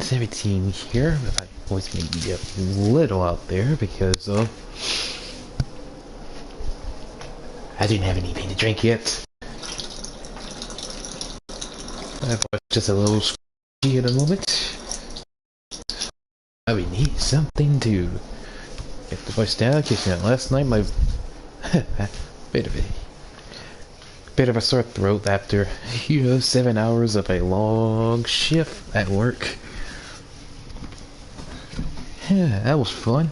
17 here, but my voice may be a little out there because I didn't have anything to drink yet. My voice just a little squeaky at the moment. We need something to get the voice down. Because last night my bit of a sore throat after 7 hours of a long shift at work. Yeah, that was fun.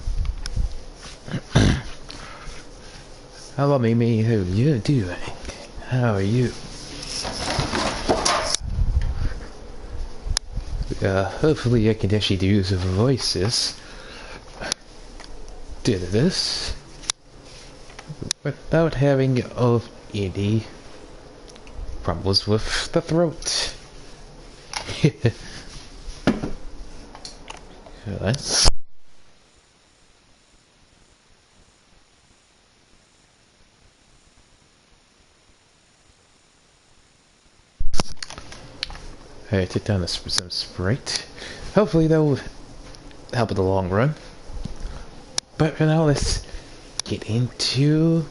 How about me? How are you doing? How are you? Hopefully I can actually do some voices. Did this without having any problems with the throat. Good. I took down some Sprite. Hopefully that will help in the long run. But for now, let's get into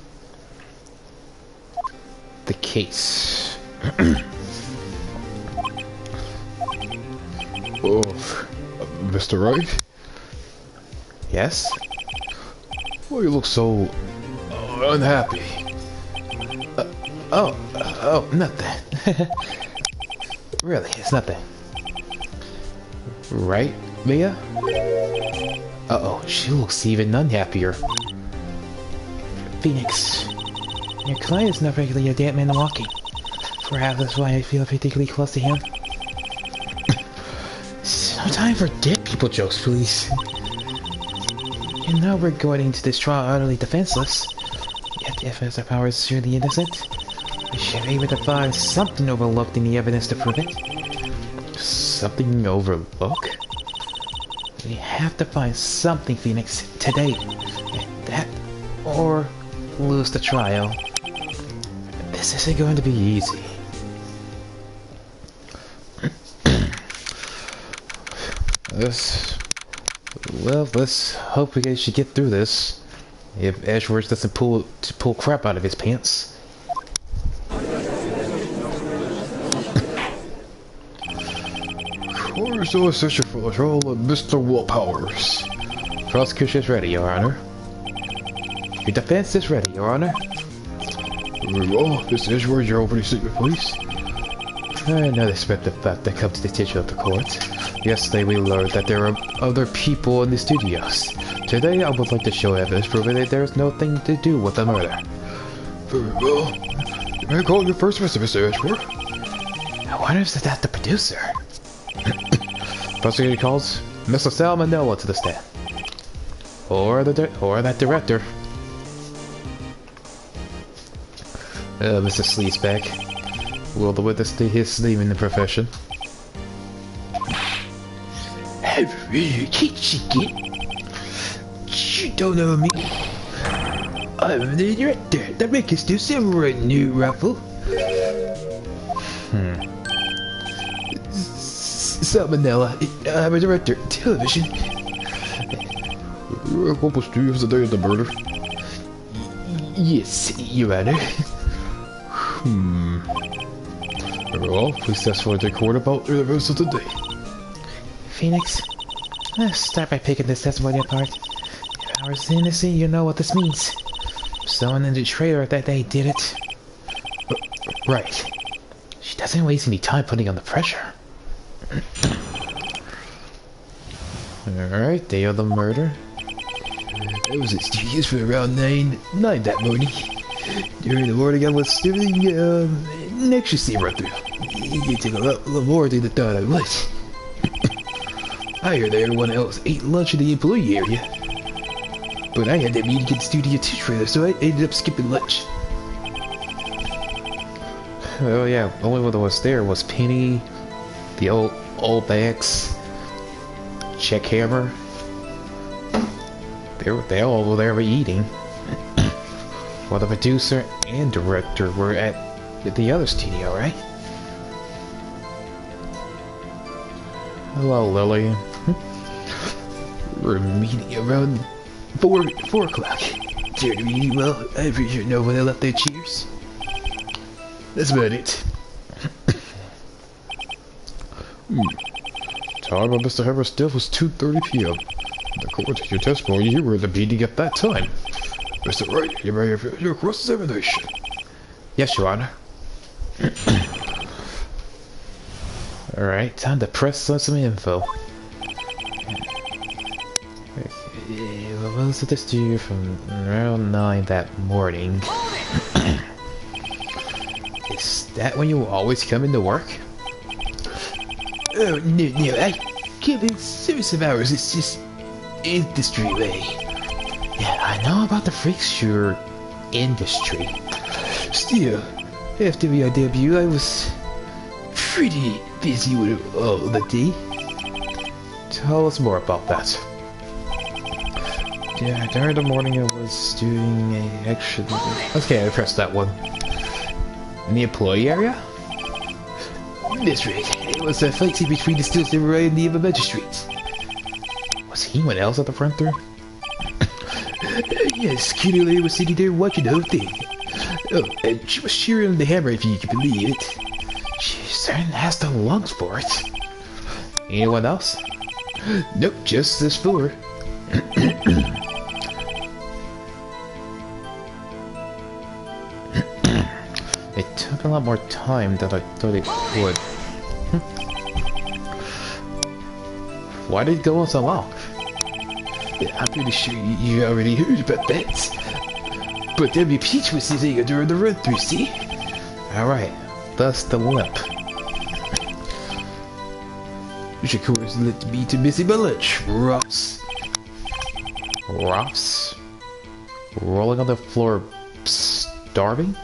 the case. Oh, Mr. Wright? Yes? Well, you look so unhappy. Oh, nothing. Really, it's nothing. Right, Mia? Uh-oh, she looks even unhappier. Phoenix, your client is not regularly a dead man walking. Perhaps that's why I feel particularly close to him. No time for dead people jokes, please. And now we're going into this trial utterly defenseless. Yet the evidence of power is surely innocent. We should be able to find something overlooked in the evidence to prove it. Something overlooked? We have to find something, Phoenix, today. That, or lose the trial. This isn't going to be easy. Let's hope we should get through this. If Edgeworth doesn't pull crap out of his pants. Court solicitor for the trial of Mr. Willpowers. Prosecution is ready, Your Honor. Your defense is ready, Your Honor. Very well, Mr. Edgeworth, your opening statement, please. Another expected fact that comes to the attention of the court. Yesterday we learned that there are other people in the studios. Today I would like to show evidence proving that there is nothing to do with the murder. Very well. May I call you first, Mr. Edgeworth? I wonder if that's the producer. Prosecutor calls Mr. Salmonella to the stand. Or that director. Mr. Sleazeback. Will the witness state his name in the profession? You don't know me. I'm the director. The make us do samurai new raffle. Salmonella. I'm a director. Television. You were accomplice studios the day of the murder? Yes, Your Honor. Very well, please testify to court about the events of the day. Phoenix, let's start by picking this testimony apart. If I was innocent, you know what this means. Someone in the trailer that day did it. Right. She doesn't waste any time putting on the pressure. Alright, day of the murder. I was at studios for around 9 that morning. During the morning I was doing an extra scene run through. It took a lot more than I thought I would. I heard everyone else ate lunch in the employee area. But I had that meeting in Studio 2 trailer, so I ended up skipping lunch. Oh yeah, only one that was there was Penny, the old bags, Check Hammer. They all were there eating. While the producer and director were at the other studio, right? Hello, Lily. We're meeting around 4 o'clock. Dare to meet well. I'm pretty sure no one left their cheers. That's about it. Time of Mr. Harris' death was 2:30 p.m. According to your testimony, you were at the meeting at that time. Mr. Wright, you may have your cross-examination. Yes, Your Honor. Alright, time to press on some info. What was this to you from around 9 that morning? Is that when you always come into work? Oh, no, I come in service of hours. It's just industry way. Yeah, I know about the freaks your industry. Still, after the IW, I was pretty busy with it all the day. Tell us more about that. Yeah, during the morning I was doing a extra... Okay, I pressed that one. In the employee area? That's right. It was a fight scene between the Steel Samurai and the other magistrate. Was anyone else at the front door? Yes, Kitty Lady was sitting there watching the whole thing. Oh, and she was cheering on the hammer if you can believe it. She certainly has the lungs for it. Anyone else? Nope, just this four. It took a lot more time than I thought it would. Why did it go on so long? Yeah, I'm pretty sure you already heard about that. But W. Peach was sitting during the run-through, see? Alright, thus the limp. Which of course led me to missing my lunch, Ross. Ross? Rolling on the floor, starving?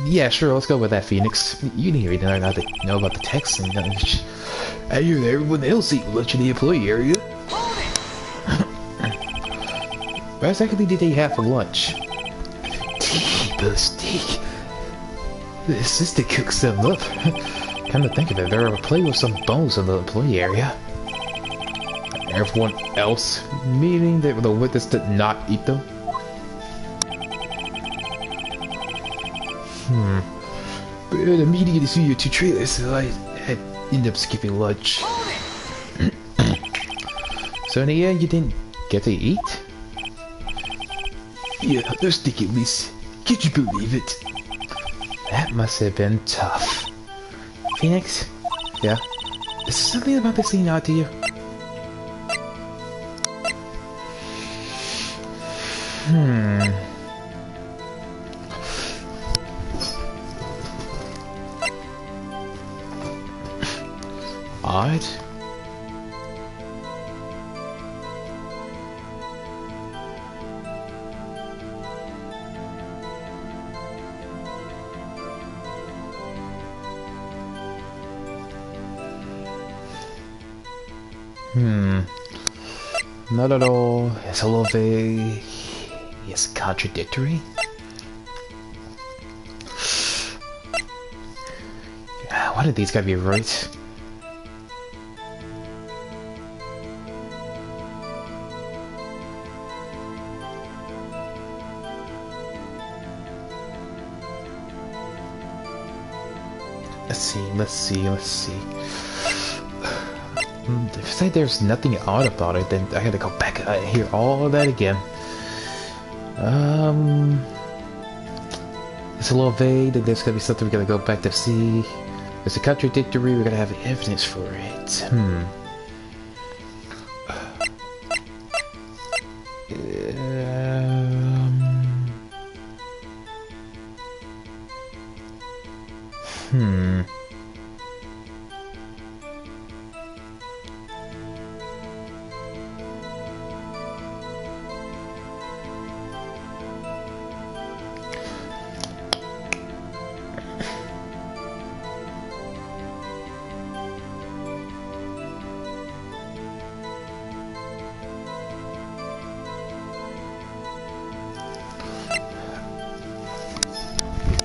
Yeah, sure, let's go with that, Phoenix. You didn't even know about the text and I hear that everyone else eat lunch in the employee area. What exactly did they have for lunch? T-bone steak. The assistant cooked some up. Come to think of it, there were a plate with some bones in the employee area. Everyone else, meaning that the witness did not eat them? But the meeting in the studio 2 trailers, so I ended up skipping lunch. So in the end, you didn't get to eat? Yeah, those sticky miss. Can't you believe it? That must have been tough. Phoenix? Yeah? Is something about this scene odd to you? Odd? Not at all. It's a little vague. It's contradictory. One of these gotta be right. Let's see. If you say there's nothing odd about it, then I gotta go back and hear all of that again. It's a little vague, that there's gonna be something we gotta go back to see. It's a contradictory, we gotta have evidence for it.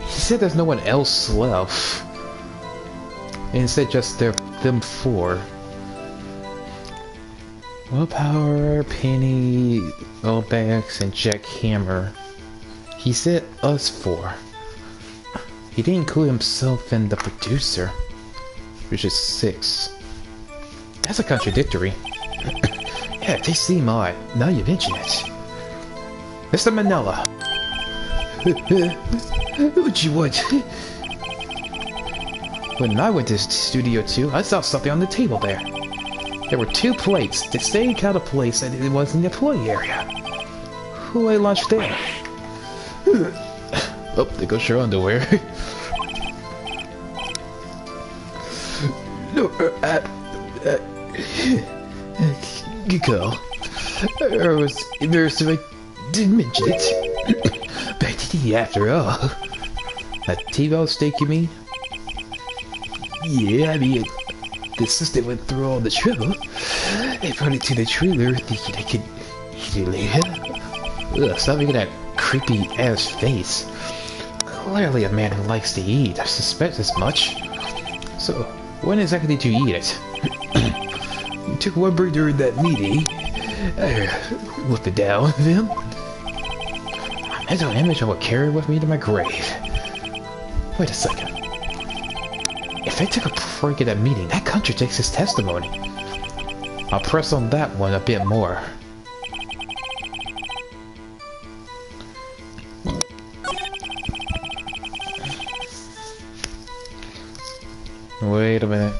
He said there's no one else left. Instead, just them four. Willpower, Penny, Obex, and Jack Hammer. He said us four. He didn't include himself and the producer, which is 6. That's a contradictory. Yeah, they seem odd. Now you mention it. Mr. Manila. What you want? When I went to Studio 2, I saw something on the table there. There were 2 plates, the same kind of place, and it was in the employee area. Who ate lunch there? Oh, there goes your underwear. No, good call. I was embarrassed if I didn't mention it. Back to tea after all. A T-bone steak, you mean? Yeah, I mean, the assistant went through all the trouble. They brought it to the trailer thinking I could eat it later. Ugh, stop making that creepy ass face. Clearly a man who likes to eat. I suspect as much. So, when exactly did you eat it? We took one break during that meeting. I whipped it down with him. My mental image I will carry with me to my grave. Wait a second. If I took a break at that meeting, that contradicts his testimony. I'll press on that one a bit more. Wait a minute.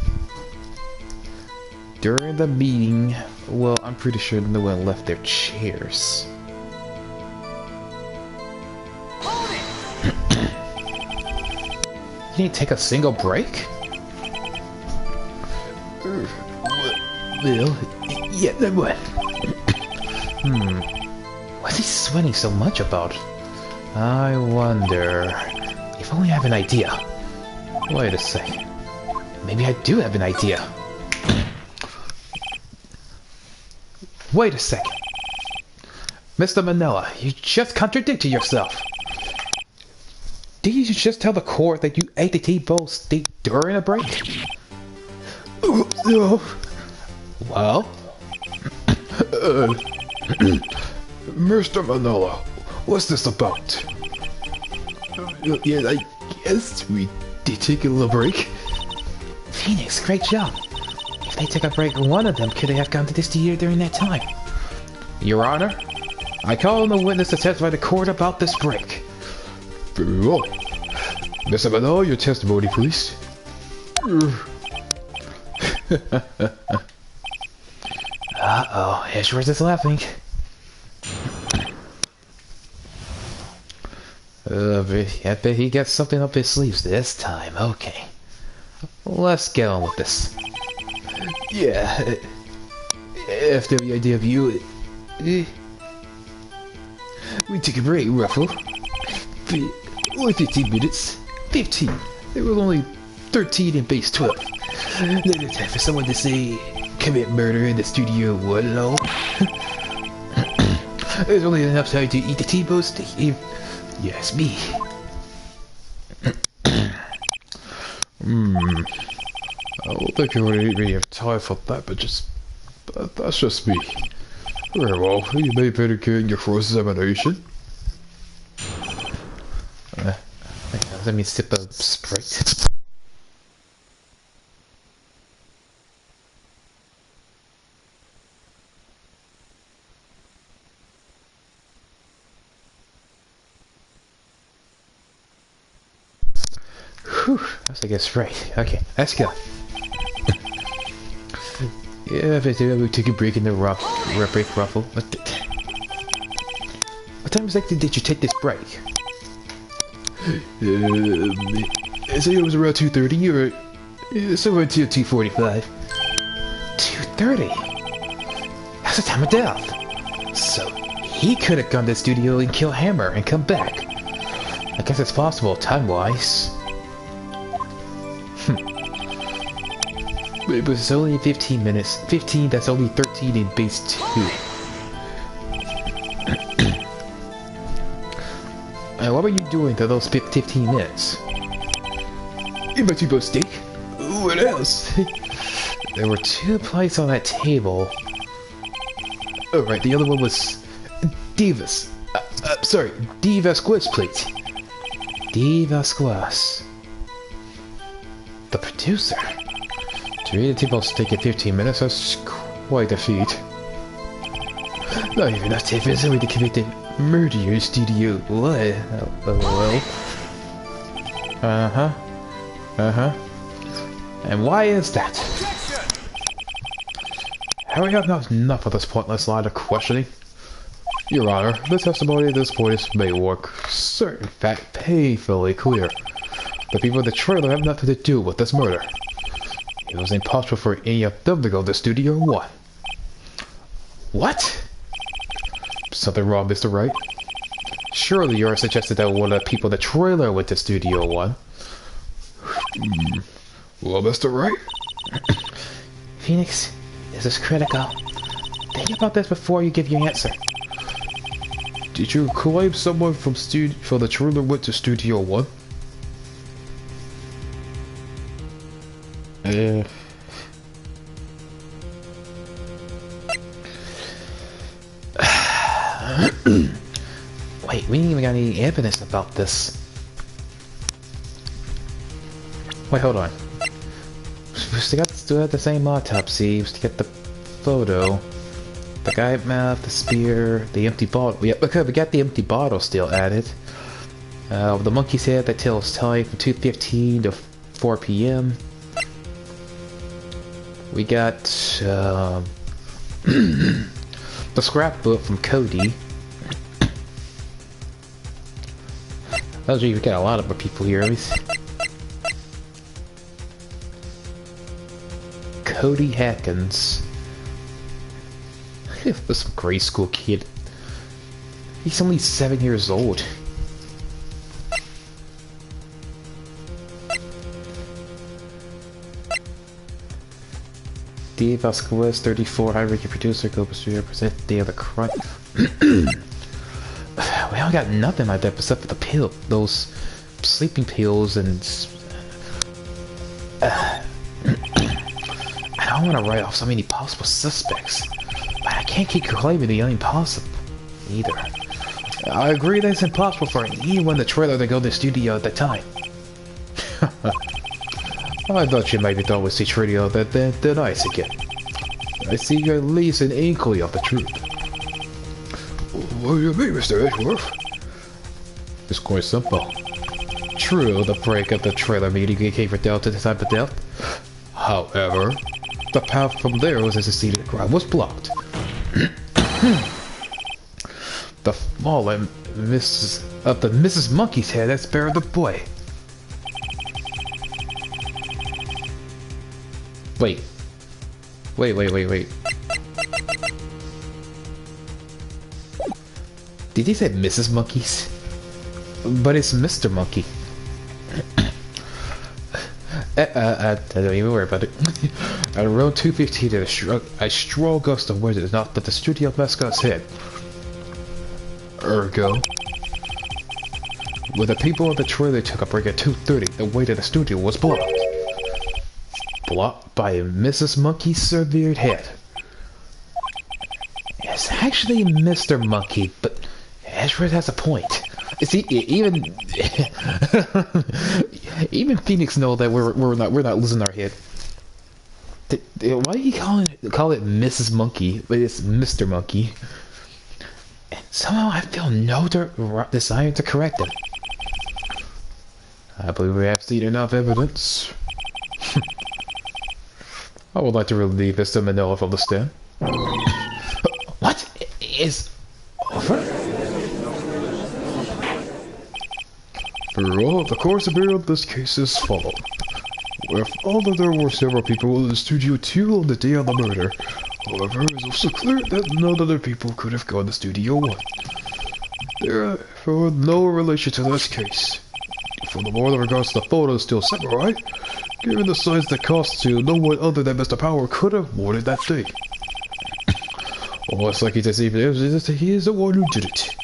During the meeting, well, I'm pretty sure no one left their chairs. You didn't take a single break? Well, yeah, then what? What's he sweating so much about? I wonder... If only I have an idea. Wait a second. Maybe I do have an idea. Wait a second. Mr. Manila, you just contradicted yourself. Did you just tell the court that you ate the T-bone steak during a break? No. Well? Mr. Manila, what's this about? Yeah, I guess we did take a little break. Phoenix, great job. If they took a break, one of them could have gone to the studio during that time. Your Honor, I call on the witness to testify to court about this break. Very well. Mr. Manila, your testimony, please. Uh-oh, Edgeworth is laughing. I bet he got something up his sleeves this time. Okay. Let's get on with this. Yeah. After the idea of you, we took a break, Ruffle. Only 15 minutes. 15. There was only 13 in base 12. Not enough time for someone to say, commit murder in the studio 1 and all. There's only enough time to eat the T-bone steak if you ask me. I don't think I would really have time for that, but that's just me. Very well, you may better get your cross-examination. Let me sip a Sprite. Whew, that's I guess right. Okay, let's go. Yeah, but we took a break in the break, Ruffle. What time exactly did you take this break? I say it was around 2:30 or somewhere until 2:45. 2:30? That's the time of death. So, he could have gone to the studio and killed Hammer and come back. I guess it's possible time-wise. But it's only 15 minutes. 15, that's only 13 in base 2. And what were you doing to those 15 minutes? In my T-bone steak? Ooh, it is! There were 2 plates on that table. Oh, right, the other one was Divas. Sorry, Divas Quiz plate. D. Vasquez. The producer. To read the tables take 15 minutes, that's quite a feat. Not even enough time for somebody to commit a murder in your studio. What? Well. And why is that? Have we had enough of this pointless line of questioning? Your Honor, the testimony at this point is may work certain fact painfully clear. The people in the trailer have nothing to do with this murder. It was impossible for any of them to go to Studio 1. What? Something wrong, Mr. Wright? Surely you're suggesting that one of the people in the trailer went to Studio 1. Well, Mr. Wright? Phoenix, this is critical. Think about this before you give your answer. Did you claim someone from the trailer went to Studio 1? Wait, we ain't even got any evidence about this. Wait, hold on. We still have the same autopsy. We still get the photo. The guy mouth, the spear, the empty bottle. Yeah, okay, we got the empty bottle still added. The monkey's head that tells time from 2:15 to 4 p.m. We got the scrapbook from Cody. Tells you we got a lot of people here. Cody Hackins. This grade school kid. He's only 7 years old. D. Vasquez, 34, high-ranking producer, co-producer, present day of the crime. We don't got nothing like that except for the pill, those sleeping pills, and I don't want to write off so many possible suspects, but I can't keep claiming the impossible either. I agree that it's impossible for anyone in the trailer to go to the studio at the time. I thought you maybe thought with each radio that then I see it. I see you at least an inkling of the truth. What do you mean, Mr. Edgeworth? It's quite simple. True, the break of the trailer meeting came for Delta to the time of death. However, the path from there was as a seated crowd was blocked. The fallen Mrs. Monkey's head has buried the boy. Wait. Did he say Mrs. Monkeys? But it's Mr. Monkey. Don't even worry about it. At around 2:15, a strong gust of wind did not but the studio mascot's head. Ergo, when the people of the trailer took a break at 2:30, the way to the studio was blocked. Blocked by Mrs. Monkey's severed head. It's actually Mr. Monkey, but Edgeworth has a point. See, even even Phoenix know that we're not losing our head. Why do you call it Mrs. Monkey, but it's Mr. Monkey? And somehow I feel no desire to correct him. I believe we have seen enough evidence. I would like to relieve Mr. Manila from the stand. What is over? Well, the course of burial of this case is followed. We found that there were several people in the Studio 2 on the day of the murder. However, it is also clear that none other people could have gone to Studio 1. Therefore, no relation to this case. Furthermore, in regards to the photos still samurai, given the size of the costume, no one other than Mr. Power could have worn it that day. Almost like he is the one who did it.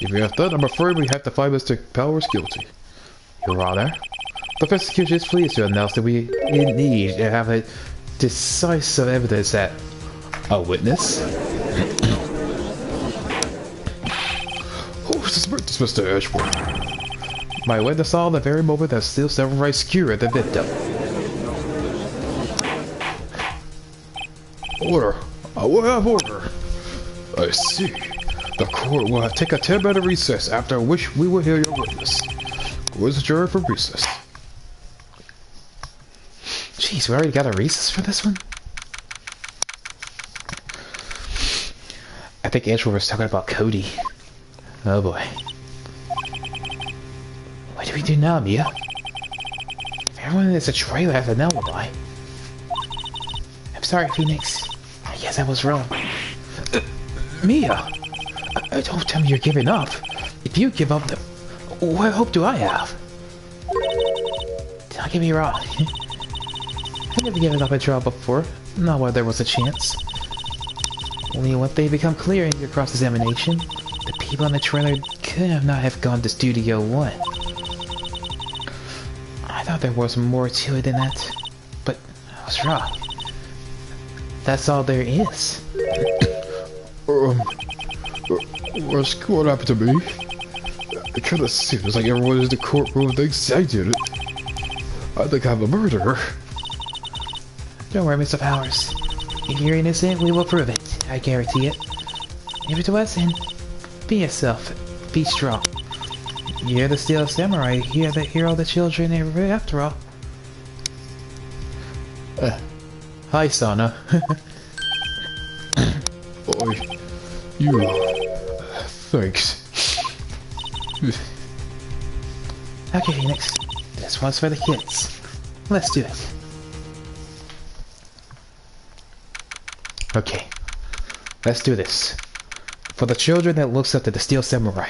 If we have that, I'm afraid we have to find Mr. Powers guilty. Your Honor, The prosecution is pleased to announce that we indeed have a decisive evidence that a witness. Oh, this Mr. Ashworth. My witness saw the very moment that Steel Samurai skewered the victim. Order. I will have order. I see. The court will take a 10-minute recess, after which we will hear your witness. Court is adjourned for recess. Jeez, we already got a recess for this one? I think Ashworth was talking about Cody. Oh boy. What do we do now, Mia? Everyone in this trailer has an alibi. I'm sorry, Phoenix. I guess I was wrong. Mia! Don't tell me you're giving up. If you give up, then what hope do I have? Don't get me wrong. I've never given up a trial before. Not while there was a chance. Only one thing become clear in your cross-examination. The people in the trailer could have not have gone to Studio 1. I thought there was more to it than that. But I was wrong. That's all there is. What happened to me? It kinda seems like everyone in the courtroom thinks I did it. I think I'm a murderer. Don't worry, Mr. Powers. If you're innocent, we will prove it. I guarantee it. If it wasn't, be yourself. Be strong. You're the Steel Samurai. You're the hero of the children after all. Hi, Sana. Thanks. Okay, Phoenix. This one's for the kids. Let's do it. Okay. Let's do this. For the children that looks up to the Steel Samurai.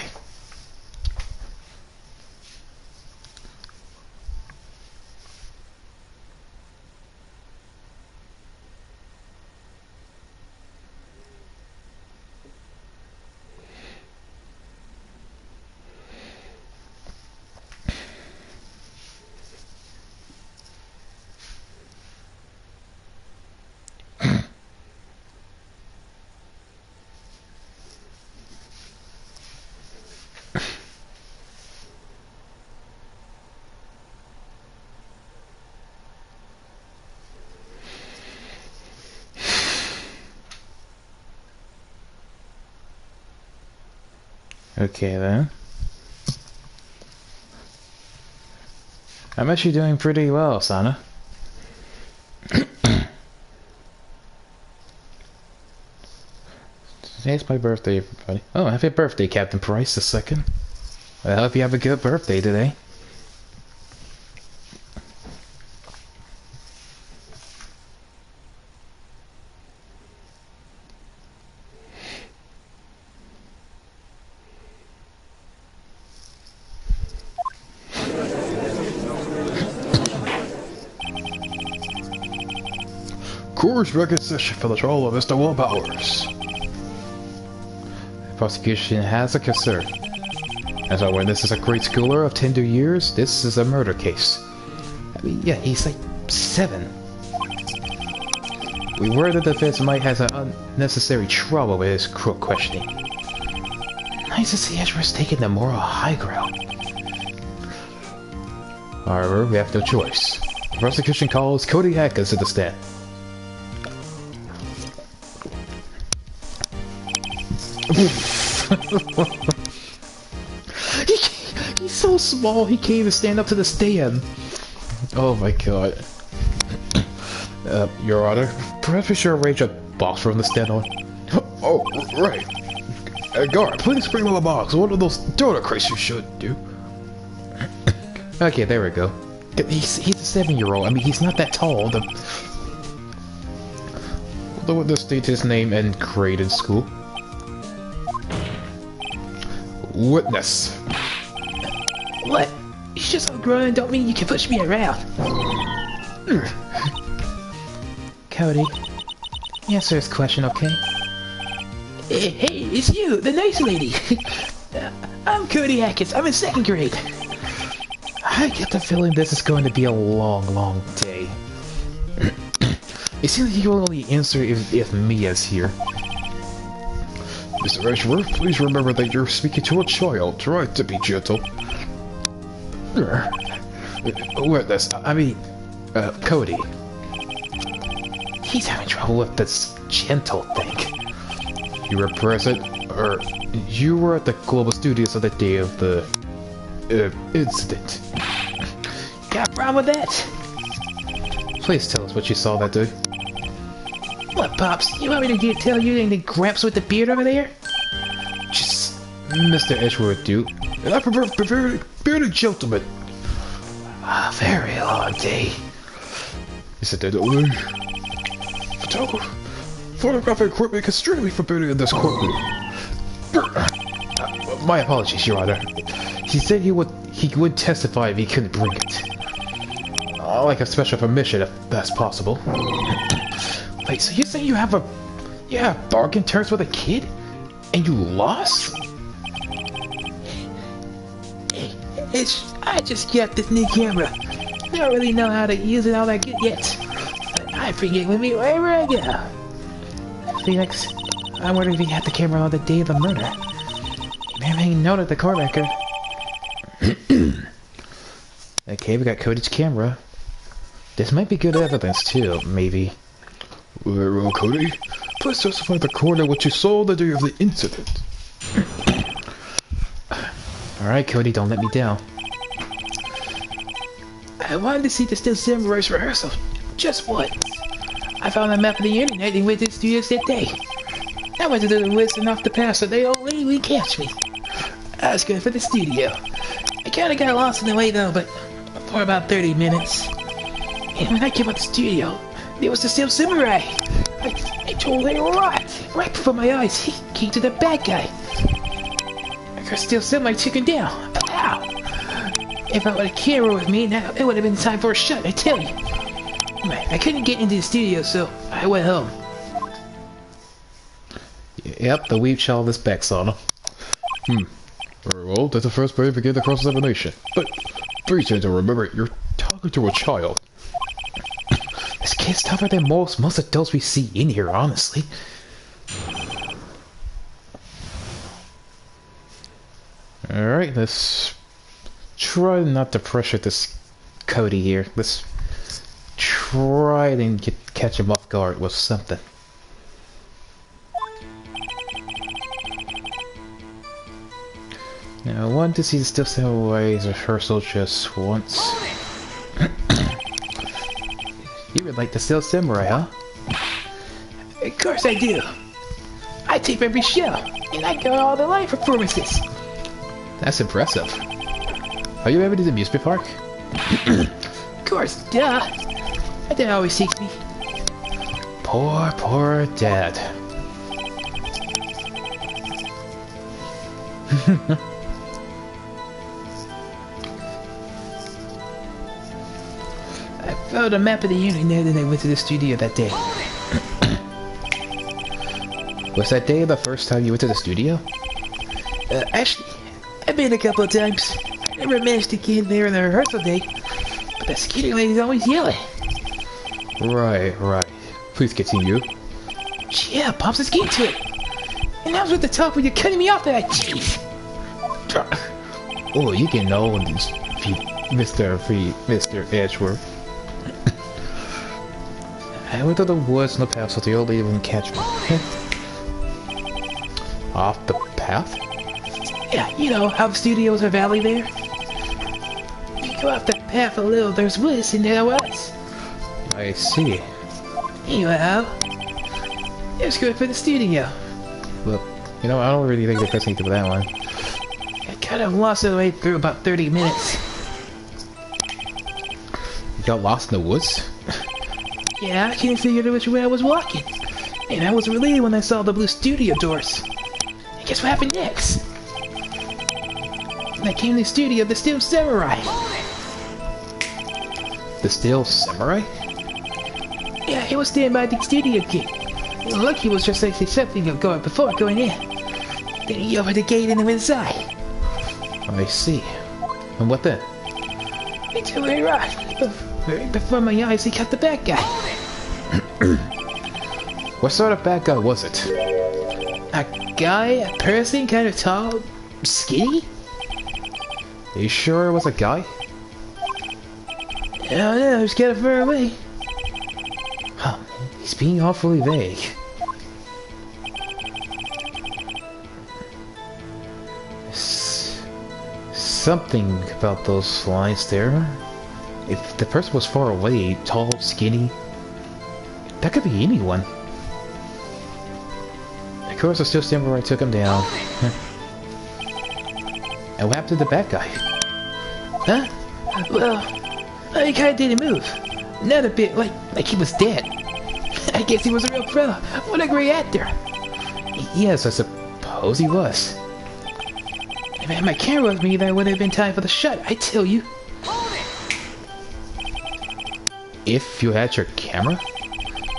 Okay then. I'm actually doing pretty well, Sana. Today's my birthday, everybody. Oh, happy birthday, Captain Price II. I hope you have a good birthday today. Court's back in session for the trial of Mr. Will Powers. The prosecution has a concern. As our witness is a grade schooler of tender years, this is a murder case. I mean, yeah, he's like 7. We worry the defense might have unnecessary trouble with his crook questioning. Nice to see Ezra's taking the moral high ground. However, we have no choice. The prosecution calls Cody Atkins to the stand. He's so small, he can't even stand up to the stand. Oh my god. Your Honor, perhaps we should arrange a box for him to stand on. Oh, right. Guard, please bring him a box. One of those donut crates you should do. Okay, there we go. He's a 7-year-old. I mean, he's not that tall. The witness states his name and grade in school. Witness. What? It's just so grown, don't mean you can push me around. Cody, answer this question, okay? Hey, it's you, the nice lady. I'm Cody Atkins. I'm in 2nd grade. I get the feeling this is going to be a long, long day. It seems like you will only answer if Mia's here. Mr. Ashworth, please remember that you're speaking to a child. Try to be gentle. Cody. He's having trouble with this gentle thing. You were present, or you were at the Global Studios on the day of the incident. Got a problem with that? Please tell us what you saw that day. What, Pops? You want me to tell you anything Gramps with the beard over there? Just Mr. Edgeworth, dude. And I prefer bearded gentlemen. A very long day. He said that only photographic equipment is strictly forbidden in this courtroom. My apologies, Your Honor. He said he would testify if he couldn't bring it. I'd like a special permission if that's possible. Wait, so you're saying you have bargain terms with a kid? And you lost? I just got this new camera. I don't really know how to use it all that good yet. But I bring it with me wherever I go. Phoenix, I wonder if he had the camera on the day of the murder. He may have noted the court record. Okay, we got Cody's camera. This might be good evidence too, maybe. Very well, Cody. Please testify the court on what you saw the day of the incident. Alright, Cody, don't let me down. I wanted to see the Still Samurai's rehearsal. Just once. I found a map of the internet and went to the studios that day. I went to the woods enough to pass so they all legally catch me. I was good for the studio. I kinda got lost in the way though, but for about 30 minutes. And when I came out the studio, there was the Still Samurai. I totally right before my eyes. He came to the bad guy. I could Still Samurai took him down. Ow! If I had a camera with me, now it would have been time for a shot, I tell you. I couldn't get into the studio, so I went home. Yep, the weep shall this back, son. Very well, that's the first way to begin the cross-examination. But please to remember, you're talking to a child. This kid's tougher than most adults we see in here, honestly. Alright, let's try not to pressure this Cody here. Let's try and catch him off guard with something. Now, I wanted to see the Still Samurai's rehearsal just once. You would like the Still Samurai, huh? Of course I do. I tape every show, and I go all the live performances. That's impressive. Are you ever to the amusement park? Of course, duh. My dad always takes me. Poor dad. I found a map of the internet and I went to the studio that day. Was that day the first time you went to the studio? Actually, I've been a couple of times. I never managed to get in there on the rehearsal day, but the skater lady's always yelling. Right. Please continue. Yeah, Pops, let's get to it. And I was at the top when you're cutting me off there, jeez. Oh, you can know this, Mr. Edgeworth. I went to the woods in the path so the old lady wouldn't catch me. Off the path? Yeah, you know how the studio's a valley there? You go off that path a little, there's woods and there was. I see. Anyhow, it's good for the studio. Well, you know, I don't really think there's anything to that one. I kind of lost the way through about 30 minutes. You got lost in the woods? Yeah, I couldn't figure out which way I was walking. And I was relieved when I saw the blue studio doors. And guess what happened next? When I came to the studio, the Still Samurai. The Still Samurai? Yeah, he was standing by the studio gate. Look, he was just like something before going in. Then he opened the gate and went inside. I see. And what then? It's totally right. Right before my eyes, he got the bad guy. What sort of bad guy was it? A guy, a person, kind of tall, skinny? Are you sure it was a guy? I don't know, he's kind of far away. Huh, he's being awfully vague. Something about those lines there. If the person was far away, tall, skinny, that could be anyone. Of course, I still stand where I took him down. And what happened to the bad guy? Huh? Well, he kinda didn't move. Not a bit, like he was dead. I guess he was a real fella. What a great actor. Yes, I suppose he was. If I had my camera with me, that would have been time for the shot, I tell you. If you had your camera?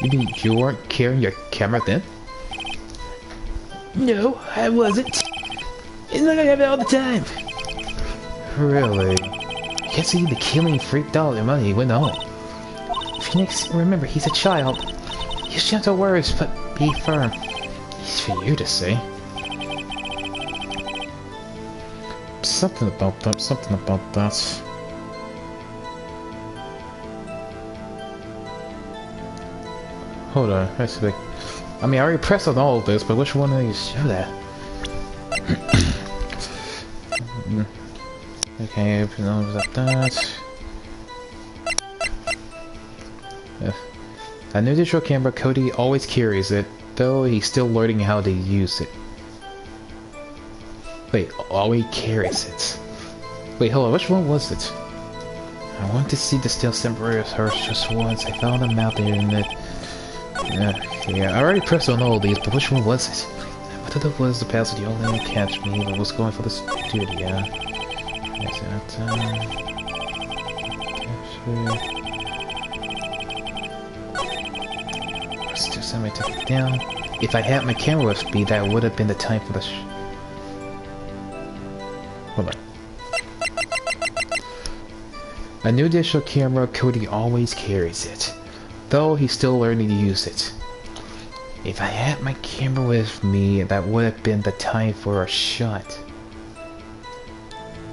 You mean you weren't carrying your camera then? No, I wasn't. It's like I have it all the time. Really? I can't see the killing freaked out and money went on. Phoenix, remember, he's a child. Use gentle words, but be firm. It's for you to say. Something about that. Hold on, let's see. I mean, I already pressed on all of this, but which one do you show that? Okay, open all of that. A new digital camera, Cody always carries it, though he's still learning how to use it. Wait, always carries it. Wait, hold on, which one was it? I want to see the still temporary hers just once. I found them out there in the... Yeah, I already pressed on all of these, but which one was it? I thought it was the passage you only catch me, but was going for the studio. Is that, still somebody took it down. If I had my camera with me, that would have been the time for the hold on. A new digital camera, Cody always carries it, though he's still learning to use it. If I had my camera with me, that would have been the time for a shot.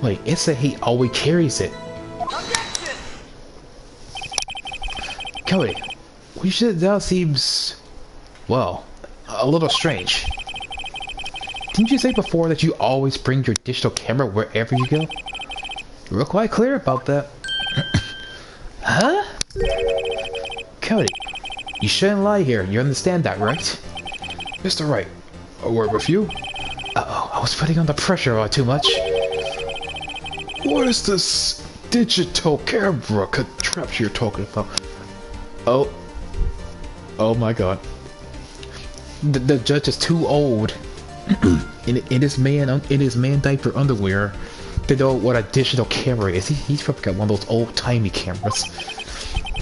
Wait, it said he always carries it. Cody, what you said now seems, well, a little strange. Didn't you say before that you always bring your digital camera wherever you go? You were quite clear about that. Huh? Cody, you shouldn't lie here. You understand that, right? Mr. Wright, a word with you? Uh-oh, I was putting on the pressure too much. What is this digital camera contraption you're talking about? Oh my god. The judge is too old in his man diaper underwear to know what a digital camera is. He's probably got one of those old-timey cameras.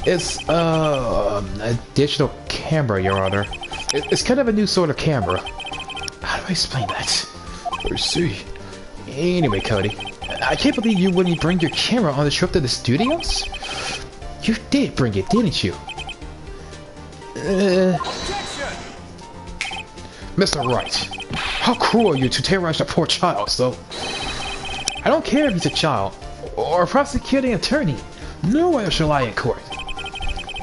It's a digital camera, Your Honor. It's kind of a new sort of camera. How do I explain that? I see. Anyway, Cody, I can't believe you wouldn't bring your camera on the trip to the studios. You did bring it, didn't you? Mr. Wright, how cruel are you to terrorize a poor child, so... I don't care if he's a child, or a prosecuting attorney. Nowhere shall I in court.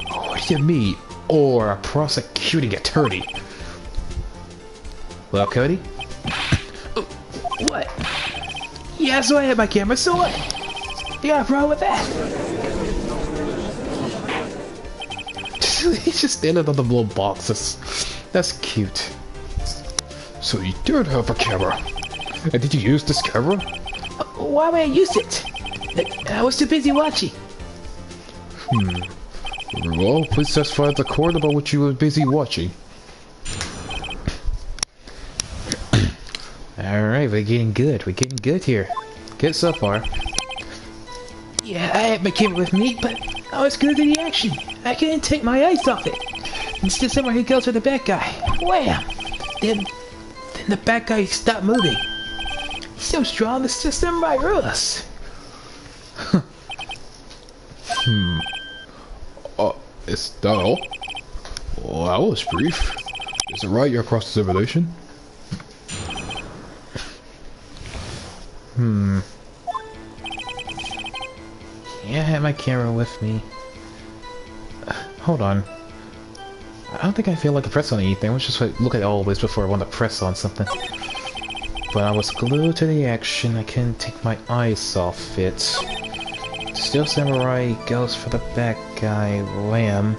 What do you mean, or a prosecuting attorney? Well, Cody? What? Yeah, so I had my camera, so what? You got a problem with that? He's just standing on the little boxes. That's cute. So you did have a camera. And did you use this camera? Why would I use it? I was too busy watching. Well, please testify at the court about what you were busy watching. Alright, we're getting good. We're getting good here. Good so far. Yeah, I had my camera with me, but I was glued to the action. I couldn't take my eyes off it. Instead, somewhere he goes for the bad guy. Wham! Then the bad guy stopped moving. He's so strong, the system right rules. Is that all? Well, that was brief. Is it right you're across the simulation? Yeah, I have my camera with me. Hold on. I don't think I feel like I press on anything. Let's just look at it always before I want to press on something. But I was glued to the action. I couldn't take my eyes off it. Still Samurai goes for the bad guy, Lamb.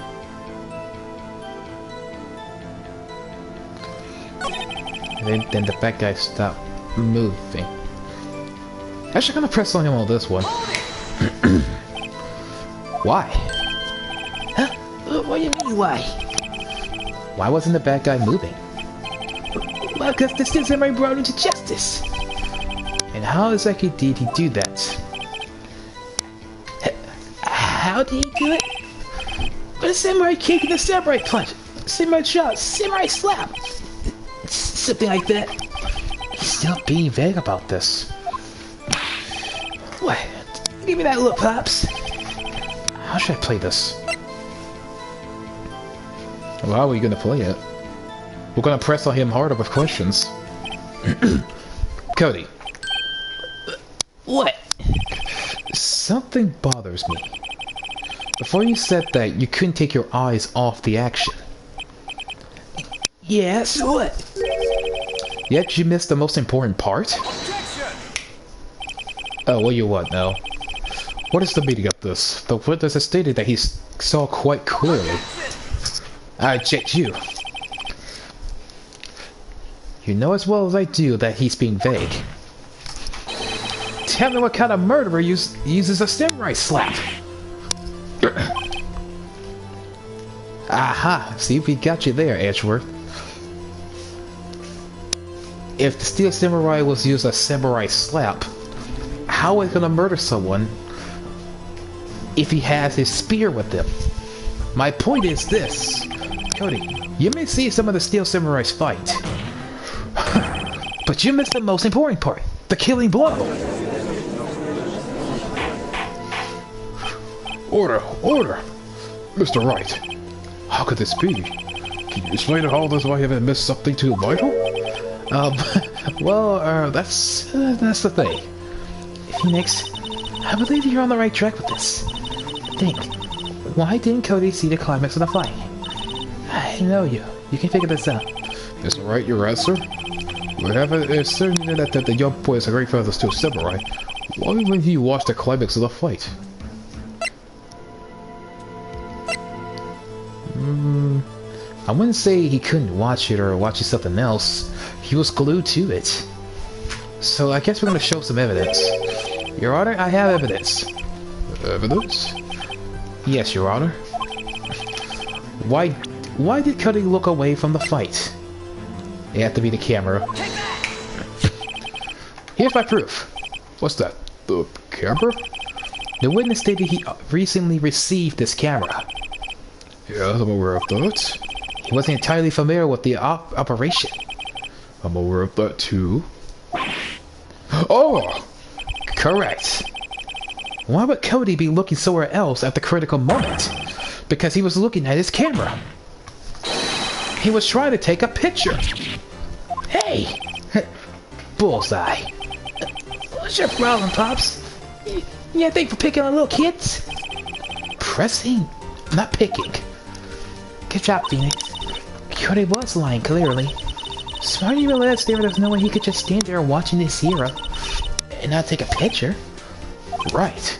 Then the bad guy stopped moving. Actually, I'm gonna press on him on this one. Why? Huh? What do you mean, why? Why wasn't the bad guy moving? Well, because the still Samurai brought him to justice. And how exactly did he do that? How did he do it? But a samurai kick and a samurai punch, samurai shot, samurai slap, something like that. He's still being vague about this. What? Give me that look, Pops. How should I play this? Well, how are we gonna play it? We're gonna press on him harder with questions. Cody. What? Something bothers me. Before you said that you couldn't take your eyes off the action. Yes, what? Yet you missed the most important part? Oh, what you want now? What is the meaning of this? The witness has stated that he saw quite clearly. I object you. You know as well as I do that he's being vague. Tell me what kind of murderer uses a samurai slap? Aha! See, we got you there, Edgeworth. If the Steel Samurai was used a samurai slap, how is he gonna murder someone if he has his spear with him? My point is this. Cody, you may see some of the Steel Samurais fight, but you missed the most important part, the killing blow. Order! Order! Mr. Wright, how could this be? Can you explain how this might have missed something too vital? That's the thing. Phoenix, I believe you're on the right track with this. Think, why didn't Cody see the climax of the fight? I know you. You can figure this out. Mr. Wright, your answer? We have a certain that the young boy is a great fan of the Steel Samurai. Why wouldn't he watch the climax of the fight? I wouldn't say he couldn't watch it or watching something else. He was glued to it. So I guess we're gonna show some evidence. Your Honor, I have evidence. Evidence? Yes, Your Honor. Why did Cody look away from the fight? It had to be the camera. Here's my proof. What's that? The camera? The witness stated he recently received this camera. Yes, I'm aware of that. He wasn't entirely familiar with the operation. I'm aware of that too. Oh! Correct. Why would Cody be looking somewhere else at the critical moment? Because he was looking at his camera. He was trying to take a picture. Hey! Bullseye. What's your problem, Pops? You think for picking on little kids? Pressing, not picking. Good job, Phoenix. Cody was lying, clearly. Smart you realized there was no way he could just stand there watching his hero and not take a picture. Right.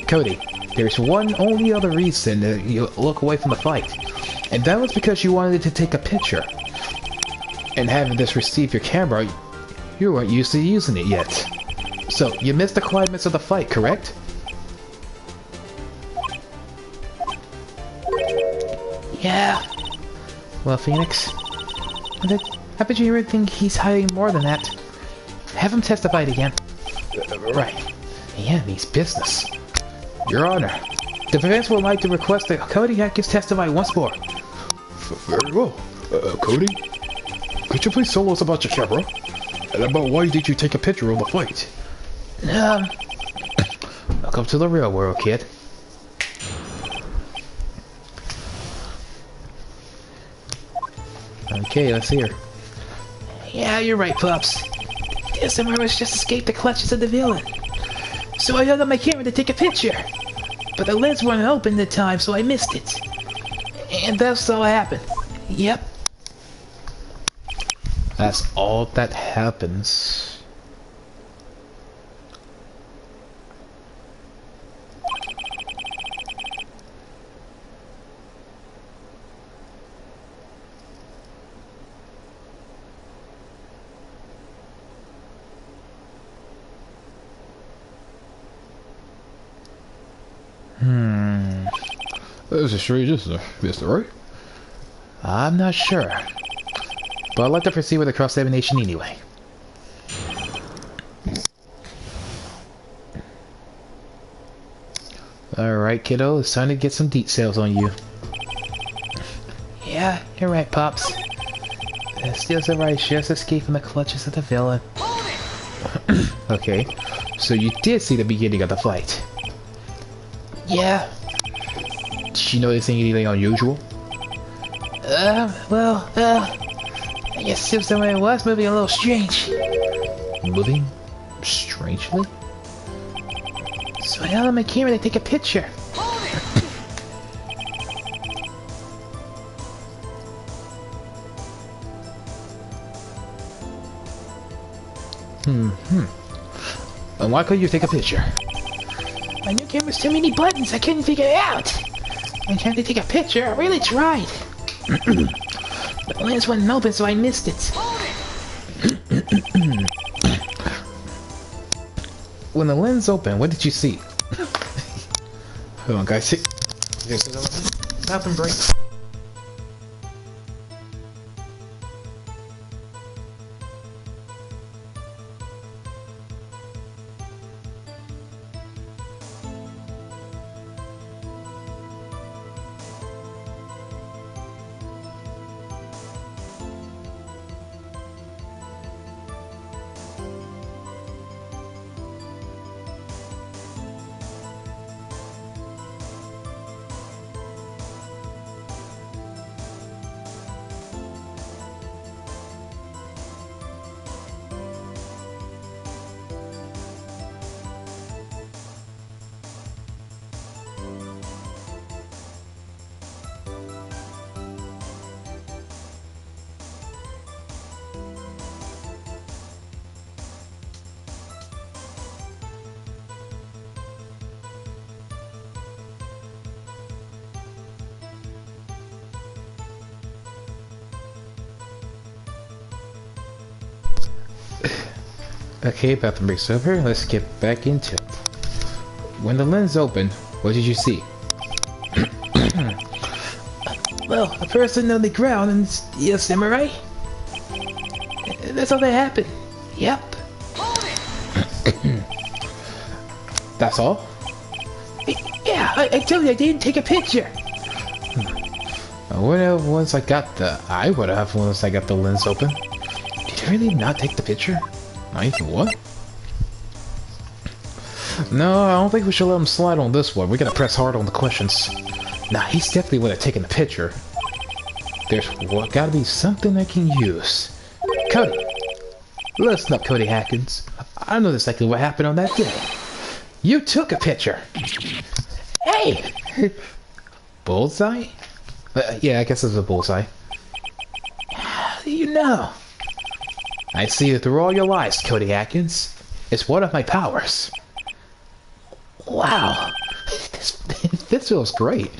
Cody, there's one only other reason that you look away from the fight, and that was because you wanted to take a picture. And having this receive your camera, you weren't used to using it yet. So, you missed the climax of the fight, correct? Yeah. Well, Phoenix, I bet you think he's hiding more than that. Have him testify again. Right. Yeah, it means business. Your Honor, the defense would like to request that Cody Atkins testify once more. Very well. Cody, could you please tell us about your camera? And about why did you take a picture of the fight? Welcome to the real world, kid. Okay, let's hear. Yeah, you're right, Pops. This Amara's just escaped the clutches of the villain. So I held up my camera to take a picture. But the lens wasn't open at the time, so I missed it. And that's all that happened. Yep. That's all that happens. This is strange, isn't it, Mr. Wright? I'm not sure. But I'd like to proceed with the cross-examination anyway. Alright, kiddo, it's time to get some details on you. Yeah, you're right, Pops. Steel Samurai just escaped from the clutches of the villain. Okay, so you did see the beginning of the fight. Yeah. Did you notice anything unusual? I guess Steel Samurai was moving a little strange. Moving strangely? So I held on my camera to take a picture. And why couldn't you take a picture? My new camera's too many buttons, I couldn't figure it out. I tried to take a picture, I really tried. But the lens wasn't open, so I missed it. When the lens opened, what did you see? Hold on, guys. Stop and break. Okay, bathroom break's over. Let's get back into it. When the lens opened, what did you see? Well, a person on the ground and Steel Samurai. That's all that happened. Yep. That's all? Yeah, I told you I didn't take a picture. I would have once I got the lens open. Did you really not take the picture? Not even what? No, I don't think we should let him slide on this one. We gotta press hard on the questions. Nah, he's definitely would have taken the picture. There's gotta be something I can use. Cody! Listen up, Cody Hackins. I know exactly what happened on that day. You took a picture! Hey! Bullseye? Yeah, I guess it's a bullseye. How do you know? I see it through all your lies, Cody Atkins. It's one of my powers. Wow. This feels great.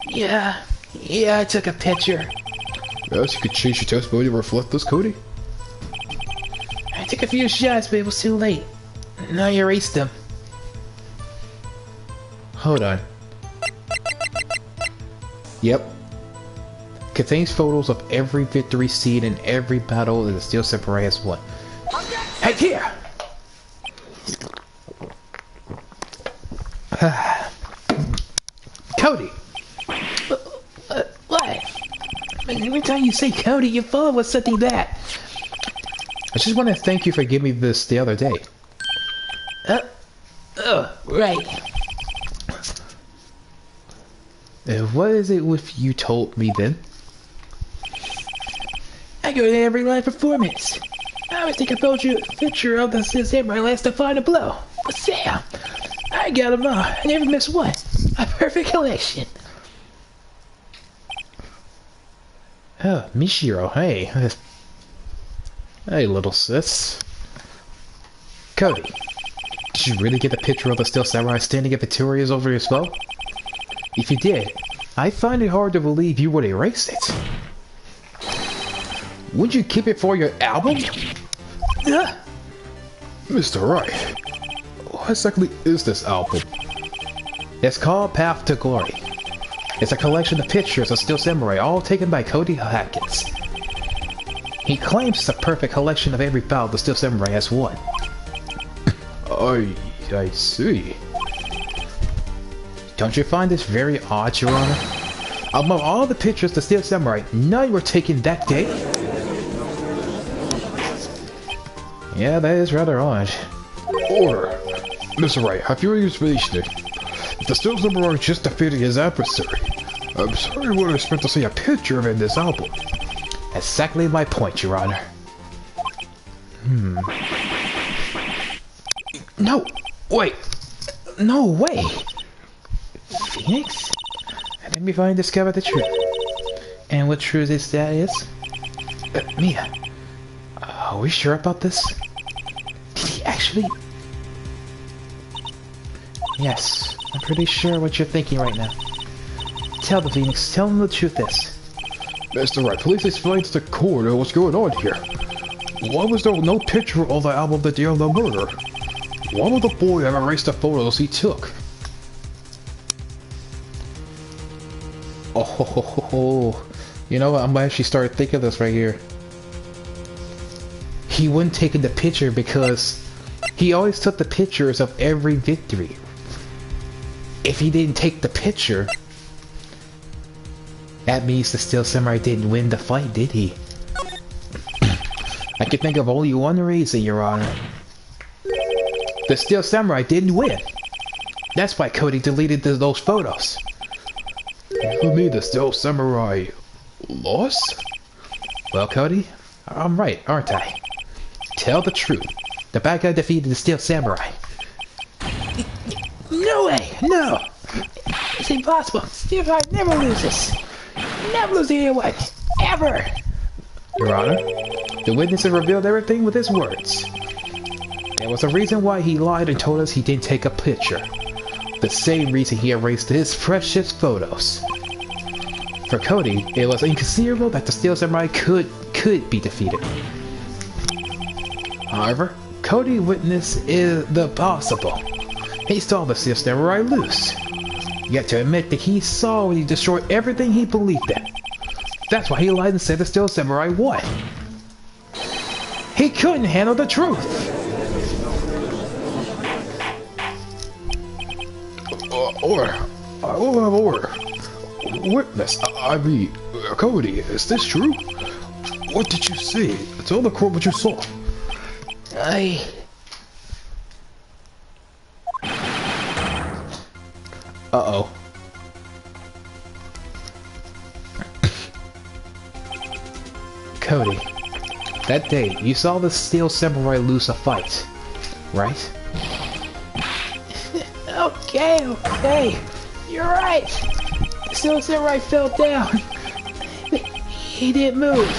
Yeah, I took a picture. Yes, you could change your testimony to reflect this, Cody. I took a few shots, but it was too late. Now you erased them. Hold on. Yep. Contains photos of every victory seen in every battle that the Steel Samurai has won. Hey, here! Cody! What? Every time you say Cody, you follow with something bad. I just want to thank you for giving me this the other day. Right. What is it with you told me then? I go to every live performance. I always take a picture of the samurai last to find a blow. But Sam, I got them all. I never miss one. A perfect collection. Oh, Michiro, hey. Hey, little sis. Cody, did you really get the picture of the Steel Samurai standing at victorious over his foe? If you did, I find it hard to believe you would erase it. Would you keep it for your album? Mr. Wright, what exactly is this album? It's called Path to Glory. It's a collection of pictures of Steel Samurai, all taken by Cody Hackins. He claims it's a perfect collection of every battle the Steel Samurai has won. I see. Don't you find this very odd, Your Honor? Among all the pictures the Steel Samurai, none were taken that day? Yeah, that is rather odd. Order! Mr. Wright, have you used reasoning? If the Steel Samurai just defeated his adversary, I'm sorry what I expect to see a picture of in this album. Exactly my point, Your Honor. No! Wait! No way! Phoenix? Let me finally discover the truth. And what truth is that is? Mia, are we sure about this? Did he actually? Yes, I'm pretty sure what you're thinking right now. Tell the Phoenix, tell him the truth is. Mr. Wright, please explain to the court what's going on here. Why was there no picture of the album the day of the murder? Why would the boy have erased the photos he took? Oh, you know what? I'm actually starting thinking of this right here. He wouldn't take the picture because he always took the pictures of every victory. If he didn't take the picture, that means the Steel Samurai didn't win the fight, did he? I can think of only one reason, Your Honor. The Steel Samurai didn't win. That's why Cody deleted those photos. You mean the Steel Samurai lost? Well, Cody, I'm right, aren't I? Tell the truth. The bad guy defeated the Steel Samurai. No way! No! It's impossible! Steel Samurai never loses! Never loses anyone! Ever! Your Honor, the witnesses revealed everything with his words. There was a reason why he lied and told us he didn't take a picture. The same reason he erased his precious photos. For Cody, it was inconceivable that the Steel Samurai could be defeated. However, Cody witnessed the possible. He saw the Steel Samurai lose. Yet to admit that he saw when he destroyed everything he believed in. That's why he lied and said the Steel Samurai won. He couldn't handle the truth. Order. Witness, I mean, Cody, is this true? What did you see? Tell the court what you saw. Uh-oh. Cody, that day, you saw the Steel Samurai lose a fight, right? Okay. You're right. The Steel Samurai fell down. He didn't move.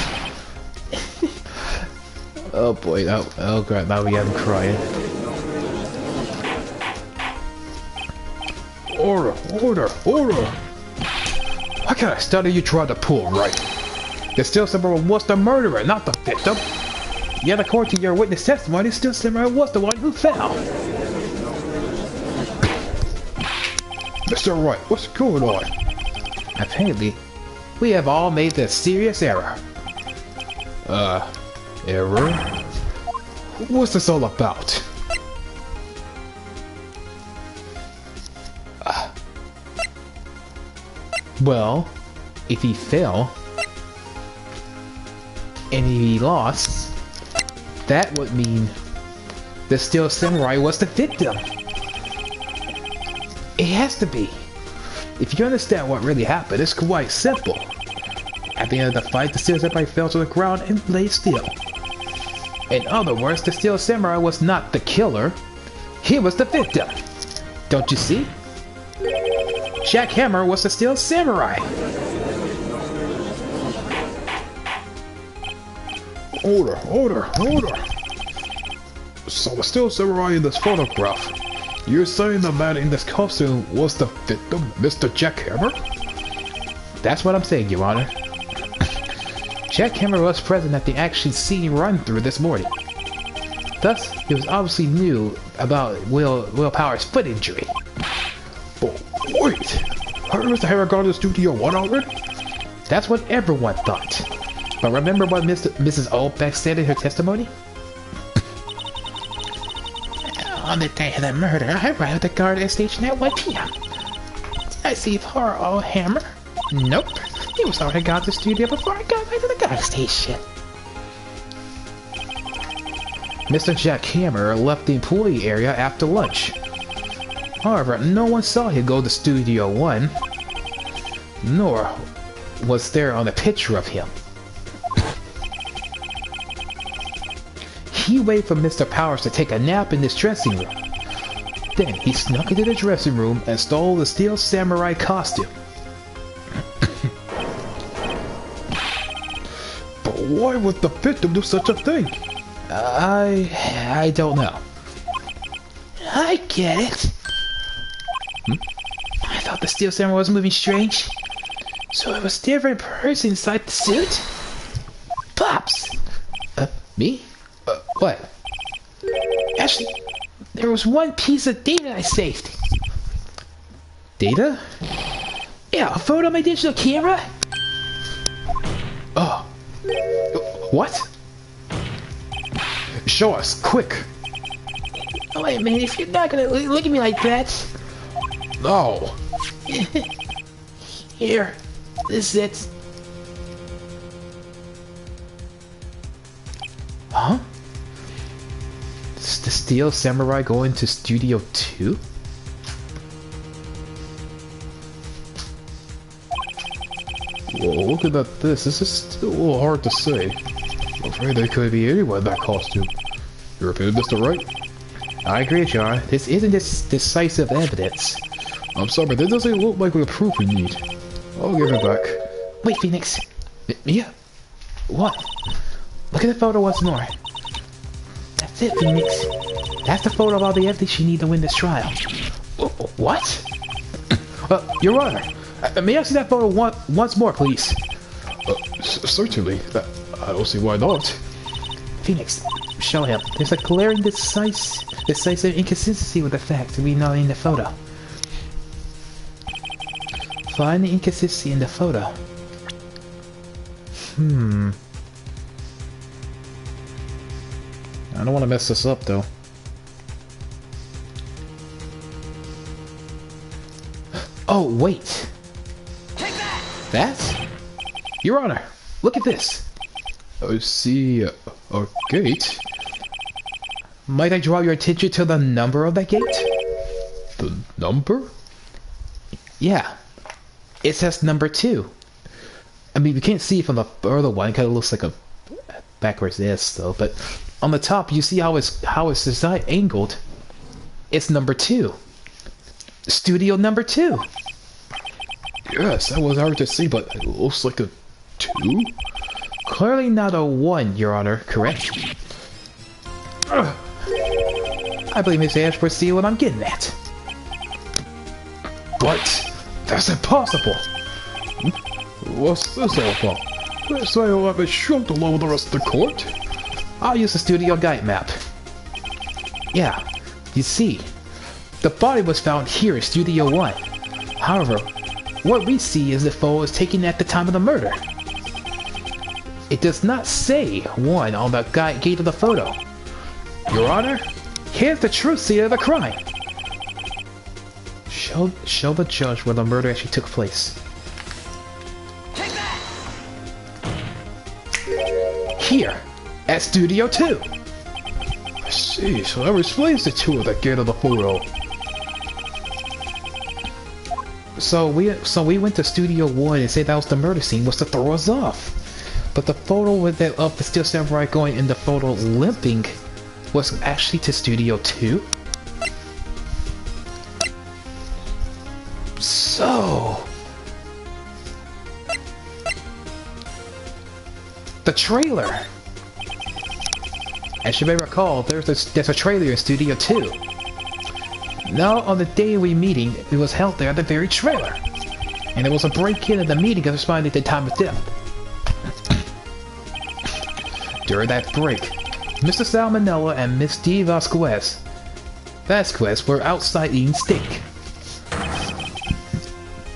Oh boy, oh god, now we have him crying. Order! Why can't I study you try to pull right? The Steel Samurai was the murderer, not the victim. Yet according to your witness testimony, the Steel Samurai was the one who fell. Mr. Wright, what's going on? Apparently, we have all made a serious error. Error? What's this all about? Well, if he fell, and he lost, that would mean the Steel Samurai was the victim. It has to be. If you understand what really happened, it's quite simple. At the end of the fight, the Steel Samurai fell to the ground and lay still. In other words, the Steel Samurai was not the killer. He was the victim. Don't you see? Jackhammer was the Steel Samurai. Order. So the Steel Samurai in this photograph. You're saying the man in this costume was the victim, Mr. Jackhammer? That's what I'm saying, Your Honor. Jackhammer was present at the action scene run-through this morning. Thus, he was obviously knew about Will Power's foot injury. But wait, had Mr. Hammer gone to Studio 1 already? That's what everyone thought. But remember what Mrs. Olbeck said in her testimony? On the day of the murder, I arrived at the guard station at 1 p.m. Did I see poor old Hammer? Nope. He was already gone to the studio before I got back to the guard station. Mr. Jackhammer left the employee area after lunch. However, no one saw him go to Studio 1, nor was there on a picture of him. He waited for Mr. Powers to take a nap in his dressing room. Then he snuck into the dressing room and stole the Steel Samurai costume. But why would the victim do such a thing? I don't know. I get it. I thought the Steel Samurai was moving strange. So it was a different person inside the suit? Pops! Me? What? Actually, there was one piece of data I saved. Data? Yeah, a photo of my digital camera? Oh. What? Show us, quick! Oh, wait a minute, if you're not gonna look at me like that... No! Here, this is it. Huh? Is the Steel Samurai going to Studio 2? Well, looking at this is still a little hard to say. I'm afraid there could be anyone in that costume. Your opinion, Mr. Wright? I agree, John. This isn't decisive evidence. I'm sorry, but that doesn't look like the proof we need. I'll give it back. Wait, Phoenix. Yeah. What? Look at the photo once more. That's it, Phoenix. That's the photo of all the evidence you need to win this trial. What? Your Honor, may I see that photo once more, please? Certainly. I don't see why not. Phoenix, show him. There's a glaring decisive inconsistency with the facts we know in the photo. Find the inconsistency in the photo. I don't want to mess this up, though. Oh, wait. Take that! That? Your Honor, look at this. I see a gate. Might I draw your attention to the number of that gate? The number? Yeah. It says number 2. I mean, we can't see it from the other one. It kind of looks like a backwards S, though. But on the top, you see how it's designed, angled. It's number 2. Studio number 2. Yes, that was hard to see, but it looks like a 2? Clearly not a 1, Your Honor, correct? I believe Miss Ashford see what I'm getting at. What? That's impossible! What's this all about? This way I'll have it shrunk along with the rest of the court? I'll use the studio guide map. Yeah, you see, the body was found here in Studio 1. However, what we see is the photo was taken at the time of the murder. It does not say 1 on the gate of the photo. Your Honor, here's the true scene of the crime. Show the judge where the murder actually took place. Take that! Here, at Studio 2. I see, so that explains the 2 of the gate of the photo. So we went to Studio 1 and said that was the murder scene was to throw us off. But the photo with the, of the Steel Samurai going in the photo limping was actually to Studio 2. So... the trailer! As you may recall, there's a trailer in Studio 2. Now, on the day we meeting, it was held there at the very trailer. And there was a break-in at the meeting corresponding to the time of death. During that break, Mr. Salmonella and Miss D. Vasquez were outside eating steak.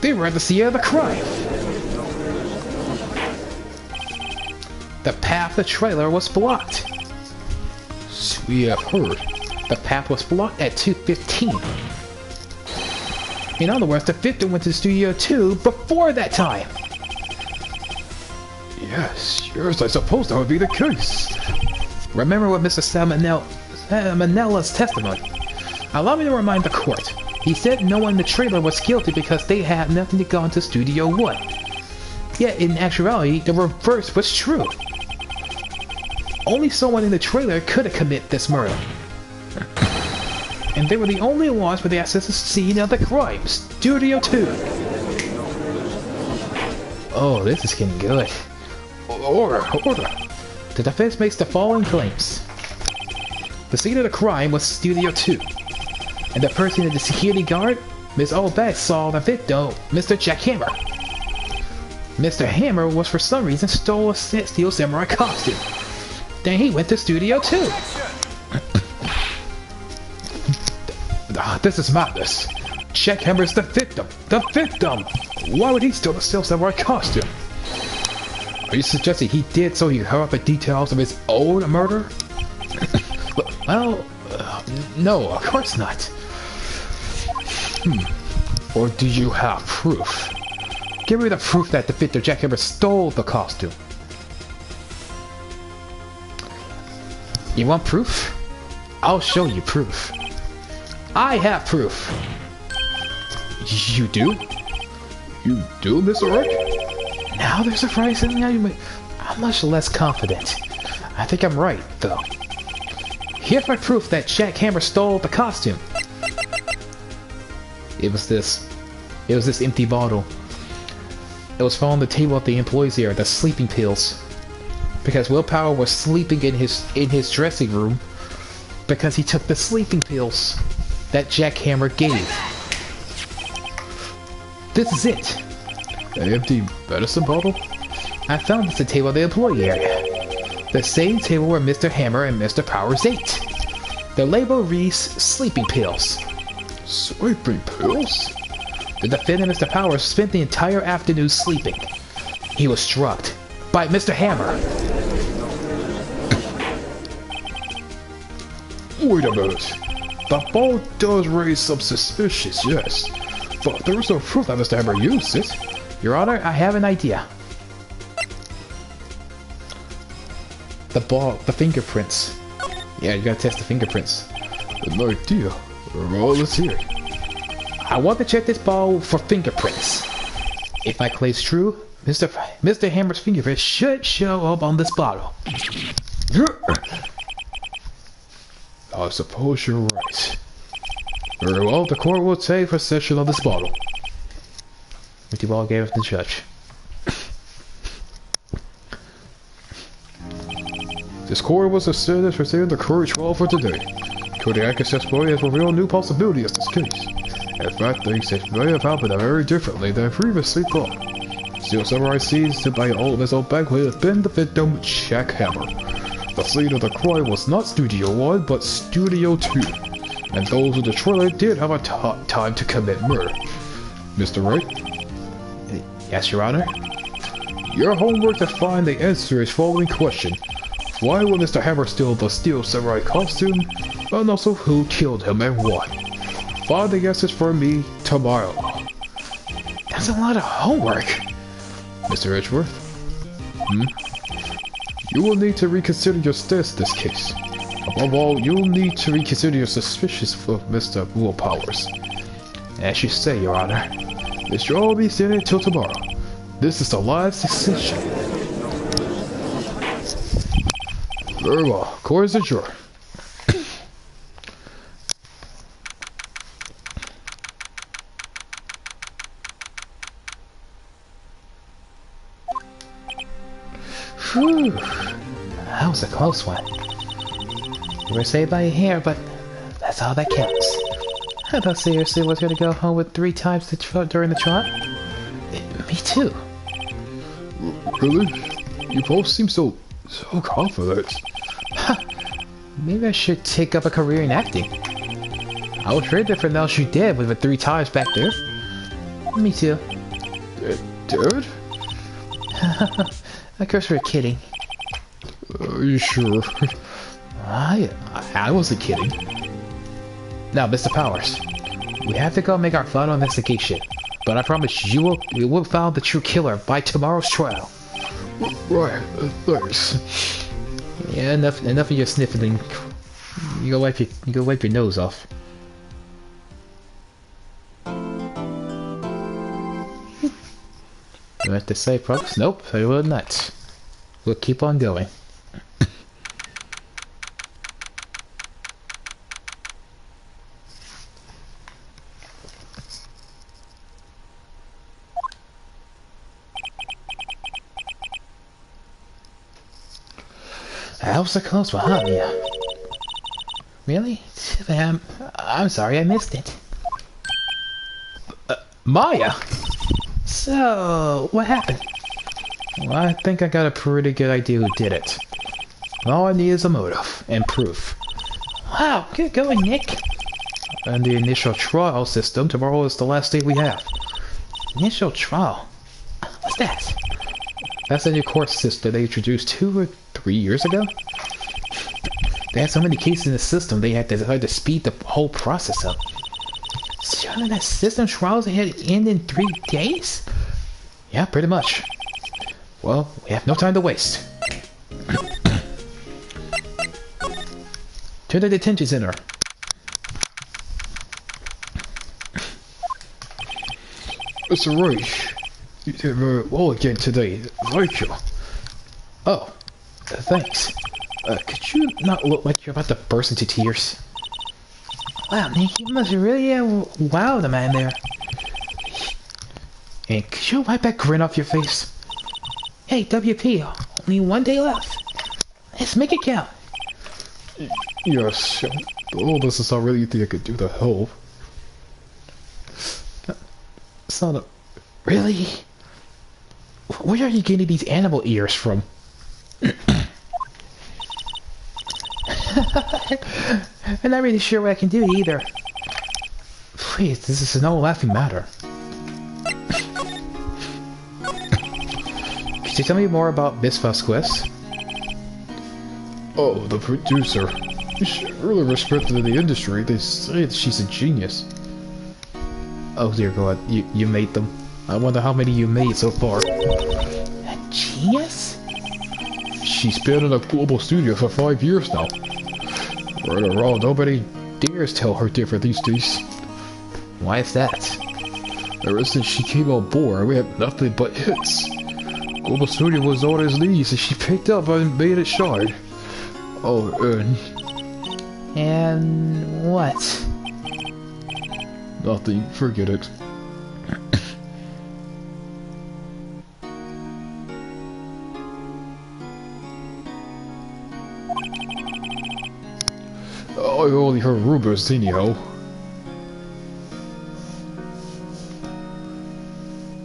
They were at the scene of the crime. The path of the trailer was blocked. So we have heard. The path was blocked at 2:15. In other words, the victim went to Studio 2 before that time. Yes, I suppose that would be the case. Remember what Mr. Salmonella's testimony. Allow me to remind the court. He said no one in the trailer was guilty because they had nothing to go into Studio 1. Yet, in actuality, the reverse was true. Only someone in the trailer could have committed this murder. And they were the only ones with access to the scene of the crime, Studio 2. Oh, this is getting good. Order! The defense makes the following claims. The scene of the crime was Studio 2. And the person in the security guard, Ms. Olbeck, saw the victim, Mr. Jack Hammer. Mr. Hammer was for some reason stole a Steel Samurai costume. Then he went to Studio 2. This is madness. Jack Hammer's the victim! The victim! Why would he steal the Steel Samurai costume? Are you suggesting he did so he could cover up the details of his own murder? Well, no, of course not. Or do you have proof? Give me the proof that the victim Jack Hammer stole the costume. You want proof? I'll show you proof. I have proof. You do? You do, Mr. Wright? Now they're surprisingly I'm much less confident. I think I'm right, though. Here's my proof that Jack Hammer stole the costume. It was this empty bottle. It was found on the table at the employees area, the sleeping pills. Because Willpower was sleeping in his dressing room because he took the sleeping pills that Jack Hammer gave. This is it. An empty medicine bottle? I found this at the table at the employee area. The same table where Mr. Hammer and Mr. Powers ate. The label reads sleeping pills. Sleeping pills? The defendant, Mr. Powers, spent the entire afternoon sleeping. He was drugged by Mr. Hammer. Wait a minute. The ball does raise some suspicions, yes. But there is no proof that Mr. Hammer used it. Your Honor, I have an idea. The fingerprints. Yeah, you gotta test the fingerprints. An idea. Well, let's hear it. I want to check this ball for fingerprints. If my claim's true, Mr. Hammer's fingerprints should show up on this bottle. I suppose you're right. Very well, the court will take possession of this bottle. Empty ball gave it to the judge. This court was decided to receive the court trial for today. Kodiak testimony has revealed new possibilities in this case. In fact, things may have happened very differently than previously thought. Steel Samurai seems to by all of his own back would have been the victim, Jack Hammer. The scene of the crime was not Studio 1, but Studio 2. And those in the trailer did have a time to commit murder. Mr. Wright? Yes, Your Honor? Your homework to find the answer is following question. Why would Mr. Hammer steal the Steel Samurai costume? And also who killed him and why? Find the answers for me tomorrow. That's a lot of homework. Mr. Edgeworth? You will need to reconsider your stance in this case. Above all, you'll need to reconsider your suspicions of Mr. Willpowers. As you say, Your Honor. Mr. All be standing until tomorrow. This is the live succession. Very well. Court is adjourned. Whew. That was a close one. You were saved by a hair, but that's all that counts. I thought seriously was gonna go home with 3 times during the trial. Me too. Really? You both seem so confident. Maybe I should take up a career in acting. I was very different else you did with the 3 times back there. Me too. Dad? Of course we're kidding. Are you sure? I wasn't kidding. Now, Mr. Powers, we have to go make our final investigation, but I promise you will find the true killer by tomorrow's trial. Right, thanks. Yeah, enough of your sniffling. You go wipe your nose off. You have to say progress? Nope, I will not. We'll keep on going. That was a close one, huh, Mia? Really? I'm sorry I missed it. Maya! So, what happened? Well, I think I got a pretty good idea who did it. All I need is a motive and proof. Wow, good going, Nick. And the initial trial system, tomorrow is the last day we have. Initial trial? What's that? That's a new court system they introduced 2 or 3 years ago. They had so many cases in the system, they had to speed the whole process up. So that system trials had to end in 3 days? Yeah, pretty much. Well, we have no time to waste. To the detention center. Mr. Wright, you did very well again today. Thank you. Oh, thanks. Could you not look like you're about to burst into tears? Wow, Nick, you must really have wowed the man there. And could you wipe that grin off your face? Hey, WP, only 1 day left. Let's make it count. Yes, all this is not really anything I could do to help. Son of... Really? Where are you getting these animal ears from? I'm not really sure what I can do either. Please, this is no laughing matter. Could you tell me more about Miss Vasquez? Oh, the producer. She's really respected in the industry. They say that she's a genius. Oh dear God, you made them. I wonder how many you made so far. A genius? She's been in a global studio for 5 years now. Right or wrong, nobody dares tell her different these days. Why is that? Ever since she came on board, we have nothing but hits. Global Studio was on his knees and she picked up and made it shine. Oh, and what? Nothing, forget it. I only heard rumors anyhow.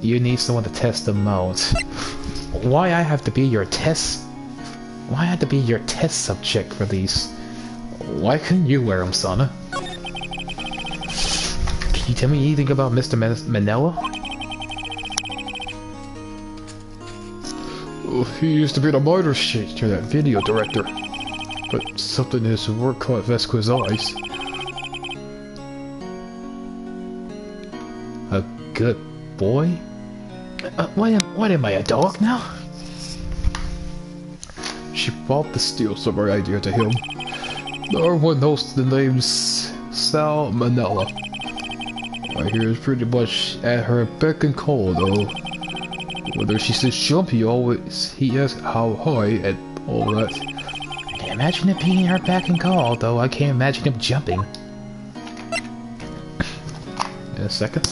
You need someone to test the modes. Why I have to be your test? Why I have to be your test subject for these? Why couldn't you wear them, Sana? Can you tell me anything about Mr. Manila? Well, he used to be the minor shake to that video director. But something in his work caught Vasquez's eyes. A good boy? What am I, a dog now? She bought the steal summer idea to him. No one knows the name Sal Manella. Right here is pretty much at her beck and call, though. Whether she says jump, he asks how high and all that. I can imagine it being her back and call, though I can't imagine him jumping. In a second.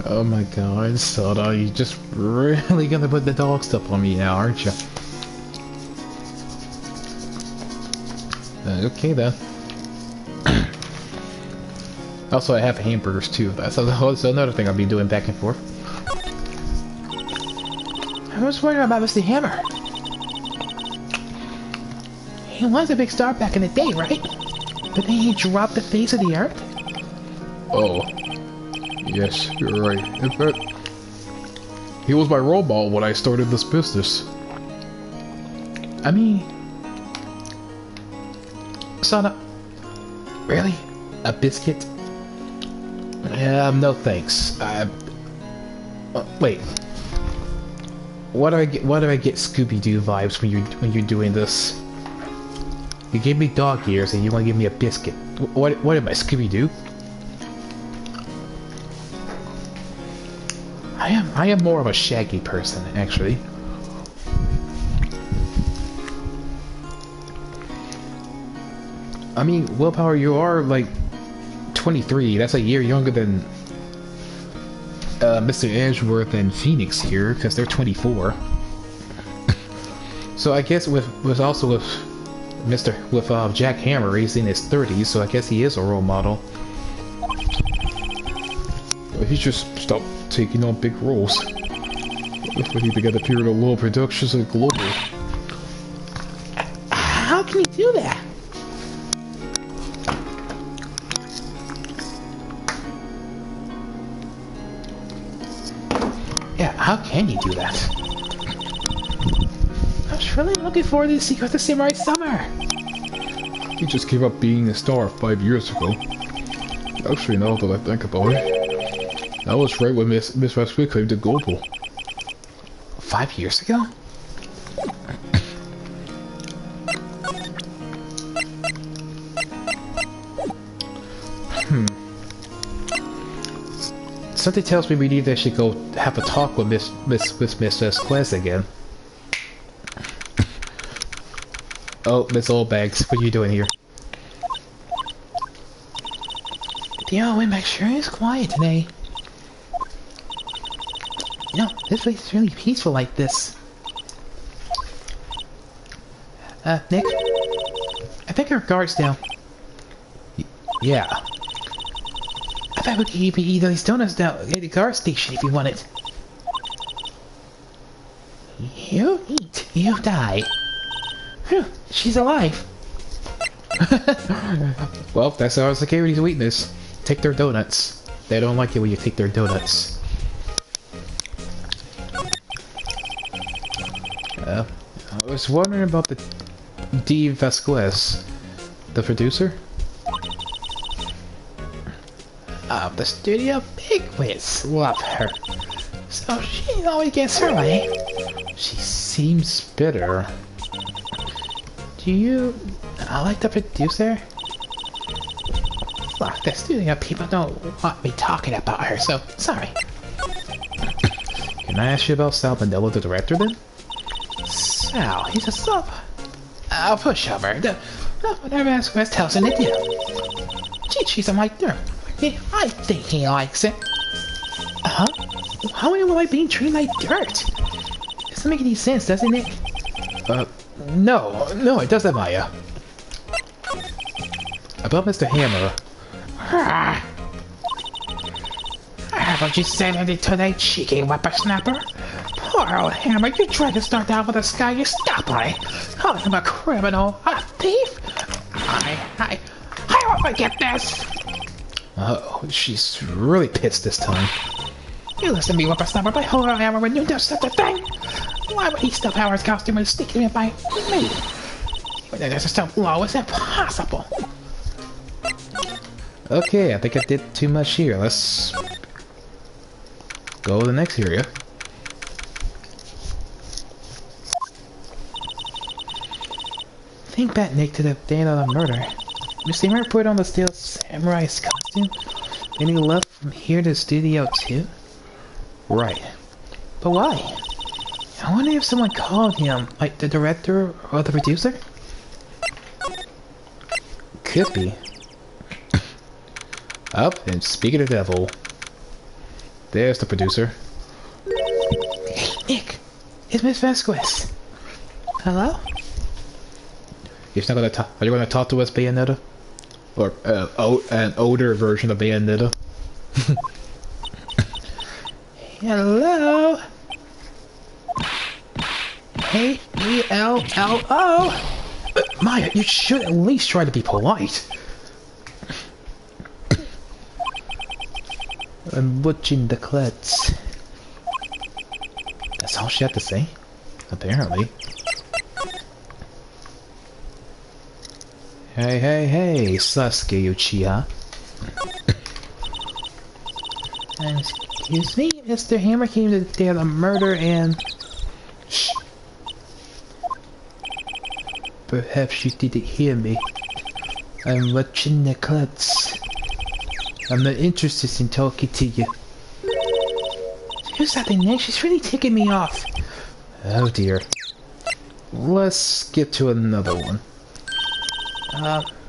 Oh my god, Soda, you just really gonna put the dog stuff on me now, aren't you? Okay then. Also, I have hamburgers too. That's another thing I'll be doing back and forth. I was wondering about Mr. Hammer. He was a big star back in the day, right? But then he dropped the face of the earth? Oh. Yes, you're right. In fact, he was my role model when I started this business. I mean... Soda... Really? A biscuit? No thanks. Wait. Why do I get Scooby-Doo vibes when you're doing this? You gave me dog ears and you want to give me a biscuit. What am I, Scooby-Doo? I am more of a Shaggy person, actually. I mean, Willpower, you are like 23. That's a year younger than Mr. Edgeworth and Phoenix here, because they're 24. So I guess with Jack Hammer, he's in his 30s, so I guess he is a role model. He just stopped taking on big roles. We need to get a period of low productions and global. How can he do that? Yeah, how can you do that? I was really looking forward to the Secret of the Samurai Summer. He just gave up being a star 5 years ago. Actually, now that I think about it, that was right when Miss Westwood claimed the global. 5 years ago? Something tells me we need to actually go have a talk with Miss Vasquez again. Oh, Miss Oldbags, what are you doing here? The Windbag sure is quiet today. You know, this place is really peaceful like this. Nick? I think our guard's down. Yeah. I thought we could even eat these donuts down at the guard station if you wanted. You eat, you die. Phew, she's alive. Well, that's our security's weakness. Take their donuts. They don't like it when you take their donuts. I was wondering about the D. Vasquez, the producer of the studio bigwigs. Love her. So she always gets her way. She seems bitter. Do you like the producer? Look, the studio people don't want me talking about her, so sorry. Can I ask you about Sal Mandello, the director, then? Sal, he's a sub. I'll push over. Whatever Vasquez tells him to do. She's a like her. I think he likes it. Huh? How am I being treated like dirt? It doesn't make any sense, does it, Nick? No, it doesn't, Maya. About Mr. Hammer. Haven't you said anything today, cheeky whippersnapper? Poor old Hammer, you tried to start out with a guy, you stop on it. Calling him a criminal, a thief? I won't forget this! Oh, she's really pissed this time. You listen to me, whippersnapper, but hold on, Hammer, when you do such a thing! Why would he stuff Howard's costume and stick him in by me? That's so low. It's impossible. Okay, I think I did too much here. Let's go to the next area. Think back, Nick, to the day of the murder. Mr. Hammer put on the steel samurai's costume, and he left from here to the studio too? Right. But why? I wonder if someone called him, like the director or the producer? Could be. Up and speaking of the devil, there's the producer. Hey, Nick! It's Miss Vasquez. Hello? You're not gonna talk. Are you gonna talk to us, Bayonetta? Or an older version of Bayonetta? Hello? H-E-L-L-O? Maya, you should at least try to be polite. I'm watching the klutz. That's all she had to say? Apparently. Hey, Sasuke Uchiha. Excuse me, Mr. Hammer came to the day of the murder and... Shh. Perhaps you didn't hear me. I'm watching the klutz. I'm not interested in talking to you. Do something, Nick. She's really ticking me off. Oh dear. Let's get to another one.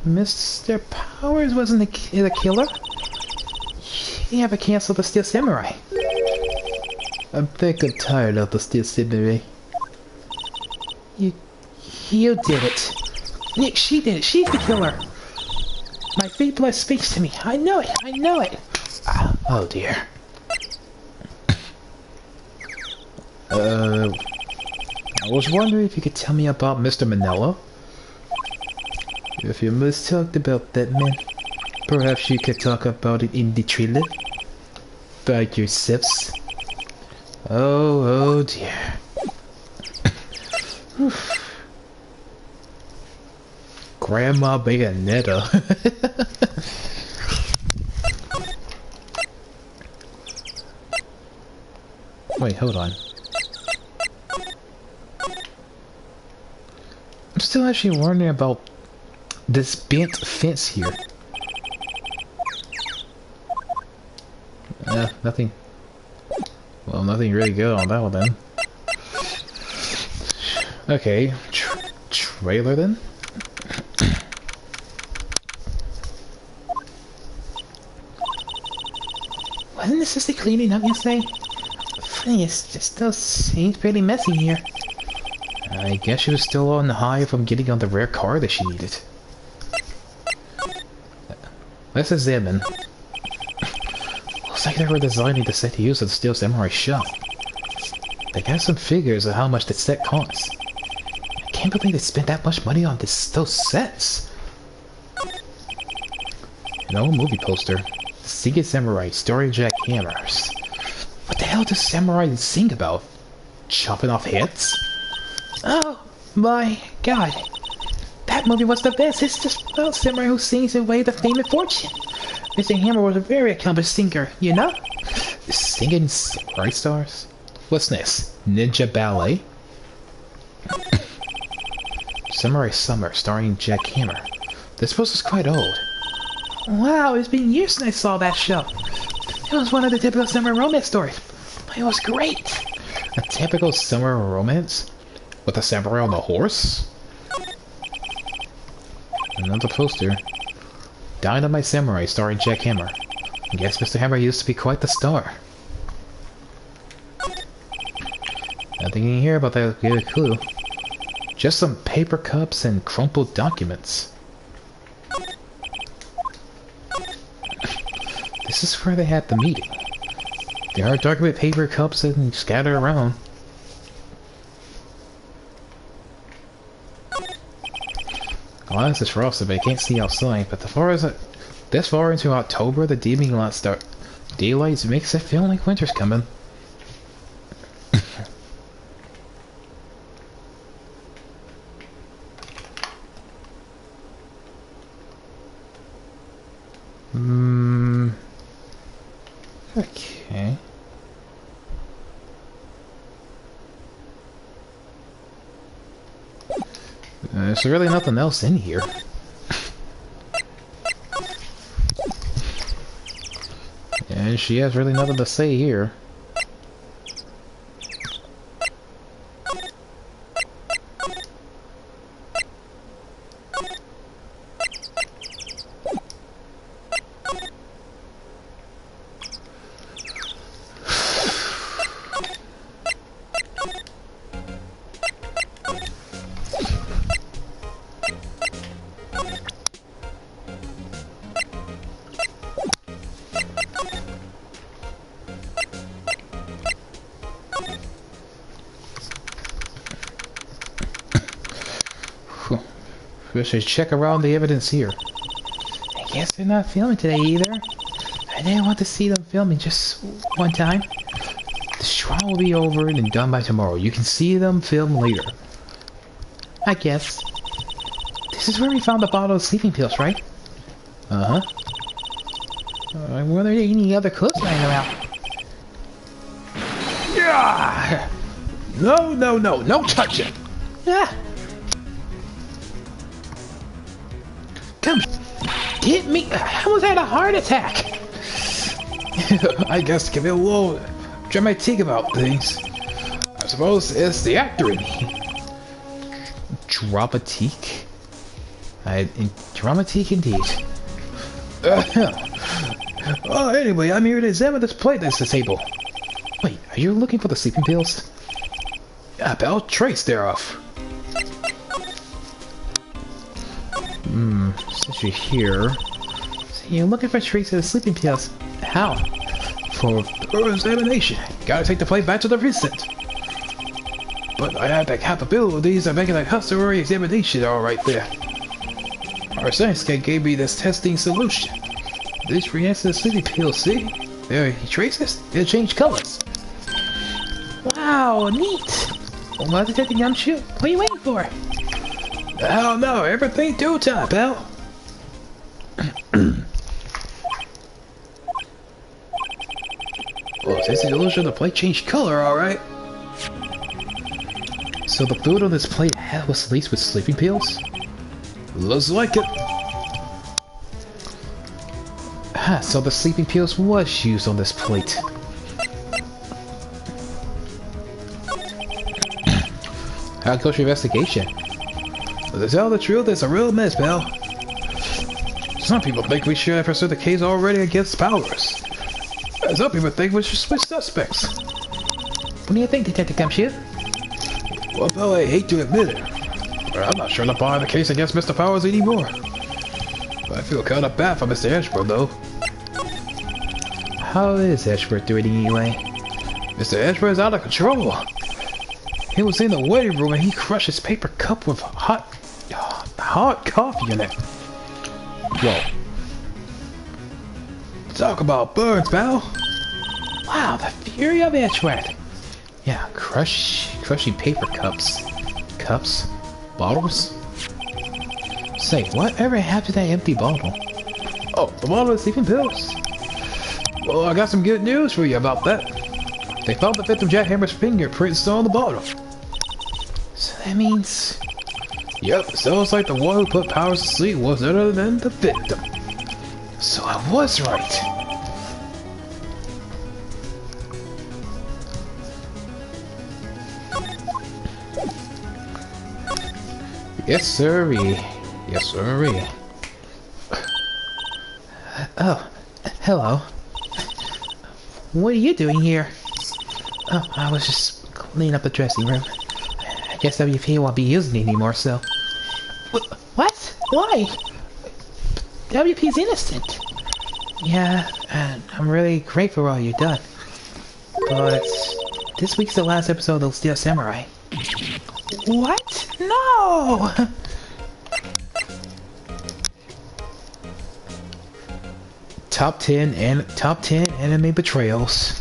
Mr. Powers wasn't the killer? You never canceled the Steel Samurai. I think I'm tired of the Steel Samurai. You did it. Nick, she did it. She's the killer. My fate blood speaks to me. I know it. I know it. Oh dear. I was wondering if you could tell me about Mr. Manella? If you must talk about that man, perhaps you could talk about it in the trailer. By yourselves. Oh dear. Grandma Bayonetta. Wait, hold on. I'm still actually wondering about this bent fence here. Nothing. Well, nothing really good on that one then. Okay, trailer then? Wasn't the sister cleaning up yesterday? Funny, it still seems pretty messy here. I guess she was still on the high from getting on the rare car that she needed. Let's examine. Looks like they were designing the set to use at the Steel Samurai shop. They got some figures of how much the set costs. I can't believe they spent that much money on those sets. An old movie poster. Singing Samurai starring Jack Hammers. What the hell does Samurai sing about? Chopping off heads? Oh my god. That movie was the best. It's just about samurai who sings away the fame and fortune. Mr. Hammer was a very accomplished singer, you know? Singing Samurai stars? What's this? Ninja Ballet? Samurai Summer starring Jack Hammer. This poster's quite old. Wow, it's been years since I saw that show. It was one of the typical summer romance stories. But it was great. A typical summer romance? With a samurai on a horse? Another poster. Dynamite Samurai starring Jack Hammer. I guess Mr. Hammer used to be quite the star. Nothing in here about that good clue. Just some paper cups and crumpled documents. This is where they had the meeting. There are document paper cups and scattered around. Glass is frosted, but I can't see outside. But this far into October, the daylight makes it feel like winter's coming. Okay. There's really nothing else in here. And she has really nothing to say here. We should check around the evidence here. I guess they're not filming today either. I didn't want to see them filming just one time. This trial will be over and done by tomorrow. You can see them film later. I guess. This is where we found the bottle of sleeping pills, right? Uh-huh. Were there any other clues lying around? Yeah! No touching! Ah! Come, hit me! I almost had a heart attack! I guess to give it a little dramatic about things. I suppose it's the actor in me. Dramatique? Dramatique indeed. Well, anyway, I'm here to examine this plate that's disabled. Wait, are you looking for the sleeping pills? Yeah, Bell, trace thereof. Since you're here... So you're looking for traces of sleeping pills. How? For examination. Gotta take the plate back to the precinct. But I have the capabilities of making a customary examination all right there. Our science guy gave me this testing solution. This reacts to the sleeping pills, see? There, he traces, it'll change colors. Wow, neat! Well, what's detecting gumshoe? What are you waiting for? Hell no, everything due time, pal. Well, this illusion the plate changed color, alright. So the food on this plate was laced with sleeping pills? Looks like it. Ah, so the sleeping pills was used on this plate. How goes your investigation? But to tell the truth, it's a real mess, pal. Some people think we should have pursued the case already against Powers. And some people think we should switch suspects. What do you think, Detective Gumshoe? Well, pal, I hate to admit it, but I'm not sure to buy the case against Mr. Powers anymore. But I feel kind of bad for Mr. Ashford, though. How is Ashford doing anyway? Mr. Ashford is out of control. He was in the waiting room and he crushed his paper cup with hot coffee in it. Whoa. Talk about burns, pal. Wow, the fury of Ashford! Yeah, crushing paper cups. Cups? Bottles? Say, whatever happened to that empty bottle? Oh, the bottle of sleeping pills. Well, I got some good news for you about that. They found the victim jackhammer's fingerprints still on the bottle. So that means... Yep, sounds like the one who put Powers to sleep was other than the victim. So I was right. Yes, sirree. Yes, sirree. Oh, hello. What are you doing here? Oh, I was just cleaning up the dressing room. I guess WP won't be using it anymore, so... What? Why? WP's innocent. Yeah, and I'm really grateful for all you've done. But this week's the last episode of Steel Samurai. What? No! Top 10 anime betrayals.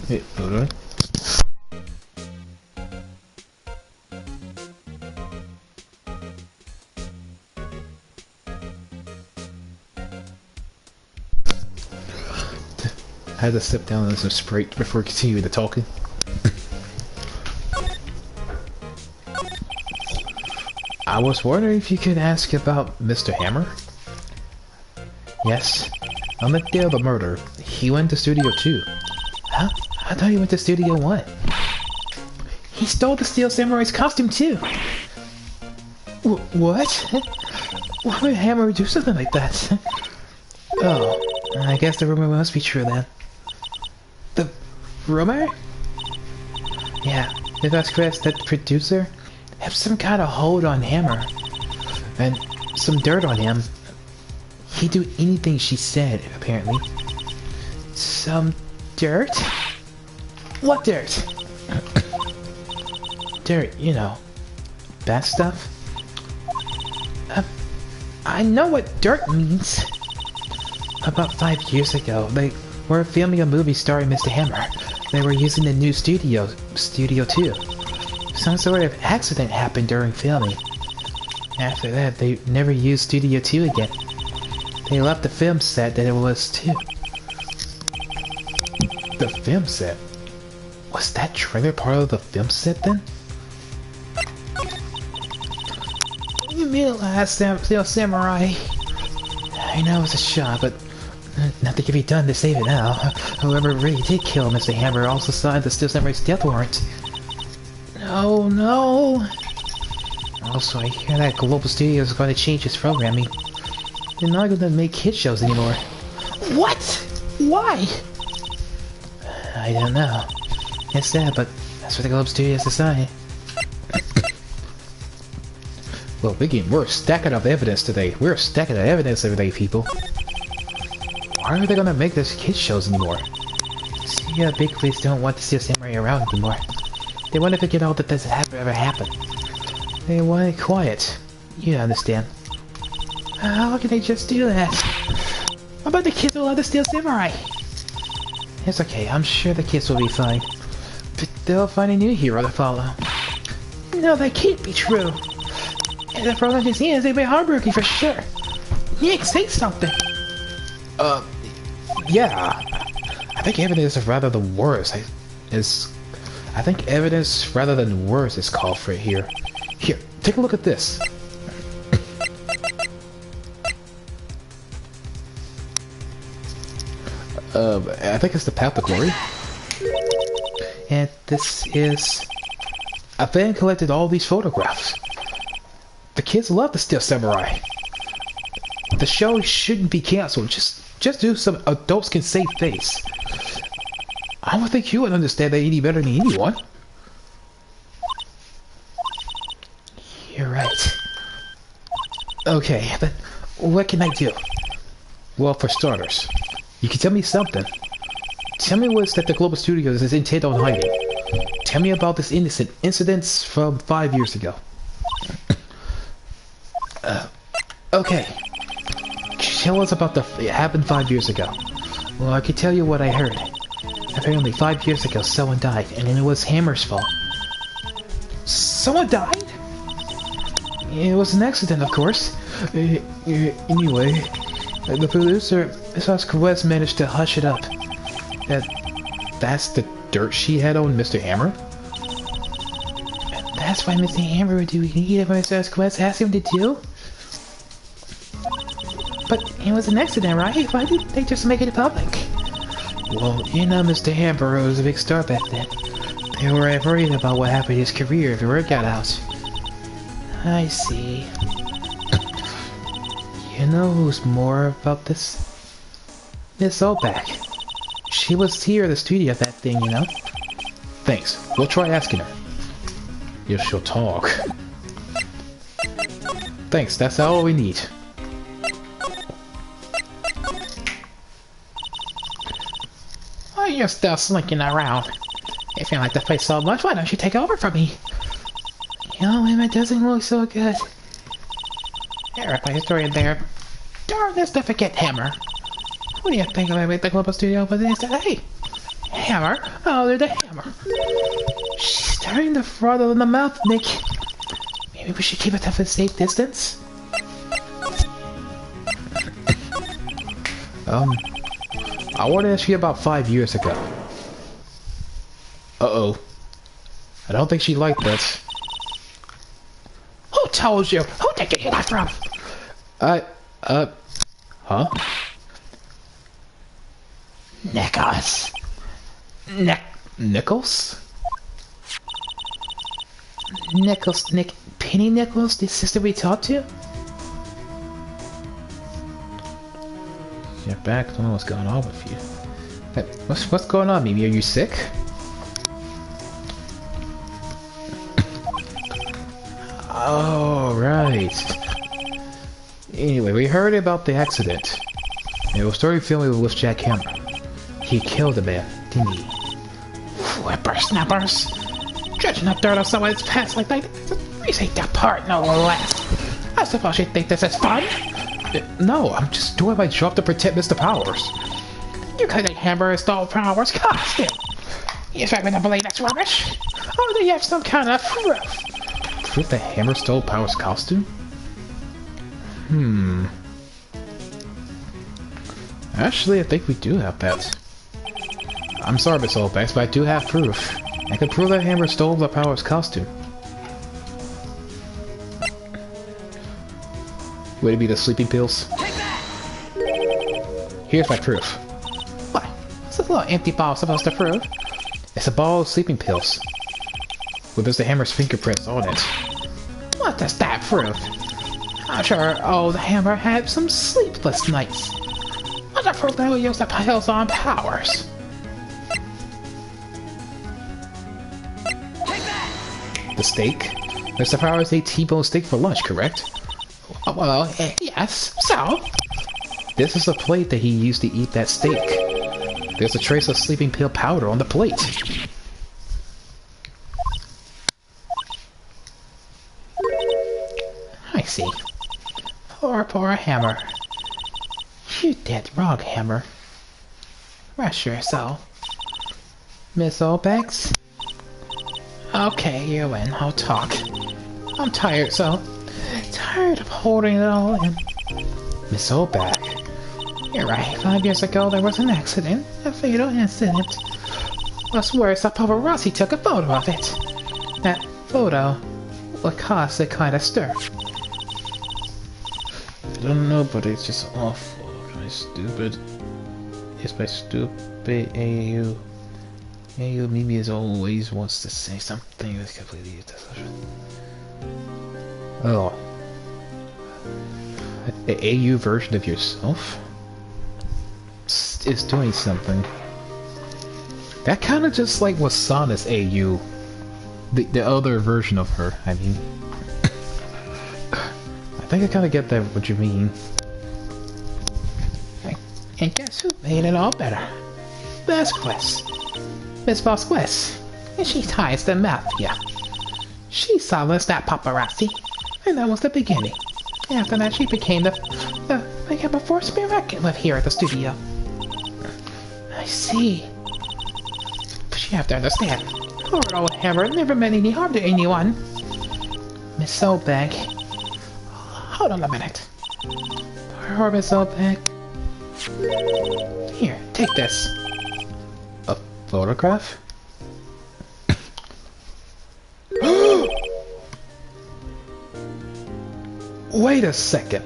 Wait, hold on. had to sit down and some Sprite before continuing the talking. I was wondering if you could ask about Mr. Hammer? Yes. On the day of the murder, he went to Studio 2. Huh? I thought he went to Studio 1. He stole the Steel Samurai's costume too! What? Why would Hammer do something like that? Oh, I guess the rumor must be true then. The rumor? Yeah, if that's correct, that producer have some kind of hold on Hammer. And some dirt on him. He'd do anything she said, apparently. Some dirt? What dirt? Dirt, you know. Bad stuff? I know what dirt means. About 5 years ago, they were filming a movie starring Mr. Hammer. They were using the new Studio 2. Some sort of accident happened during filming. After that, they never used Studio 2 again. They left the film set that it was too. The film set? Was that trailer part of the film set then? You mean the last Steel Samurai? I know it's a shot, but nothing can be done to save it now. Whoever really did kill Mr. Hammer also signed the Steel Samurai's death warrant. Oh no! Also, I hear that Global Studios is going to change its programming. They're not going to make kid shows anymore. What? Why? I don't know. It's sad, but that's what the Global Studios decided. Well, we're stacking up evidence today. We're stacking up evidence today, people. Why are they gonna make this kids shows anymore? See, big police don't want to see Samurai around anymore. They want to forget all that doesn't ever happen. They want it quiet. You understand. How can they just do that? What about the kids who love the Steel Samurai? It's okay, I'm sure the kids will be fine. But they'll find a new hero to follow. No, that can't be true. And if Roland is hands, they'd be heartbroken for sure. Nick, say something. Yeah. I think evidence rather than words I think evidence rather than words is called for here. Here, take a look at this. I think it's the Path to Glory. And this is... A fan collected all these photographs. The kids love the Steel Samurai. The show shouldn't be cancelled. Just do some adults can save face. I don't think you would understand that any better than anyone. You're right. Okay, but what can I do? Well, for starters, you can tell me something. Tell me what's that the Global Studios is intent on hiding. Tell me about this incidents from 5 years ago. Okay. Tell us about it happened 5 years ago. Well, I can tell you what I heard. Apparently 5 years ago someone died, and it was Hammer's fault. Someone died? It was an accident, of course. Anyway, the producer, Mrs. Quest, managed to hush it up. That's the dirt she had on Mr. Hammer? That's why Mr. Hammer would do anything Mrs. Quest asked him to do? But it was an accident, right? Why didn't they just make it public? Well, you know Mr. Hammer was a big star back then. They were worried about what happened to his career if the word got out. I see. You know who's more about this? Miss Oldback. She was here at the studio at that thing, you know? Thanks. We'll try asking her. If she'll talk. Thanks, that's all we need. Oh, you're still slinking around. If you like the place so much, why don't you take over from me? You know, it doesn't look so good. Eric, the historian there. Darn this to forget Hammer. What do you think of the Global Studio was this today? Hammer? Oh, they're the Hammer. She's starting to throttle in the mouth, Nick. Maybe we should keep it at a safe distance? I wanted to ask you about 5 years ago. Uh-oh. I don't think she liked this. Who told you? Who did you hear that from? Huh? Nicholas. Nichols? Penny Nichols, the sister we talked to? You're back. I don't know what's going on with you. Hey, what's going on, Mimi? Are you sick? Oh, right. Anyway, we heard about the accident. It was during filming with Jack Hammer. He killed a man, didn't he? Whippersnappers. Judging the dirt on someone's past like that. You say that part, no less. I suppose you think this is fun? No, I'm just doing my job to protect Mr. Powers. You claim that Hammer stole Powers' costume. You expect me to believe that's rubbish? Or do you have some kind of proof? Proof that Hammer stole Powers' costume? Actually, I think we do have that. I'm sorry, Miss Olbex, but I do have proof. I can prove that Hammer stole the Powers' costume. Would it be the sleeping pills? Here's my proof. What? What's this little empty ball supposed to prove? It's a ball of sleeping pills. With Mr. Hammer's fingerprints on it. What does that prove? I'm sure old Hammer had some sleepless nights. What's the proof that we use the pills on Powers? The steak? Mr. Powers ate T-bone steak for lunch, correct? Well, yes, so? This is the plate that he used to eat that steak. There's a trace of sleeping pill powder on the plate. I see. Poor Hammer. You did wrong, Hammer. Rest yourself. Miss Olbex? Okay, you win. I'll talk. I'm tired, so... tired of holding it all in. Miss Olbeck. You're right. 5 years ago, there was an accident. A fatal incident. What's worse, a paparazzi took a photo of it. That photo would cause a kind of stir. I don't know, but it's just awful. My stupid... It's my stupid AU. AU Mimi as always wants to say something that's completely different. Oh. The AU version of yourself is doing something. That kind of just like was Sana's AU. The other version of her, I mean. I think I kind of get that what you mean. And guess who made it all better? Vasquez. Miss Vasquez. And she ties the mafia. She silenced that paparazzi. And that was the beginning. After that, she became became a force to be reckoned with here at the studio. I see. But you have to understand, poor old Hammer never meant any harm to anyone. Miss Olbeck. Hold on a minute. Poor Miss Olbeck. Here, take this. A photograph? Wait a second.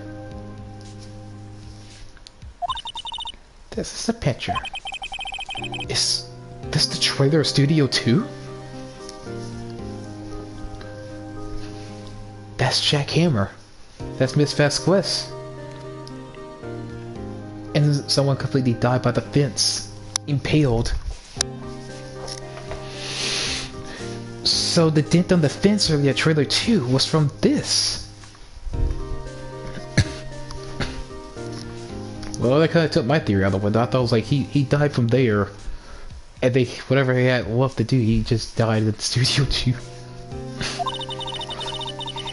This is a picture. Is this the trailer of Studio 2? That's Jack Hammer. That's Miss Vasquez. And someone completely died by the fence. Impaled. So the dent on the fence earlier trailer 2 was from this. Well, that kind of took my theory out of the window. I thought it was like he died from there, and they whatever he had left to do, he just died in the studio too.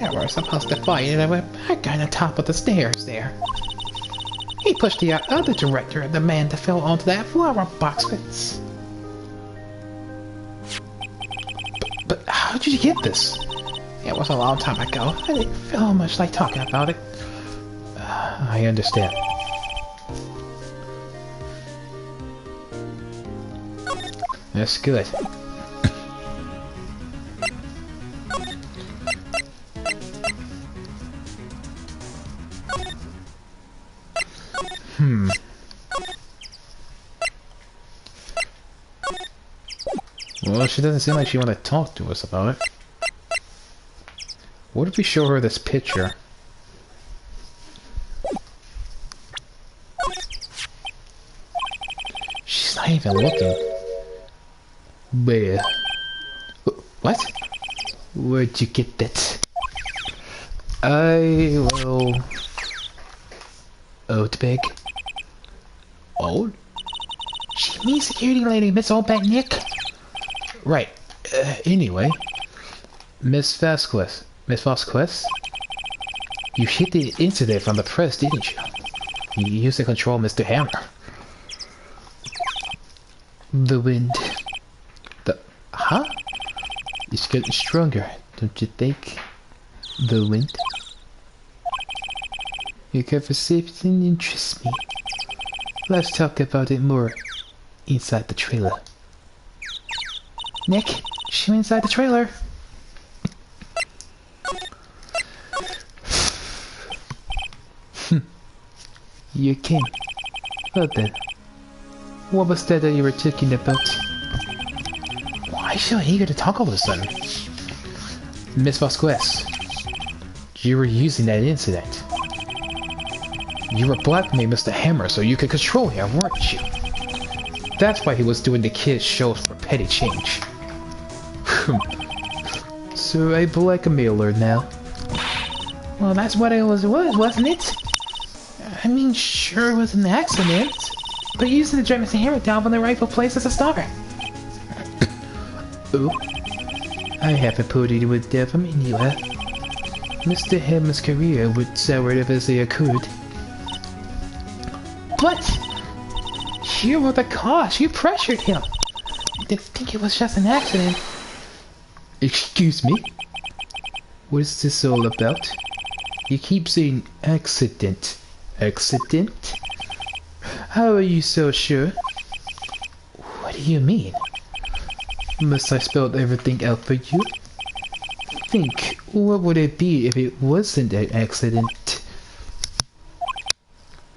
Yeah, we're supposed to fight it with that guy on the top of the stairs there. He pushed the other director and the man that fell onto that flower box fence. But how did you get this? It was a long time ago. I didn't feel much like talking about it. I understand. That's good. Well, she doesn't seem like she want to talk to us about it. What if we show her this picture? She's not even looking. Where? What? Where'd you get that? I will... Old bag. Old? She means security lady, Miss Oldback Nick. Right. Anyway. Miss Vasquez. Miss Vasquez? You hit the incident from the press, didn't you? You used to control Mr. Hammer. The wind. Huh? It's getting stronger, don't you think? The wind? Your conversation interests me. Let's talk about it more inside the trailer. Nick, show me inside the trailer. You came. Well then. What was that you were talking about? Why is she so eager to talk all of a sudden? Miss Vasquez, you were using that incident. You were blackmailing Mr. Hammer so you could control him, weren't you? That's why he was doing the kids' shows for petty change. So a blackmailer now. Well, that's what it was, wasn't it? I mean, sure it was an accident, but you used to drag Mr. Hammer down from the rightful place as a star. Oh, I haven't put it with them anyway. Mr. Hammer's career would sour if as they occurred. But you were the cause. You pressured him. I didn't think it was just an accident. Excuse me? What is this all about? You keep saying accident. Accident? How are you so sure? What do you mean? Must I spelled everything out for you? Think, what would it be if it wasn't an accident?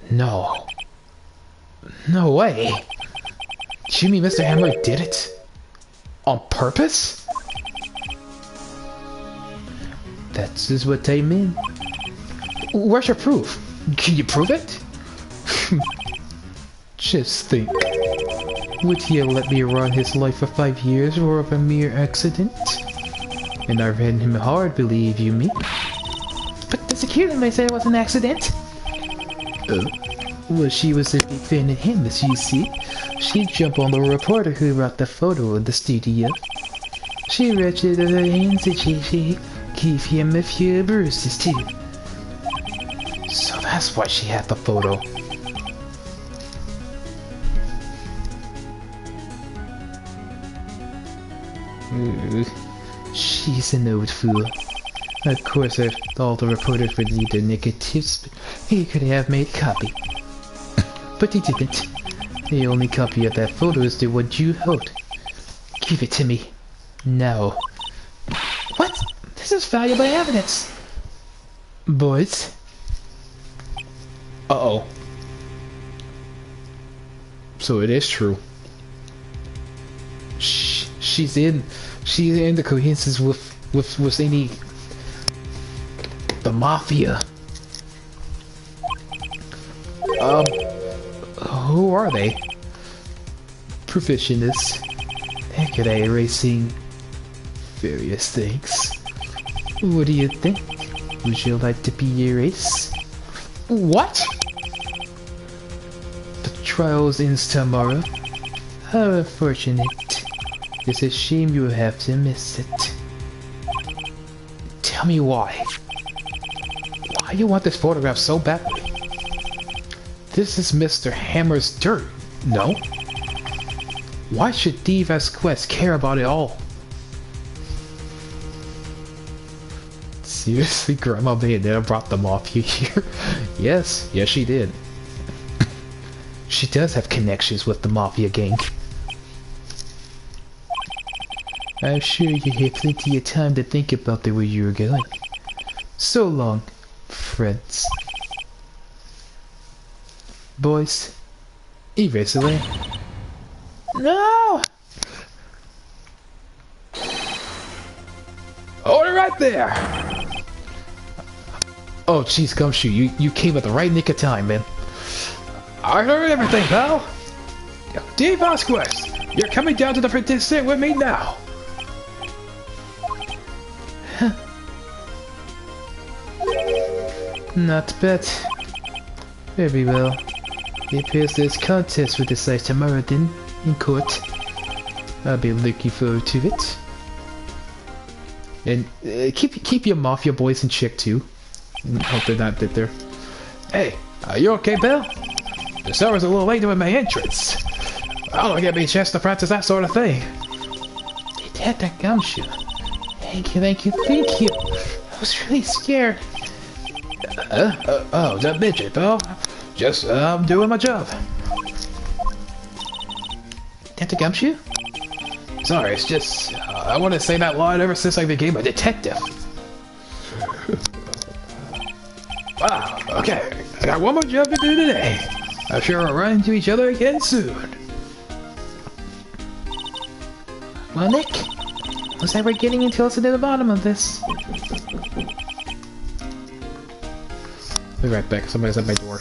No. No way! Do you mean Mr. Hammer did it? On purpose? That's just what I mean. Where's your proof? Can you prove it? Just think. Would he have let me run his life for 5 years for a mere accident? And I ran him hard, believe you me. But the security may say it was an accident. Oh. Well, she was a big fan of him, as you see. She'd jump on the reporter who brought the photo in the studio. She wretched her hands and she gave him a few bruises too. So that's why she had the photo. Ooh, she's an old fool. Of course, if all the reporters would leave their negatives, he could have made a copy. But he didn't. The only copy of that photo is the one you hold. Give it to me. Now. What? This is valuable evidence. Boys. Uh-oh. So it is true. She's in the coincidence with any... the mafia. Who are they? Professionists. They're good at erasing various things. What do you think? Would you like to be erased? What? The trial ends tomorrow. How unfortunate. It's a shame you have to miss it. Tell me why. Why you want this photograph so badly? This is Mr. Hammer's dirt, no? Why should D. Vasquez care about it all? Seriously, Grandma Bayonetta brought the mafia here? Yes, she did. She does have connections with the mafia gang. I'm sure you had plenty of time to think about where you were going. So long, friends. Boys, eventually. No! Hold it right there! Oh, jeez, Gumshoe, you came at the right nick of time, man. I heard everything, pal. D. Vasquez, you're coming down to the Predicent with me now. Not bad. Very well. It appears this contest will decide tomorrow then, in court. I'll be looking forward to it. And keep your mafia boys in check too. Hope they're not dead there. Hey, are you okay, Bill? This hour's a little late doing my entrance. I don't get me a chance to practice that sort of thing. Detective Gumshoe. Thank you. I was really scared. Oh, that midget, Bill. Just, I'm doing my job. Detective Gumshoe? Sorry, it's just, I want to say that line ever since I became a detective. Wow, okay, I got one more job to do today. I'm sure we'll run into each other again soon. Well, Nick, looks like we're getting closer to the bottom of this. Be right back, somebody's at my door.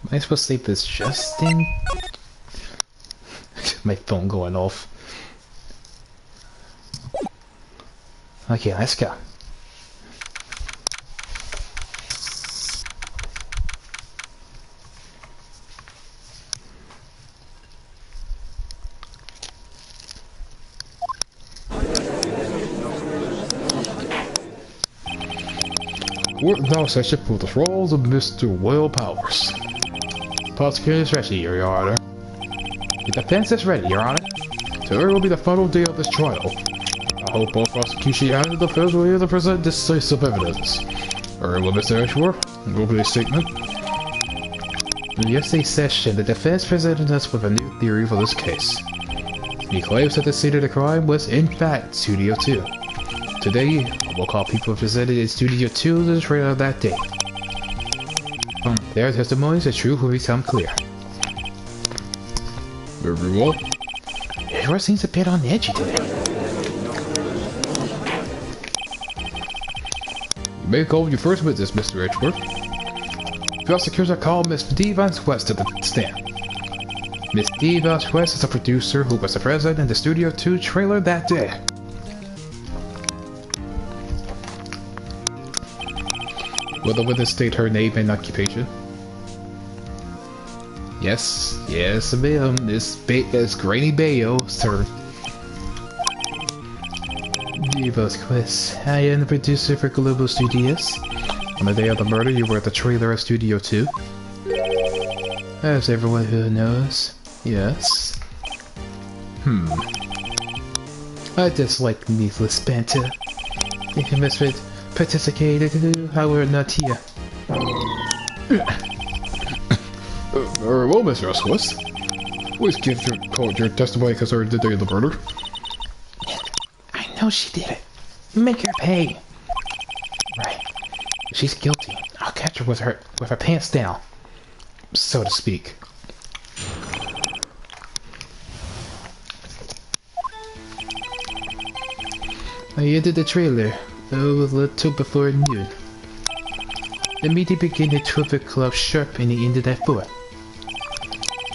Am I supposed to save this just in? My phone going off. Okay, let's go. Court now session for the roles of Mr. Will Powers. Prosecutor is ready, Your Honor. The defense is ready, Your Honor. Today will be the final day of this trial. I hope both prosecution and the defense will be able to present decisive evidence. Will Mr. Ashworth, opening statement. In yesterday's session, the defense presented us with a new theory for this case. He claims that the scene of the crime was, in fact, Studio 2. Today, I will call people presented in Studio 2 to the trailer of that day. Their testimonies, the truth will become clear. Very well. Edward seems a bit on edgy today. You may call your first witness, Mr. Edgeworth. Prosecutors call Miss D. Vasquez to the stand. Miss D. Vasquez is a producer who was present in the Studio 2 trailer that day. Will the witness state her name and occupation? Yes, ma'am. It's Granny Bayo's turn. D. Vasquez, I am the producer for Global Studios. On the day of the murder, you were at the trailer of Studio 2. As everyone who knows, yes. I dislike needless banter. If you must participate, I will not here. Very well, Mr. Swiss. Please give your testimony concerning the day of the murder. I know she did it. Make her pay. Right. She's guilty. I'll catch her with her pants down, so to speak. I entered the trailer a little before noon. The meeting began at 12 o'clock sharp and it ended at 4.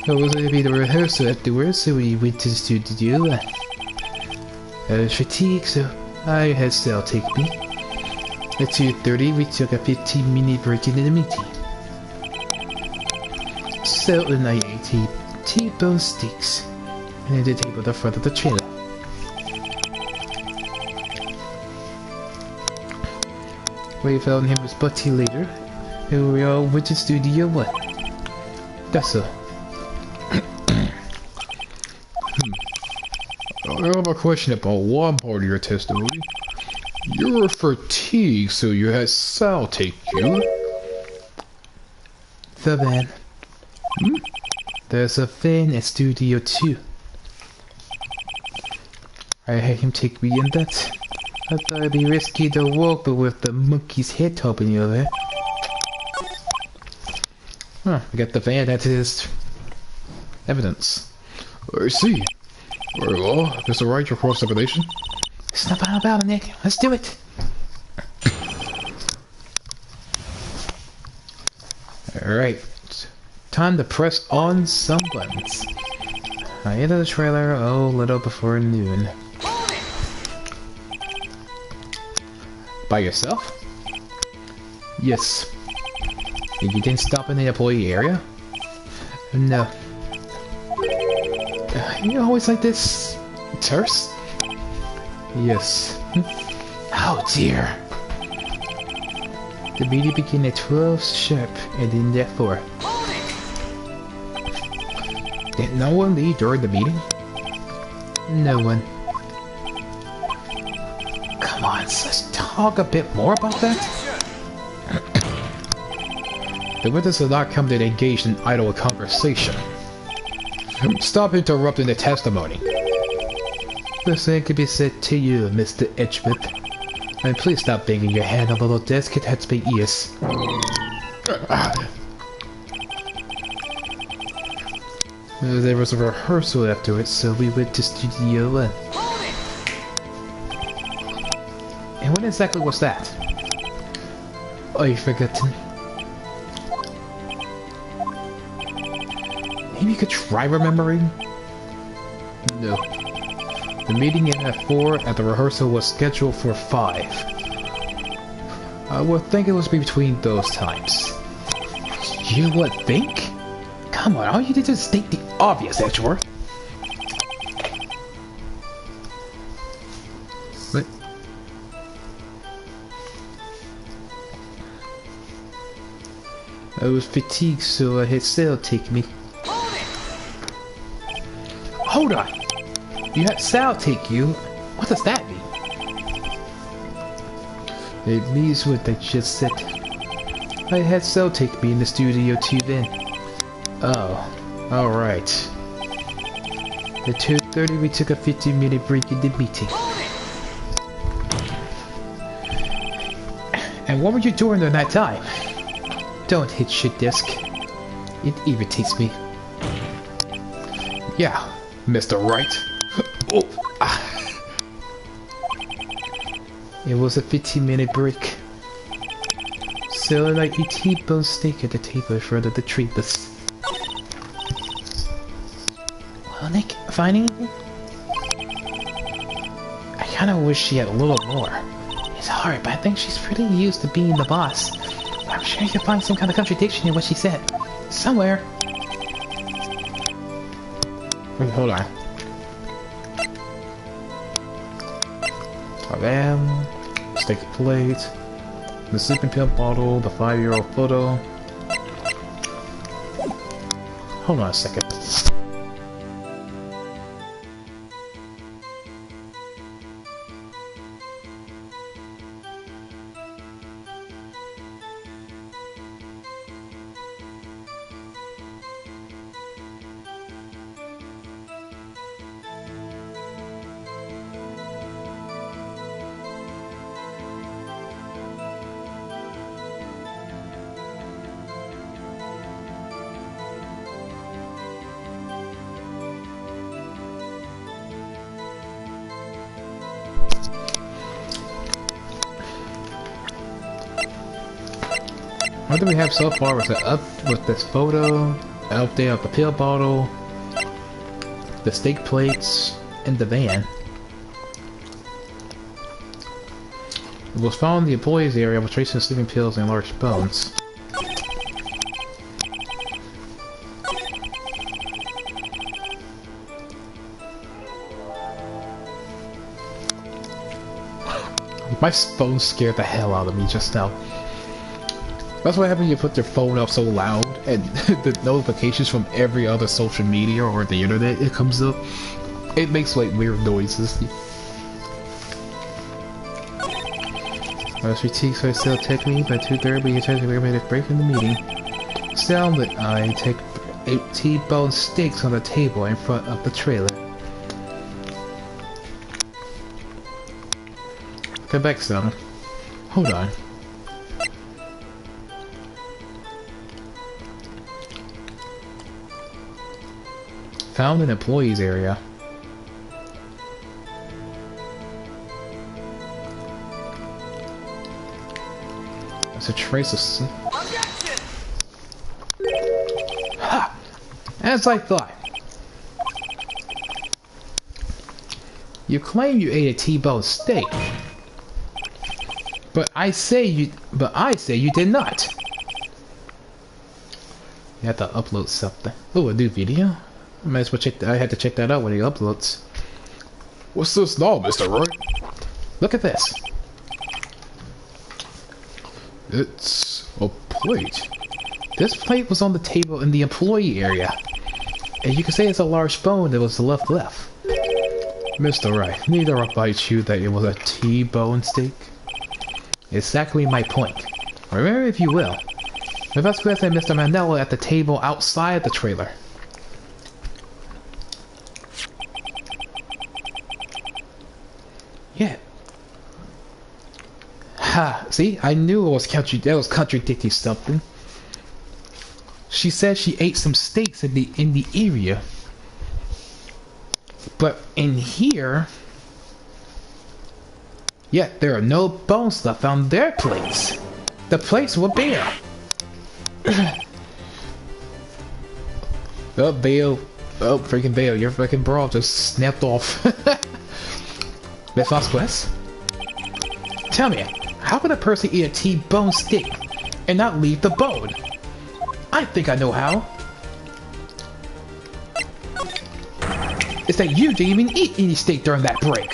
I was going to be the rehearsal afterwards, so we went to the studio. I was fatigued, so I had Sal take me. At 2:30, we took a 15-minute break into the meeting. Sal and I ate T-bone steaks and at the table at the front of the trailer. We found him with Butty later, and we all went to Studio 1. That's all. I have a question about one part of your testimony. You were fatigued, so you had Sal take you. The van. There's a van at Studio 2. I had him take me in that. I thought it'd be risky to walk, but with the monkey's head top in the other. Huh, we got the van, that is evidence. I see. Very well, Mr. Wright, your cross-examination. It's not about it, Nick. Let's do it. Alright. Time to press on some buttons. I entered the trailer a little before noon. By yourself? Yes. And you didn't stop in the employee area? No. You always like this? Terse? Yes. Oh dear. The meeting began at 12 sharp and ended at 4. Did no one leave during the meeting? No one. Come on, let's talk a bit more about that. The witness did not come to engage in idle conversation. Stop interrupting the testimony. The same can be said to you, Mr. Edgeworth. And please stop banging your hand on the little desk, it hurts my ears. There was a rehearsal afterwards, so we went to Studio 1. And when exactly was that? I've forgotten. Maybe you could try remembering? No. The meeting ended at 4 and the rehearsal was scheduled for 5. I would think it was between those times. You would think? Come on, all you did was state the obvious, Edgeworth. What? I was fatigued, so I had Sal take me. Hold on! You had Sal take you? What does that mean? It means what I just said. I had Sal take me in the Studio 2 then. Oh, alright. At 2:30 we took a 15-minute break in the meeting. And what were you doing during that time? Don't hit your desk. It irritates me. Yeah, Mr. Wright. Oh. It was a 15-minute break. So I eat T-bone steak at the table in front of the treeless. Well, Nick, find anything? I kinda wish she had a little more. It's hard, but I think she's pretty used to being the boss. I'm sure you can find some kind of contradiction in what she said. Somewhere. Wait, hold on. Steak plate, the sleeping pill bottle, the 5-year-old photo. Hold on a second. What do we have so far? Was it up with this photo, an update of the pill bottle, the steak plates, and the van. It was found in the employees area with traces of sleeping pills and large bones. My phone scared the hell out of me just now. That's what happens when you put your phone up so loud and the notifications from every other social media or the internet it comes up. It makes like weird noises. Most critiques are still take me by 2:30, but you try to recommend a break in the meeting. Sound that I take 8 T-bone steaks on the table in front of the trailer. Come back, son. Hold on. Found an employees area. There's a trace of... Ha! As I thought. You claim you ate a T-bone steak. But I say you did not. You have to upload something. Oh, a new video? Might as well check. I had to check that out when he uploads. What's this now, Mr. Wright? Look at this. It's a plate. This plate was on the table in the employee area, and you can say it's a large bone that was left. Mr. Wright, Need I remind you that it was a T-bone steak? Exactly my point. Remember, if you will, Vasquez and Mr. Mandela at the table outside the trailer. Yeah. Ha! See, I knew it was contradicting something. She said she ate some steaks in the area, but in here. Yet there are no bones left on their plates. The plates were bare. Oh, Bale. Oh, freaking Bale. Your freaking bra just snapped off. Miss Vasquez? Tell me, how can a person eat a T-bone steak and not leave the bone? I think I know how. It's that you didn't even eat any steak during that break.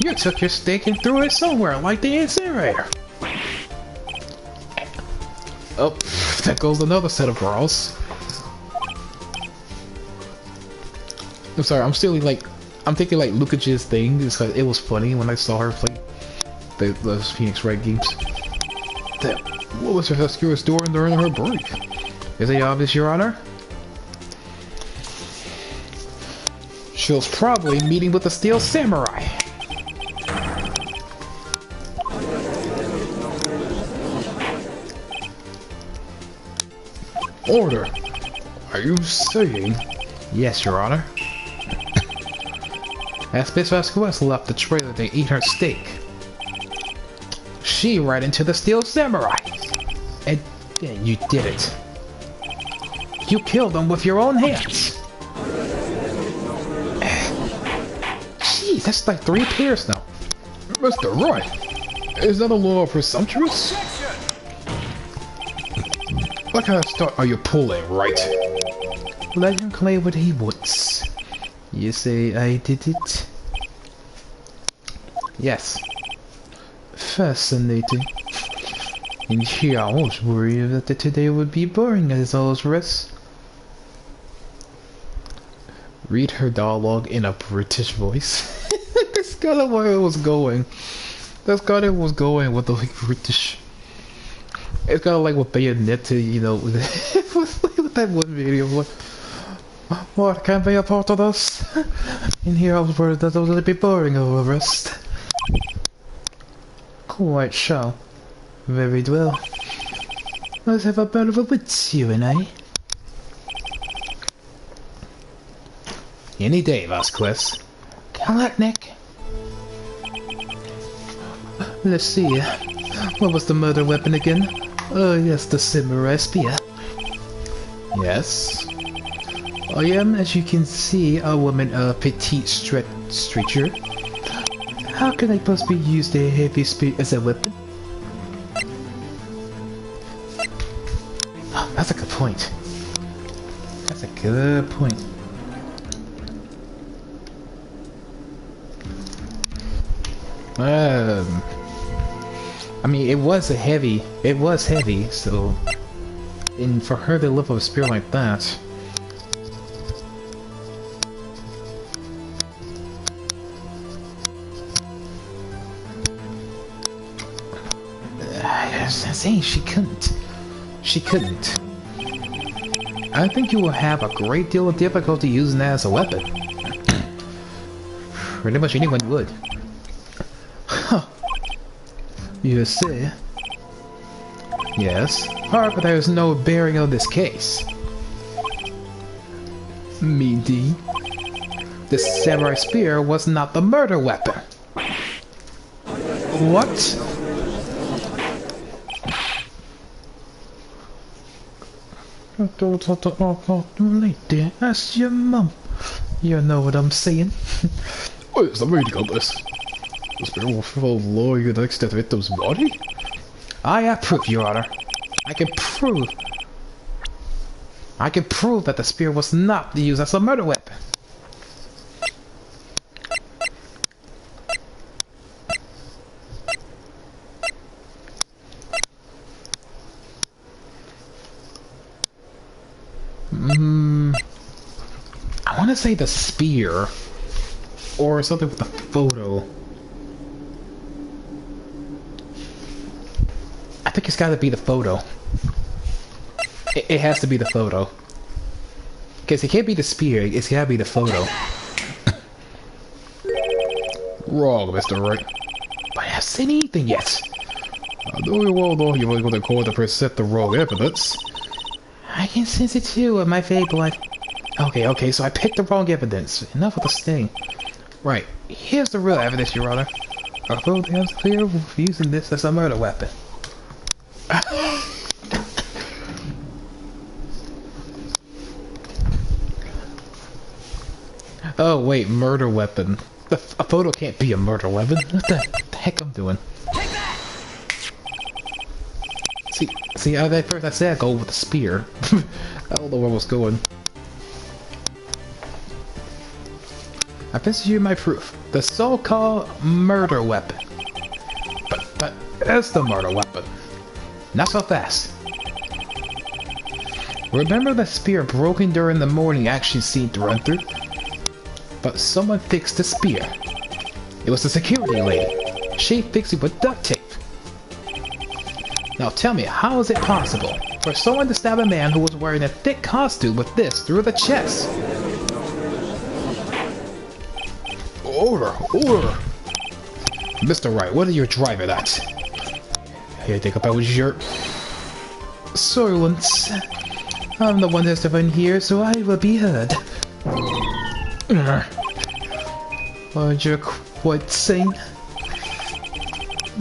You took your steak and threw it somewhere, like the incinerator. Oh, there goes another set of bras. I'm sorry, I'm thinking like Lucas's thing, because it was funny when I saw her play those Phoenix Wright games. What was her skewers doing during her break? Is it obvious, Your Honor? She was probably meeting with the Steel Samurai. Order. Are you saying? Yes, Your Honor. As Miss Vasquez left the trailer to eat her steak, she ran into the Steel Samurai. And then you did it. You killed them with your own hands. Jeez, that's like 3 pairs now. Mr. Wright, is that a little presumptuous? What kind of stunt are you pulling, Wright? Let him claim what he wants. You say I did it? Yes. Fascinating. And here I was worried that today would be boring as all the rest. Read her dialogue in a British voice. That's kind of where it was going. That's kind of was going with the British. It's kind of like with Bayonetta, you know, with that one video. Like, what, can't be a part of this? In here I was worried that it would be boring all the rest. Quite so. Very well. Let's have a bit of a wits, you and I. Any day, Vasquez. Alright, Nick. Let's see. What was the murder weapon again? Oh yes, the samurai spear. Yes. I am, as you can see, a woman of petite stature. How can I possibly use the heavy spear as a weapon? Oh, that's a good point. That's a good point. I mean, it was heavy, so... And for her to lift up a spear like that... I'm saying she couldn't. She couldn't. I think you will have a great deal of difficulty using that as a weapon. Pretty much anyone would. Huh. You say? Yes. However, there is no bearing on this case. Meaning? The samurai spear was not the murder weapon. What? Lady, ask your mum. You know what I'm saying. Oh, is the reading on this? The spear will follow you next to the victim's body? I approve, Your Honor. I can prove that the spear was not used as a murder weapon. I want to say the spear, or something with the photo. I think it's got to be the photo. It has to be the photo. Because it can't be the spear, it's got to be the photo. Wrong, Mr. Wright. But I haven't seen anything yet. I know you well know you were going to court to present the wrong evidence. I can sense it too with my fake blood. Okay, so I picked the wrong evidence. Enough of this thing. Right, here's the real evidence, Your Honor. Our phone has clear of using this as a murder weapon. Oh wait, murder weapon. A photo can't be a murder weapon. What the heck I'm doing? See, at first I said I'd go with the spear. I don't know where I was going. I present you my proof. The so-called murder weapon. But it's the murder weapon. Not so fast. Remember the spear broken during the morning action scene to run through? But someone fixed the spear. It was the security lady. She fixed it with duct tape. Now tell me, how is it possible for someone to stab a man who was wearing a thick costume with this through the chest? Order! Mr. Wright, what are you driving at? Here, take up our shirt. Silence. I'm the one that's the one here, so I will be heard. Are you quite sane?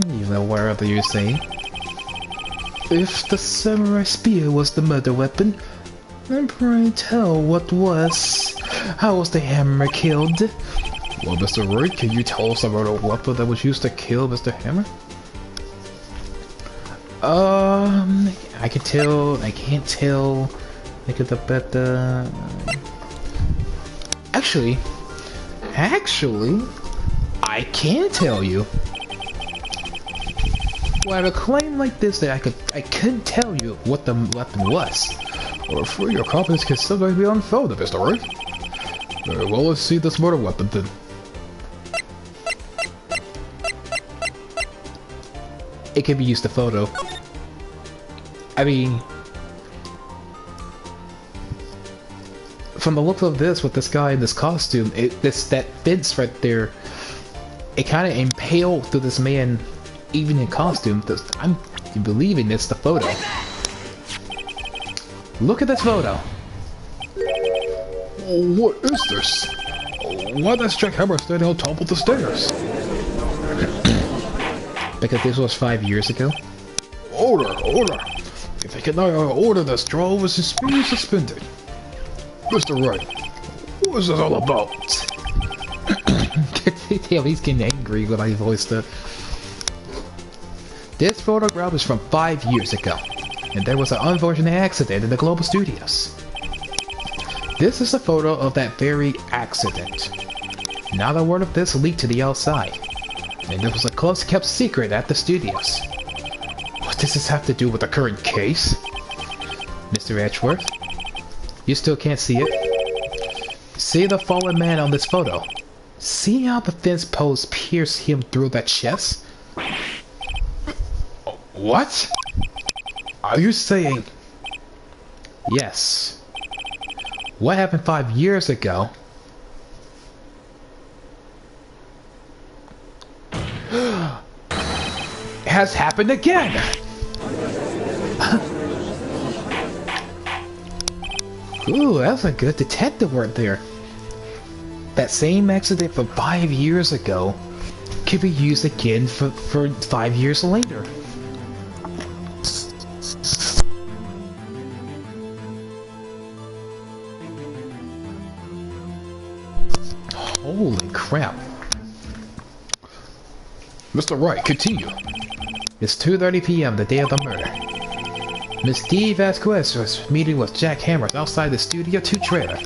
You know whatever you're saying. If the samurai spear was the murder weapon, then pray tell what was. How was the hammer killed? Well, Mr. Wright, can you tell us about a weapon that was used to kill Mr. Hammer? I can tell. I can't tell. Think of the better. Actually, I can tell you. Well, I have a claim like this that I couldn't tell you what the weapon was. Or for your confidence can sometimes be unfounded, Mr. Wright. Very well, let's see this murder weapon then. It can be used to photo. I mean, from the look of this, with this guy in this costume, that fence right there, it kind of impaled through this man, even in costume. I'm believing it's the photo. Look at this photo. What is this? Why does Jack Hammer standing on top of the stairs? Because this was 5 years ago. Order! If I cannot order this, draw was suspended. Mr. Wright, what is this all about? Damn, he's getting angry when I voiced it. This photograph is from 5 years ago, and there was an unfortunate accident in the Global Studios. This is a photo of that very accident. Not a word of this leaked to the outside, and it was a close-kept secret at the studios. What does this have to do with the current case? Mr. Edgeworth? You still can't see it? See the fallen man on this photo? See how the fence posts pierce him through that chest? What? Are you saying... Yes. What happened 5 years ago? has happened again! Ooh, that's a good detective work there. That same accident from 5 years ago could be used again for 5 years later. Holy crap. Mr. Wright, continue. It's 2:30 p.m. the day of the murder. Miss D. Vasquez was meeting with Jack Hammers outside the Studio 2 trailer.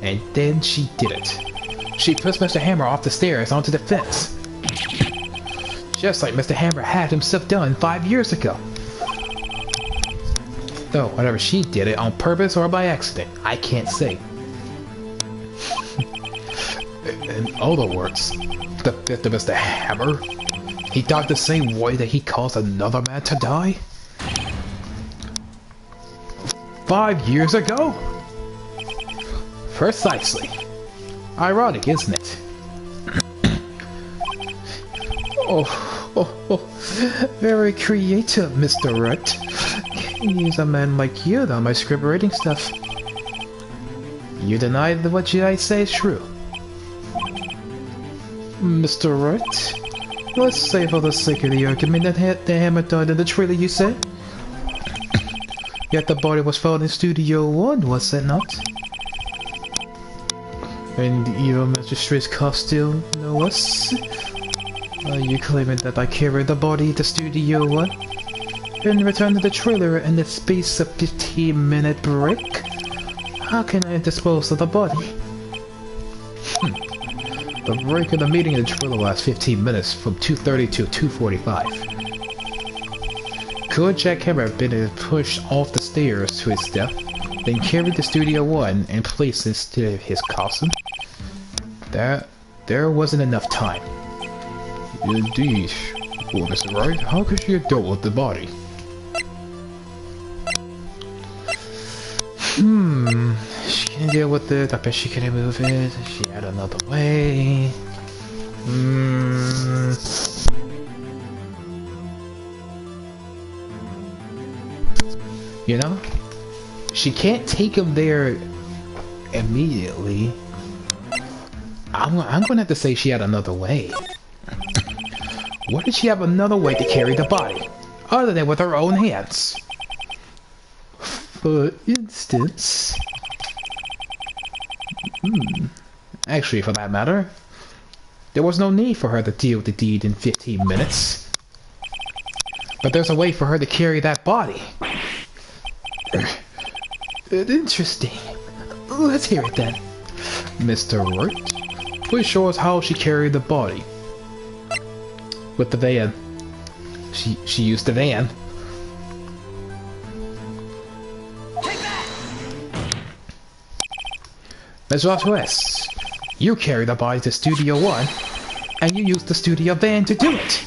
And then she did it. She pushed Mr. Hammer off the stairs onto the fence. Just like Mr. Hammer had himself done 5 years ago. Though, whether she did it on purpose or by accident, I can't say. In other words, the victim is the Hammer? He died the same way that he caused another man to die? 5 years ago? Precisely. Ironic, isn't it? Very creative, Mr. Wright. Can use a man like you on my script writing stuff. You deny that what I say is true. Mr. Wright, let's say for the sake of the argument that the Hammer died in the trailer, you said? Yet the body was found in Studio 1, was it not? And your magistrate's costume, no less? Are you claiming that I carried the body to Studio 1? And returned to the trailer in the space of 15-minute break? How can I dispose of the body? The break of the meeting in the trailer lasts 15 minutes, from 2:30 to 2:45. Could Jack Hammer have been pushed off the stairs to his death, then carried to Studio 1 and placed instead of his costume? There wasn't enough time. Indeed. Well, Mr. Wright, how could she have dealt with the body? She can deal with it. I bet she can remove it. She had another way. You know? She can't take him there immediately. I'm gonna have to say she had another way. What did she have another way to carry the body? Other than with her own hands? For instance... Actually, for that matter, there was no need for her to deal with the deed in 15 minutes. But there's a way for her to carry that body. Interesting. Let's hear it then. Mr. Wright, please show us how she carried the body. With the van. She used the van. Ms. Vasquez, you carry the body to Studio 1, and you use the studio van to do it.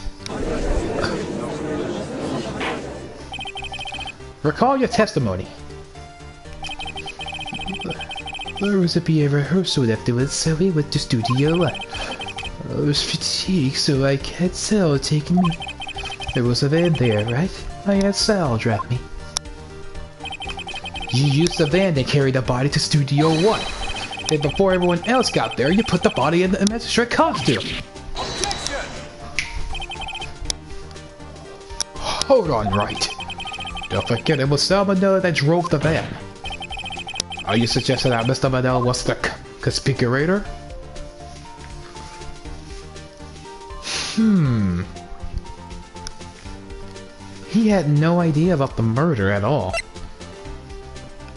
Recall your testimony. There was a BA rehearsal afterwards, so we went to Studio 1. I was fatigued, so I had Sal take me. There was a van there, right? I had Sal drive me. You used the van to carry the body to Studio 1. Then before everyone else got there, you put the body in the magistrate costume. Hold on, Wright. Don't forget, it was Salmonella that drove the van. Are you suggesting that Mr. Manel was the conspirator? He had no idea about the murder at all.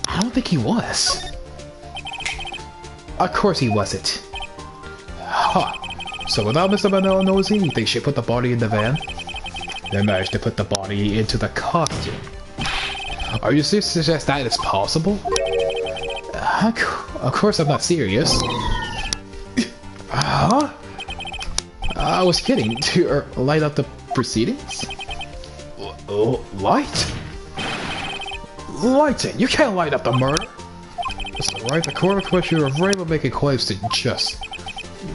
I don't think he was. Of course he wasn't. Huh. So without Mr. Manel knows anything, she put the body in the van. They managed to put the body into the costume. Are you serious to suggest that is possible? Of course I'm not serious. Huh? I was kidding. To light up the proceedings? Light? Lighting? You can't light up the murder! Mr. Wright, the court requests you refrain from making claims to just...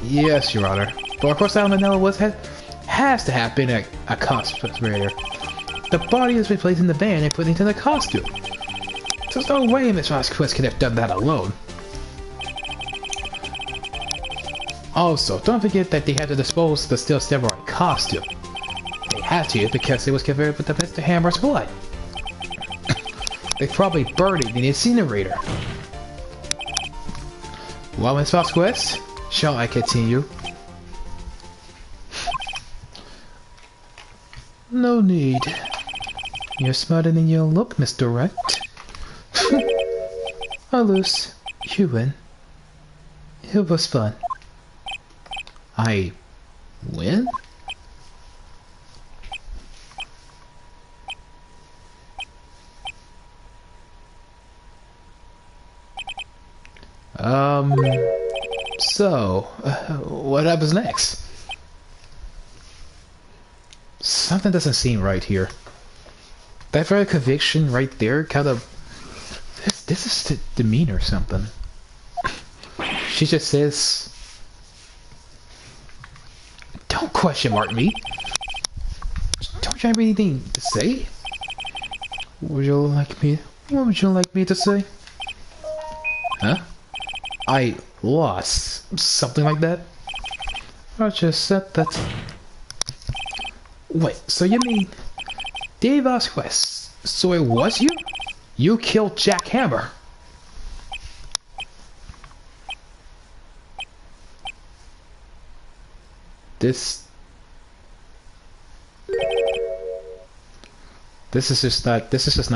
Yes, Your Honor. But of course Salmonella has to have been a conspirator. The body is replaced in the van and put into the costume. There's no way Miss Vasquez could have done that alone. Also, don't forget that they had to dispose of the still samurai costume. They had to because it was covered with the Mr. Hammer's blood. They probably burned it in the incinerator. Well, Miss Vasquez, shall I continue? No need. You're smarter than you look, Mr. Wright. I lose. You win. It was fun. I win? So, what happens next? Something doesn't seem right here. That very conviction right there kind of... This is the demeanor or something. She just says... Don't question mark me. Don't you have anything to say? What would you like me to say? Huh? I lost. Something like that? I just said that. Wait, so you mean... Dave Vasquez? So it was you? You killed Jack Hammer? This is just not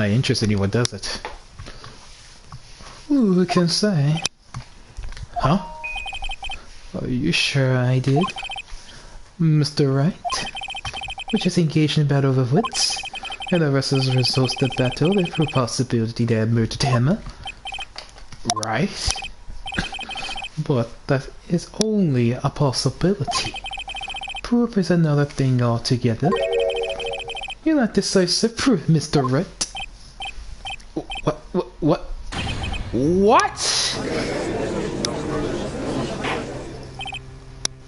interesting anyone, does it? Who can say? Huh? Are you sure I did? Mr. Wright? We just engaged in a battle of wits, and the rest of the results of the battle is for possibility that I murdered Hammer. Right? But that is only a possibility. Proof is another thing altogether. You're not decisive proof, Mr. Wright. What?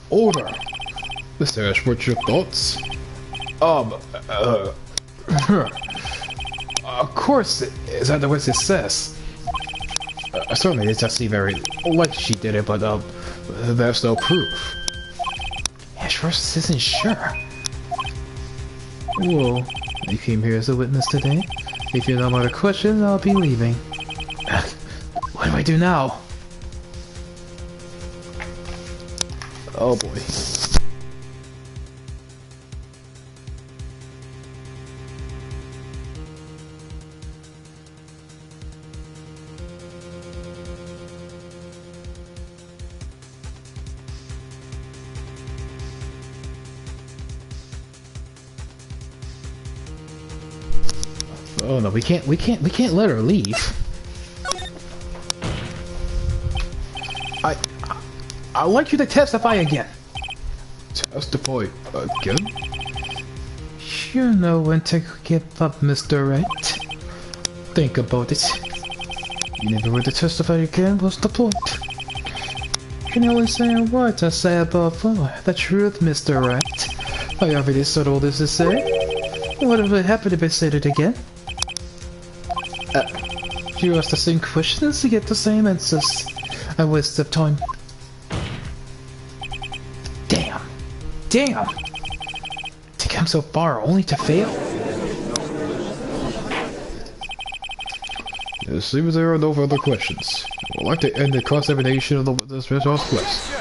Order! Mr. Ashworth, your thoughts? Of course, is that the way it says? Certainly, it does seem very like she did it, but, there's no proof. Ashworth isn't sure. Well, you came here as a witness today. If you have no more questions, I'll be leaving. What do I do now? Oh boy. Oh no, we can't let her leave. I'd like you to testify again. Testify again? You know when to give up, Mr. Wright. Think about it. You never were to testify again, what's the point? You can only say what I say above all. The truth, Mr. Wright. I already said all this to say. What if it happened if I said it again? You ask the same questions to get the same answers. A waste of time. Damn! To come so far only to fail? See if there are no further questions. I would like to end the cross-examination of the witness, Mr. Quest.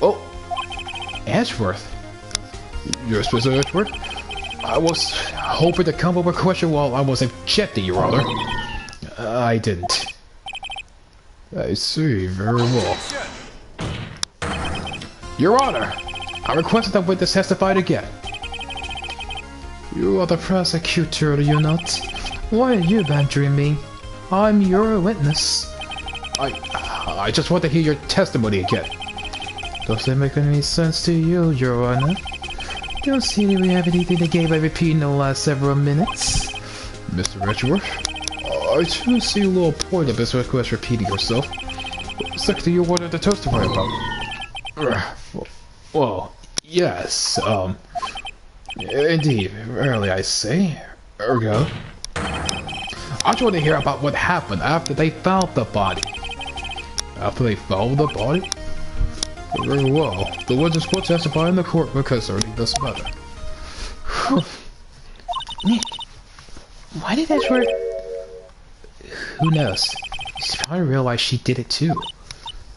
Oh, Ashworth. You're Mr. Ashworth? I was hoping to come up with a question while I was objecting, Your Honor. I didn't. I see, very well. Your Honor, I request that the witness testified again. You are the prosecutor, are you not? Why are you badgering me? I'm your witness. I just want to hear your testimony again. Does it make any sense to you, Your Honor? Don't see that we have anything to gain by repeating the last several minutes. Mr. Edgeworth, I do see a little point of this request repeating yourself. What exactly you wanted to testify about? Well, yes, indeed, rarely I say. Ergo. I just want to hear about what happened after they found the body. After they found the body? Very well. The witness will testify in the court concerning this matter. Nick, why did Edgeworth... Who knows? She's probably realized she did it too.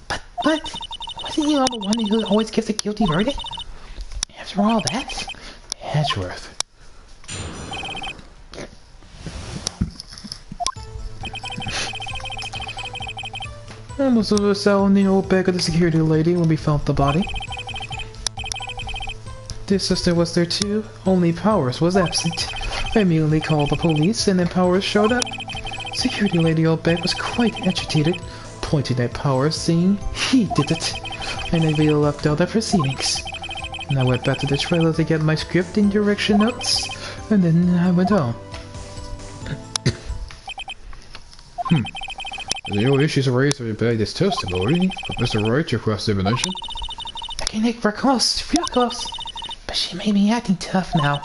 But, wasn't he the one who always gives a guilty verdict? After all that? Edgeworth. I was selling the old bag of the security lady when we found the body. The sister was there too, only Powers was absent. I immediately called the police and then Powers showed up. Security lady Oldbeck was quite agitated, pointing at Powers, saying he did it, and I really left out the proceedings. And I went back to the trailer to get my script and direction notes, and then I went home. The only issues raised by this testimony from Mr. Wright, your cross-examination. Okay, Nick, we're close, real close. But she made me acting tough now.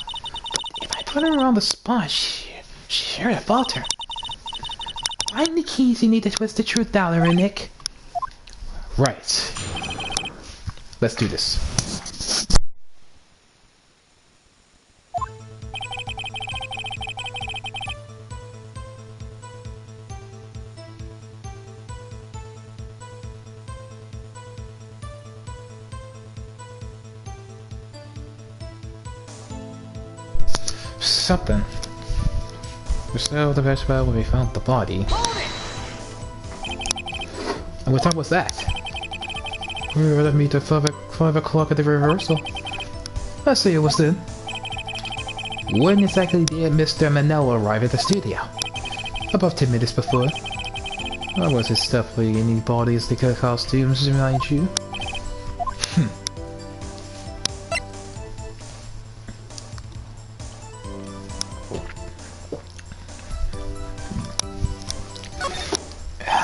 But if I put her on the spot, she sure to falter. Find the keys you need to twist the truth out of her, Nick. Right. Let's do this. Something. So the vegetable when we found the body. And what time was that? We were to meet at 5 o'clock at the rehearsal. I say it was then. When exactly did Mr. Manello arrive at the studio? About 10 minutes before. I wasn't stuffing any bodies to cut costumes, mind you.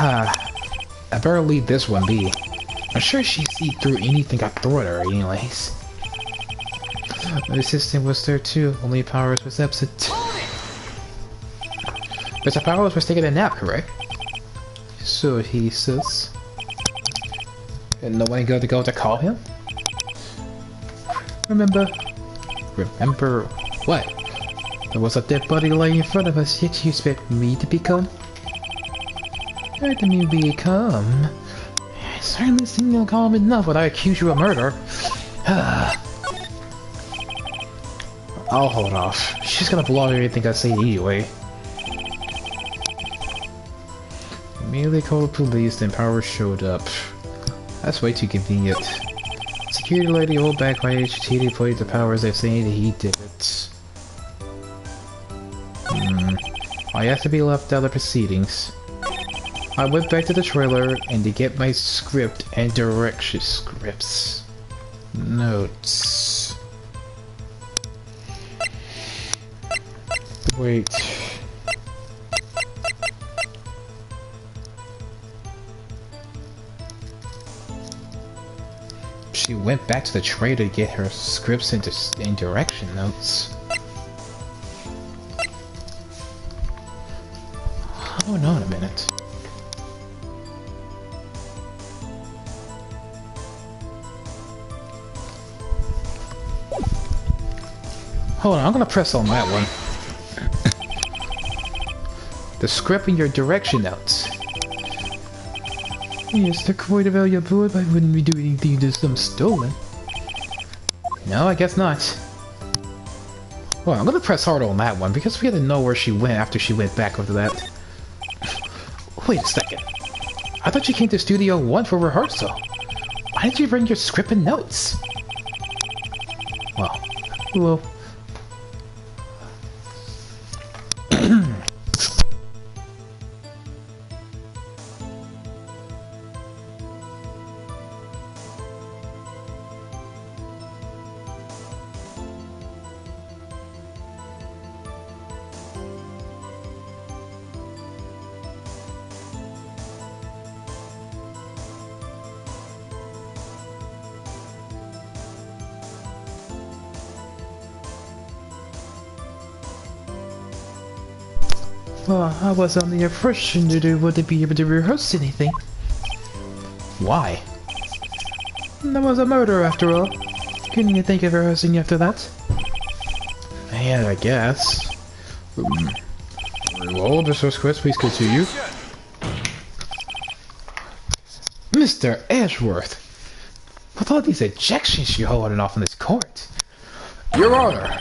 I better leave this one be. I'm sure she see through anything I throw at her anyways. The assistant was there too, only Powers was absent. Mr. Powers was taking a nap, correct? So he says. And no one got to go to call him? Remember what? There was a dead body lying in front of us, yet you expect me to become? How do you become? I certainly seem to calm enough when I accuse you of murder. I'll hold off. She's gonna blow everything I say anyway. Immediately called the police, then Powers showed up. That's way too convenient. Security lady rolled back by agitated pointed to Powers as saying that he did it. I have to be left out of proceedings. I went back to the trailer and to get my script and direction scripts. Notes. Wait. She went back to the trailer to get her scripts and direction notes. Hold on a minute. Hold on, I'm gonna press on that one. The script in your direction notes. Yes, they're quite valuable, but I wouldn't be doing anything to them stolen. No, I guess not. Well, I'm gonna press hard on that one because we gotta know where she went after she went back over that. Wait a second. I thought you came to Studio 1 for rehearsal. Why did you bring your script and notes? Well, I was under the impression that I wouldn't be able to rehearse anything. Why? There was a murder after all. Couldn't you think of rehearsing after that? Yeah, I guess. Well, Mr. Quest, please continue. Mr. Ashworth! With all these ejections you're holding off in this court. Your Honor,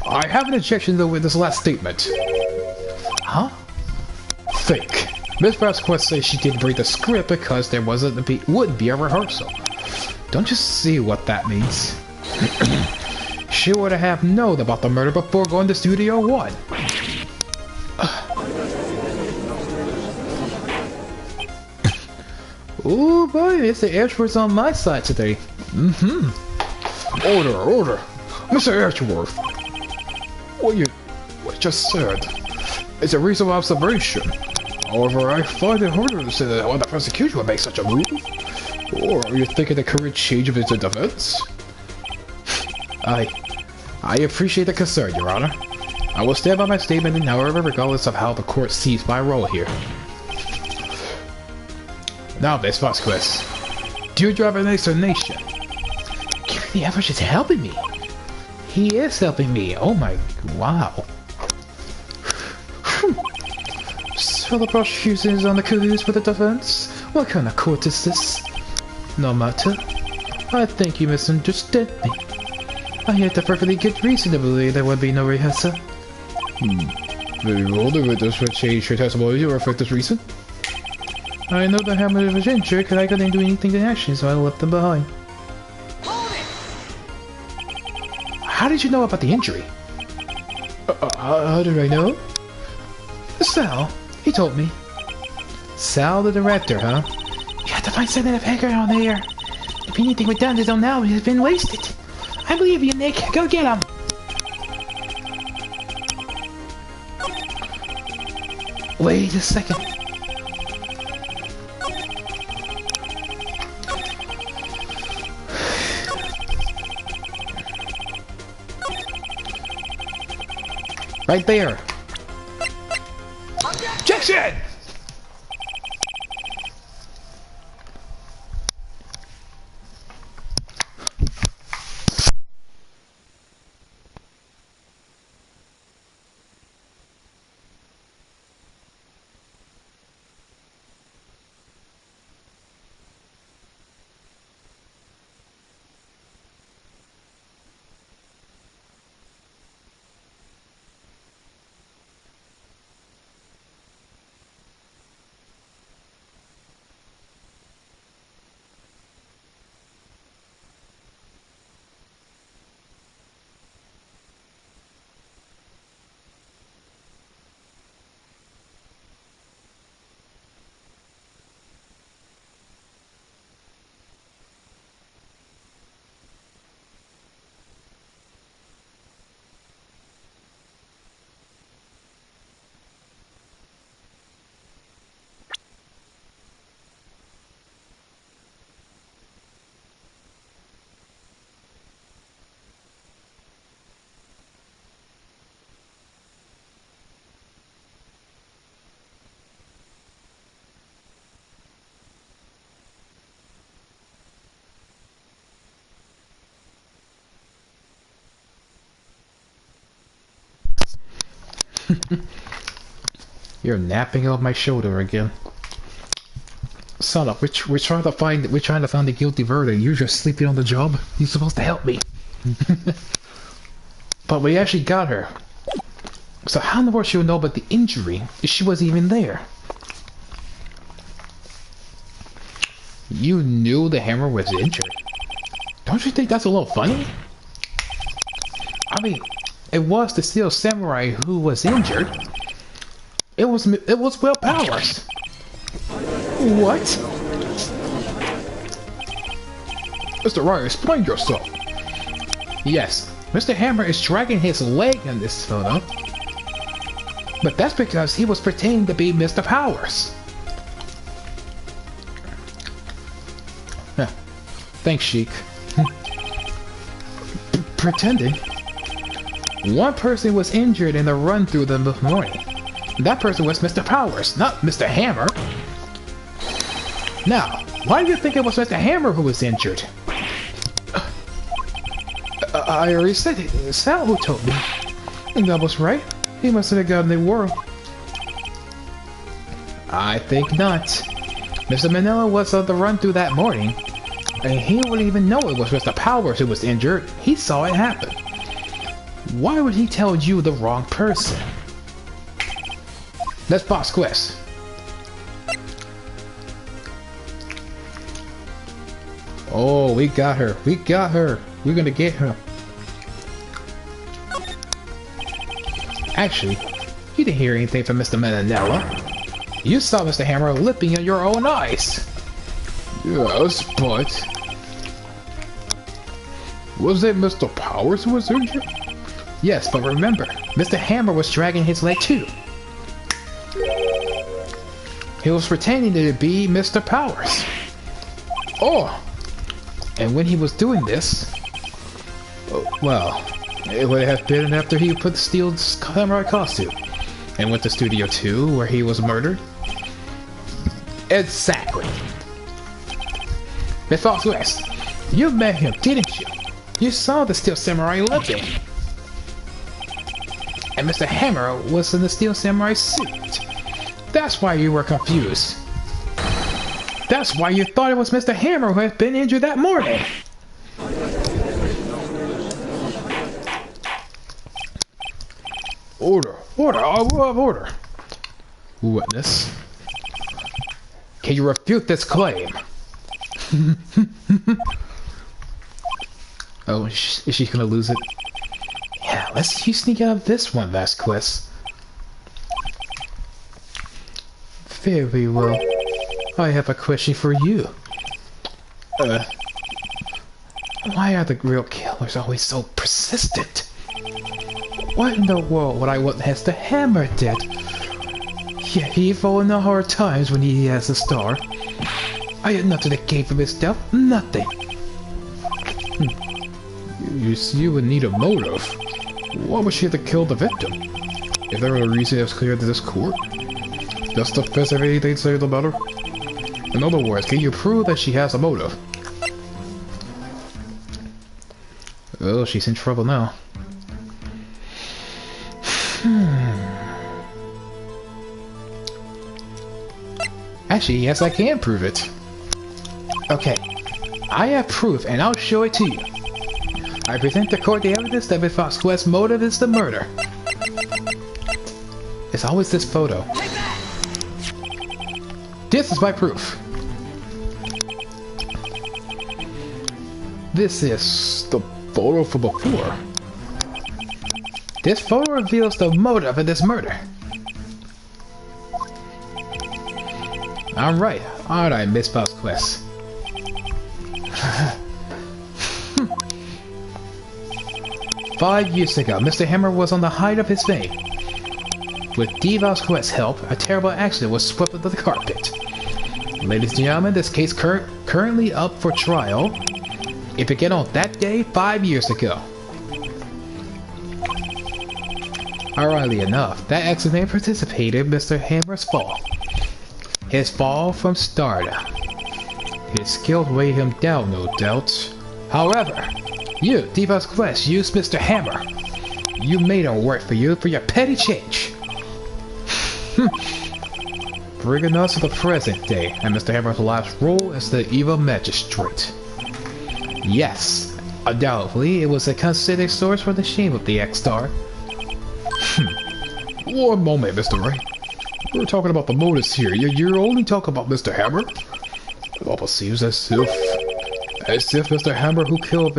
I have an objection to the witness' last statement. Huh? Fake. Miss Vasquez says she didn't read the script because there wouldn't be a rehearsal. Don't you see what that means? She would have known about the murder before going to Studio 1. Oh boy, Mr. Ashworth's on my side today. Order. Mr. Ashworth. What you just said is a reasonable observation. However, I find it harder to say that the prosecution would make such a move. Or are you thinking the current change of its defense? I appreciate the concern, Your Honor. I will stand by my statement, and however, regardless of how the court sees my role here. Now, Miss Vasquez, do you have an explanation? Give me the effort, is helping me. He is helping me. Oh my, wow. So the prosecution is on the cahoots with the defense? What kind of court is this? No matter. I think you misunderstood me. I had a perfectly good reason to believe there would be no rehearsal. Very well, the witness will change your testimony to reflect this reason. I know that Hamlet was injured, and I couldn't do anything to action, so I left them behind. How did you know about the injury? How did I know? Sal, he told me. Sal the director, huh? You have to find something of Hacker on there. If anything was done until now, it has been wasted. I believe you, Nick. Go get him. Wait a second. Right there. Objection! You're napping on my shoulder again. Son of, we're trying to find the guilty verdict. You're just sleeping on the job. You're supposed to help me. But we actually got her. So how in the world she would know about the injury if she wasn't even there? You knew the hammer was injured. Don't you think that's a little funny? I mean, it was the Steel Samurai who was injured. It was Will Powers. What? Mr. Wright, explain yourself. Yes, Mr. Hammer is dragging his leg in this photo. But that's because he was pretending to be Mr. Powers. Yeah. Thanks, Sheik. Pretending? One person was injured in the run through the morning. That person was Mr. Powers, not Mr. Hammer. Now, why do you think it was Mr. Hammer who was injured? I already said it. Sal who told me. And that was right. He must have gotten the world. I think not. Mr. Manila was on the run through that morning, and he wouldn't even know it was Mr. Powers who was injured. He saw it happen. Why would he tell you the wrong person? Let's boss quest. Oh, we got her. We got her. We're gonna get her. Actually, you didn't hear anything from Mr. Manila. You saw Mr. Hammer lipping in your own eyes. Yes, but... was it Mr. Powers who was injured? Yes, but remember, Mr. Hammer was dragging his leg too. He was pretending to be Mr. Powers. Oh! And when he was doing this... well, it would have been after he put the Steel Samurai costume and went to Studio 2 where he was murdered. Exactly. Miss Fox West, you met him, didn't you? You saw the Steel Samurai lipping. And Mr. Hammer was in the Steel Samurai suit. That's why you were confused. That's why you thought it was Mr. Hammer who had been injured that morning. Order! Order! I will have order! Witness. Can you refute this claim? Oh, is she gonna lose it? Yeah, let's sneak out of this one, Vasquez. Very well. I have a question for you. Why are the real killers always so persistent? What in the world would I want Mr. Hammer dead? Yet he fell in the hard times when he has a star. I had nothing to gain from his death. Nothing. You would need a motive. Why would she have to kill the victim? If there were a reason it was clear to this court, just the best of anything to say about her. In other words, can you prove that she has a motive? Oh, she's in trouble now. Actually, yes, I can prove it. Okay, I have proof, and I'll show it to you. I present the court the evidence that Miss Foxquest's motive is the murder. It's always this photo. This is my proof. This is the photo from before. This photo reveals the motive of this murder. I'm right, aren't I, Miss Vasquez? 5 years ago, Mr. Hammer was on the height of his fame. With D. Vasquez's help, a terrible accident was swept under the carpet. Ladies and gentlemen, this case currently up for trial. It began on that day 5 years ago. Ironically enough, that accident participated in Mr. Hammer's fall. His fall from stardom. His skills weighed him down, no doubt. However, you, D. Vasquez, used Mr. Hammer. You made him work for you for your petty change. Bringing us to the present day, and Mr. Hammer's last role as the evil magistrate. Yes, undoubtedly, it was a considered source for the shame of the X-Star. One moment, Mr. Wright. We're talking about the motives here. You're only talking about Mr. Hammer? It almost seems as if Mr. Hammer who killed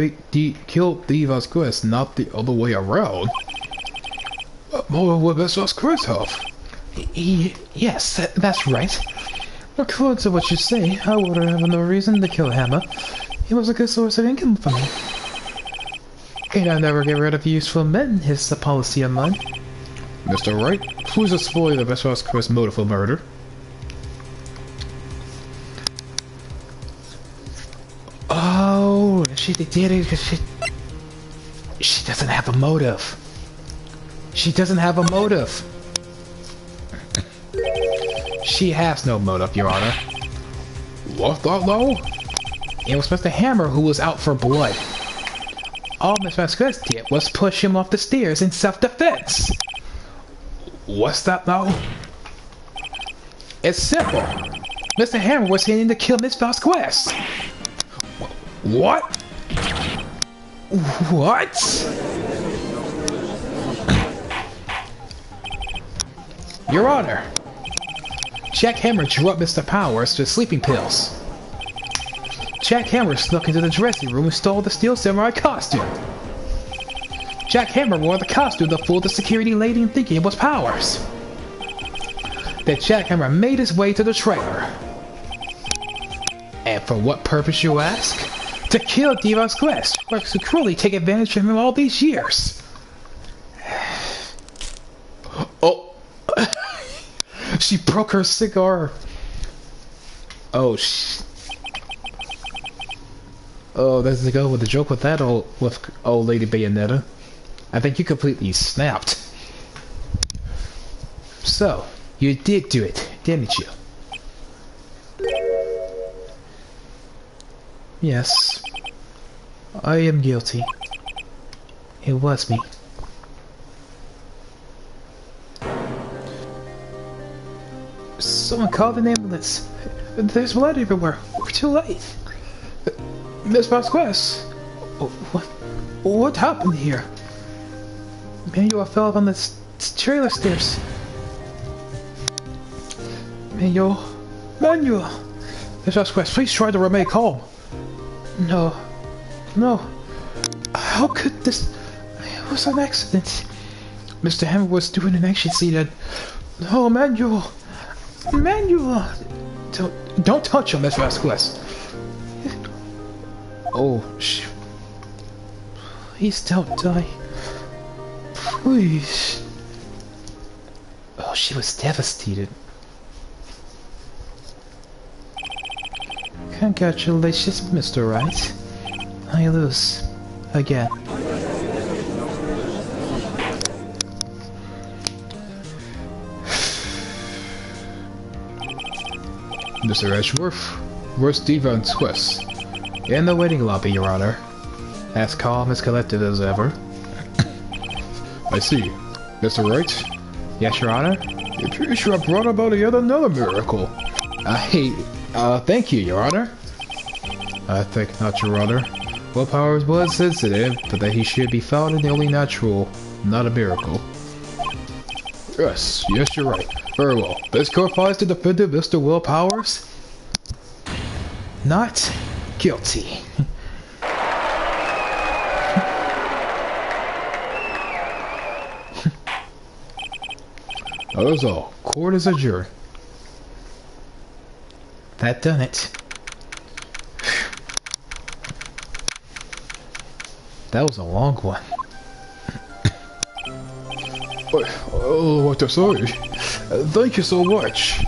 the Vasquez, not the other way around. What motive would Miss Vasquez have? Yes, that's right. According to what you say, I would have no reason to kill Hammer. He was a good source of income for me. And I never get rid of useful men, is the policy of mine. Mr. Wright, please explain the Miss Vasquez motive for murder. Oh, she did it because she doesn't have a motive. She doesn't have a motive. She has no motive, Your Honor. What that now? It was Mr. Hammer who was out for blood. All Miss Vasquez did was push him off the stairs in self-defense. What's that now? It's simple. Mr. Hammer was intending to kill Miss Vasquez. What? What? Your Honor, Jack Hammer drew up Mr. Powers to sleeping pills. Jack Hammer snuck into the dressing room and stole the Steel Samurai costume. Jack Hammer wore the costume to fool the security lady in thinking it was Powers. Then Jack Hammer made his way to the trailer. And for what purpose, you ask? To kill Diva's Quest, or to cruelly take advantage of him all these years. Oh. She broke her cigar. Oh, there's the go with the joke with that old Lady Bayonetta. I think you completely snapped. So, you did do it, didn't you? Yes, I am guilty. It was me. Someone called an ambulance. There's blood everywhere. We're too late. Miss Vasquez, what happened here? Manuel fell off on the trailer stairs. Manuel. Miss Vasquez, please try to remain calm. No. How could this... It was an accident. Mr. Hammer was doing an action scene and... Oh, Manuel! Don't touch him, Miss Vasquez. Oh, please don't die. Please. Oh, she was devastated. Congratulations, Mr. Wright. I lose. Again. Mr. Edgeworth, where's Diva's Quest? In the waiting lobby, Your Honor. As calm as collected as ever. I see. Mr. Wright? Yes, Your Honor? You're pretty sure I brought about yet another miracle. Thank you, Your Honor. I think not, Your Honor. Will Powers was sensitive, but that he should be found in the only natural, not a miracle. Yes, you're right. Very well. This court finds the defendant, Mr. Will Powers, not guilty. That is all. Court is adjourned. That done it. That was a long one. What to say? Thank you so much.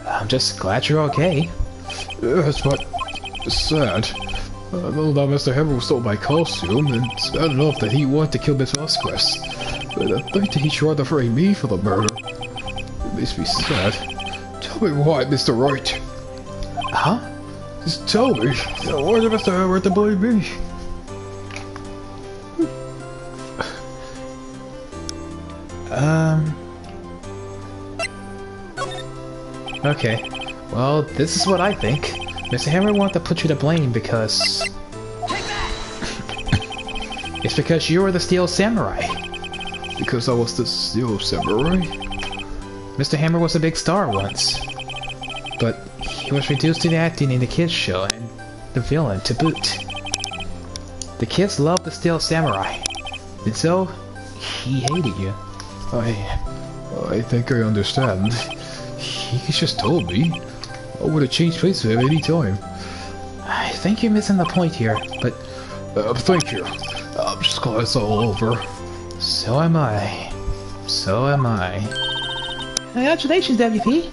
I'm just glad you're okay. Yes, but it's sad. I know that Mr. Hammer stole my costume, and it's bad enough that he wanted to kill Miss Vasquez. But I think that he tried to frame me for the murder. It makes me sad. Tell me why, Mr. Wright. Huh? Just tell me. Why did Mr. Hammer to blame me? Okay. Well, this is what I think. Mr. Hammer wanted to put you to blame because... It's because you were the Steel Samurai. Because I was the Steel Samurai? Mr. Hammer was a big star once. But he was reduced to acting in the kids show and the villain to boot. The kids loved the Steel Samurai. And so, he hated you. I think I understand. He just told me. I would have changed places with him any time. I think you're missing the point here, but... Thank you. I'm just glad it's all over. So am I. So am I. Congratulations, WP!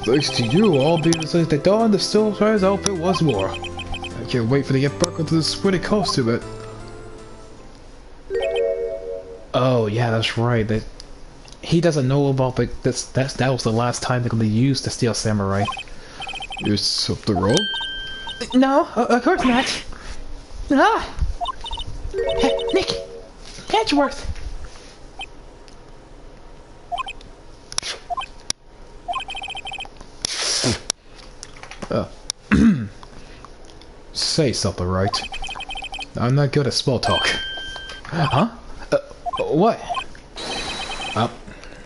Thanks to you, I'll be able to say that Dawn the Steel Samurai outfit was more. I can't wait for to get back into this pretty costume. Oh yeah, that's right. He doesn't know about that was the last time they're gonna use the Steel Samurai. Is something wrong? No, of course not. Ah! Hey, Nick! Edgeworth! Say something, right? I'm not good at small talk. Huh? What?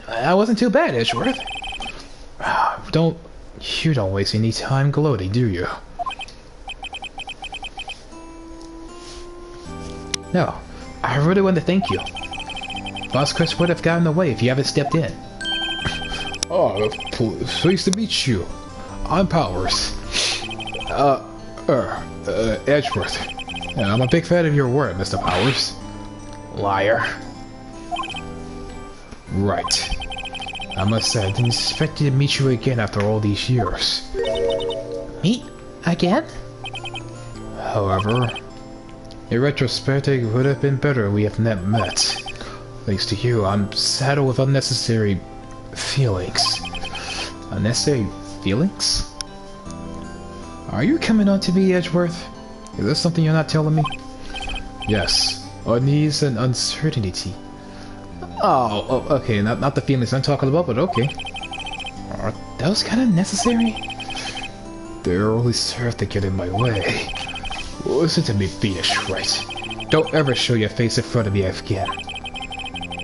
I wasn't too bad, Edgeworth. You don't waste any time gloating, do you? No, I really want to thank you. Boss Chris would have gotten away if you haven't stepped in. Oh, pleased to meet you. I'm Powers. Edgeworth. I'm a big fan of your work, Mr. Powers. Liar. Right. I must say, I didn't expect to meet you again after all these years. Meet again? However, in retrospect, it would have been better we have not met. Thanks to you, I'm saddled with unnecessary feelings. Unnecessary feelings? Are you coming on to me, Edgeworth? Is there something you're not telling me? Yes, unease and uncertainty. Oh, okay, not the feelings I'm talking about, but okay. Are those kind of necessary? They only serve to get in my way. Listen to me, Venus, right? Don't ever show your face in front of me again.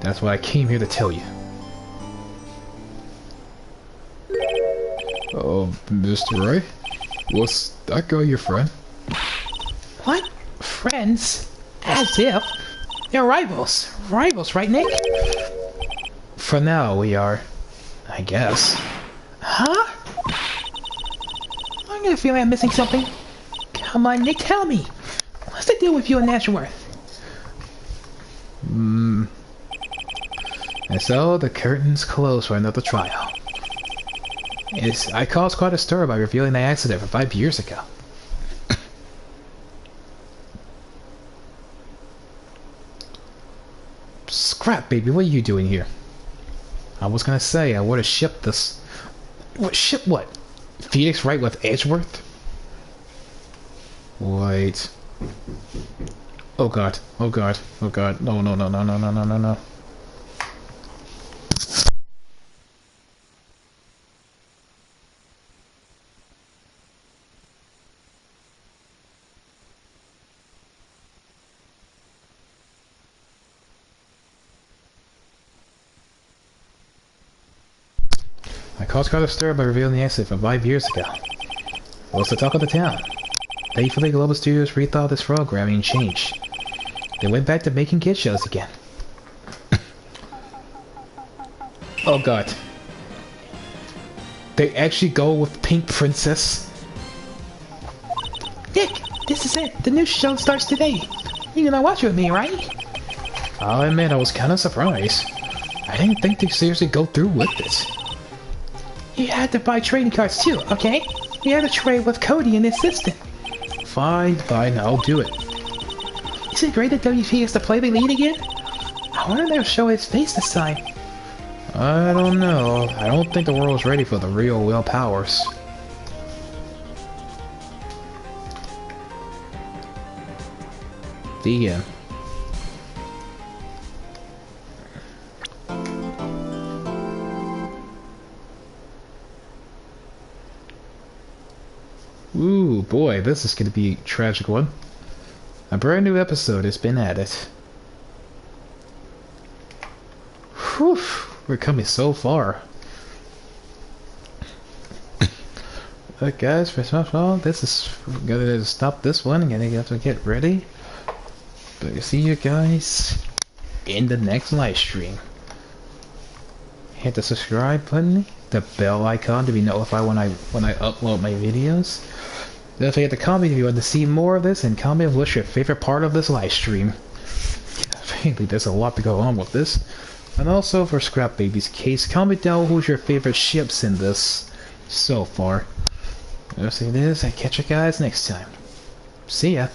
That's what I came here to tell you. Oh, Mr. Ray? Was that guy your friend? What? Friends? As if. They're rivals. Rivals, right, Nick? For now, we are. I guess. Huh? I'm gonna feel like I'm missing something. Come on, Nick, tell me. What's the deal with you and Edgeworth? And so the curtains close for another trial. I caused quite a stir by revealing the accident from 5 years ago. Scrap, baby, what are you doing here? I was gonna say, I would've shipped this... What, ship what? Phoenix Wright with Edgeworth? Wait. Oh god, oh god, oh god. No. I caused quite a stir by revealing the accident from 5 years ago. It was the talk of the town. Thankfully, Global Studios rethought this programming and changed. They went back to making kid shows again. Oh god. They actually go with Pink Princess? Nick, this is it. The new show starts today. You're gonna watch with me, right? I'll admit I was kind of surprised. I didn't think they'd seriously go through with it. You had to buy trading cards too, okay? You had to trade with Cody and his assistant. Fine, I'll do it. Is it great that WP is to play the lead again? I wonder if they'll show his face this time. I don't know. I don't think the world's ready for the real Will Powers. The end. Ooh, boy, this is gonna be a tragic one. A brand new episode has been added. Whew, we're coming so far. Alright guys, first of all, this is, we're gonna stop this one, and gonna have to get ready. But see you guys in the next live stream. Hit the subscribe button, the bell icon to be notified when I upload my videos. Don't forget to comment if you want to see more of this, and comment what's your favorite part of this live stream. Apparently there's a lot to go on with this. And also for Scrap Baby's case, comment down who's your favorite ships in this so far. I'll see this, I catch you guys next time. See ya.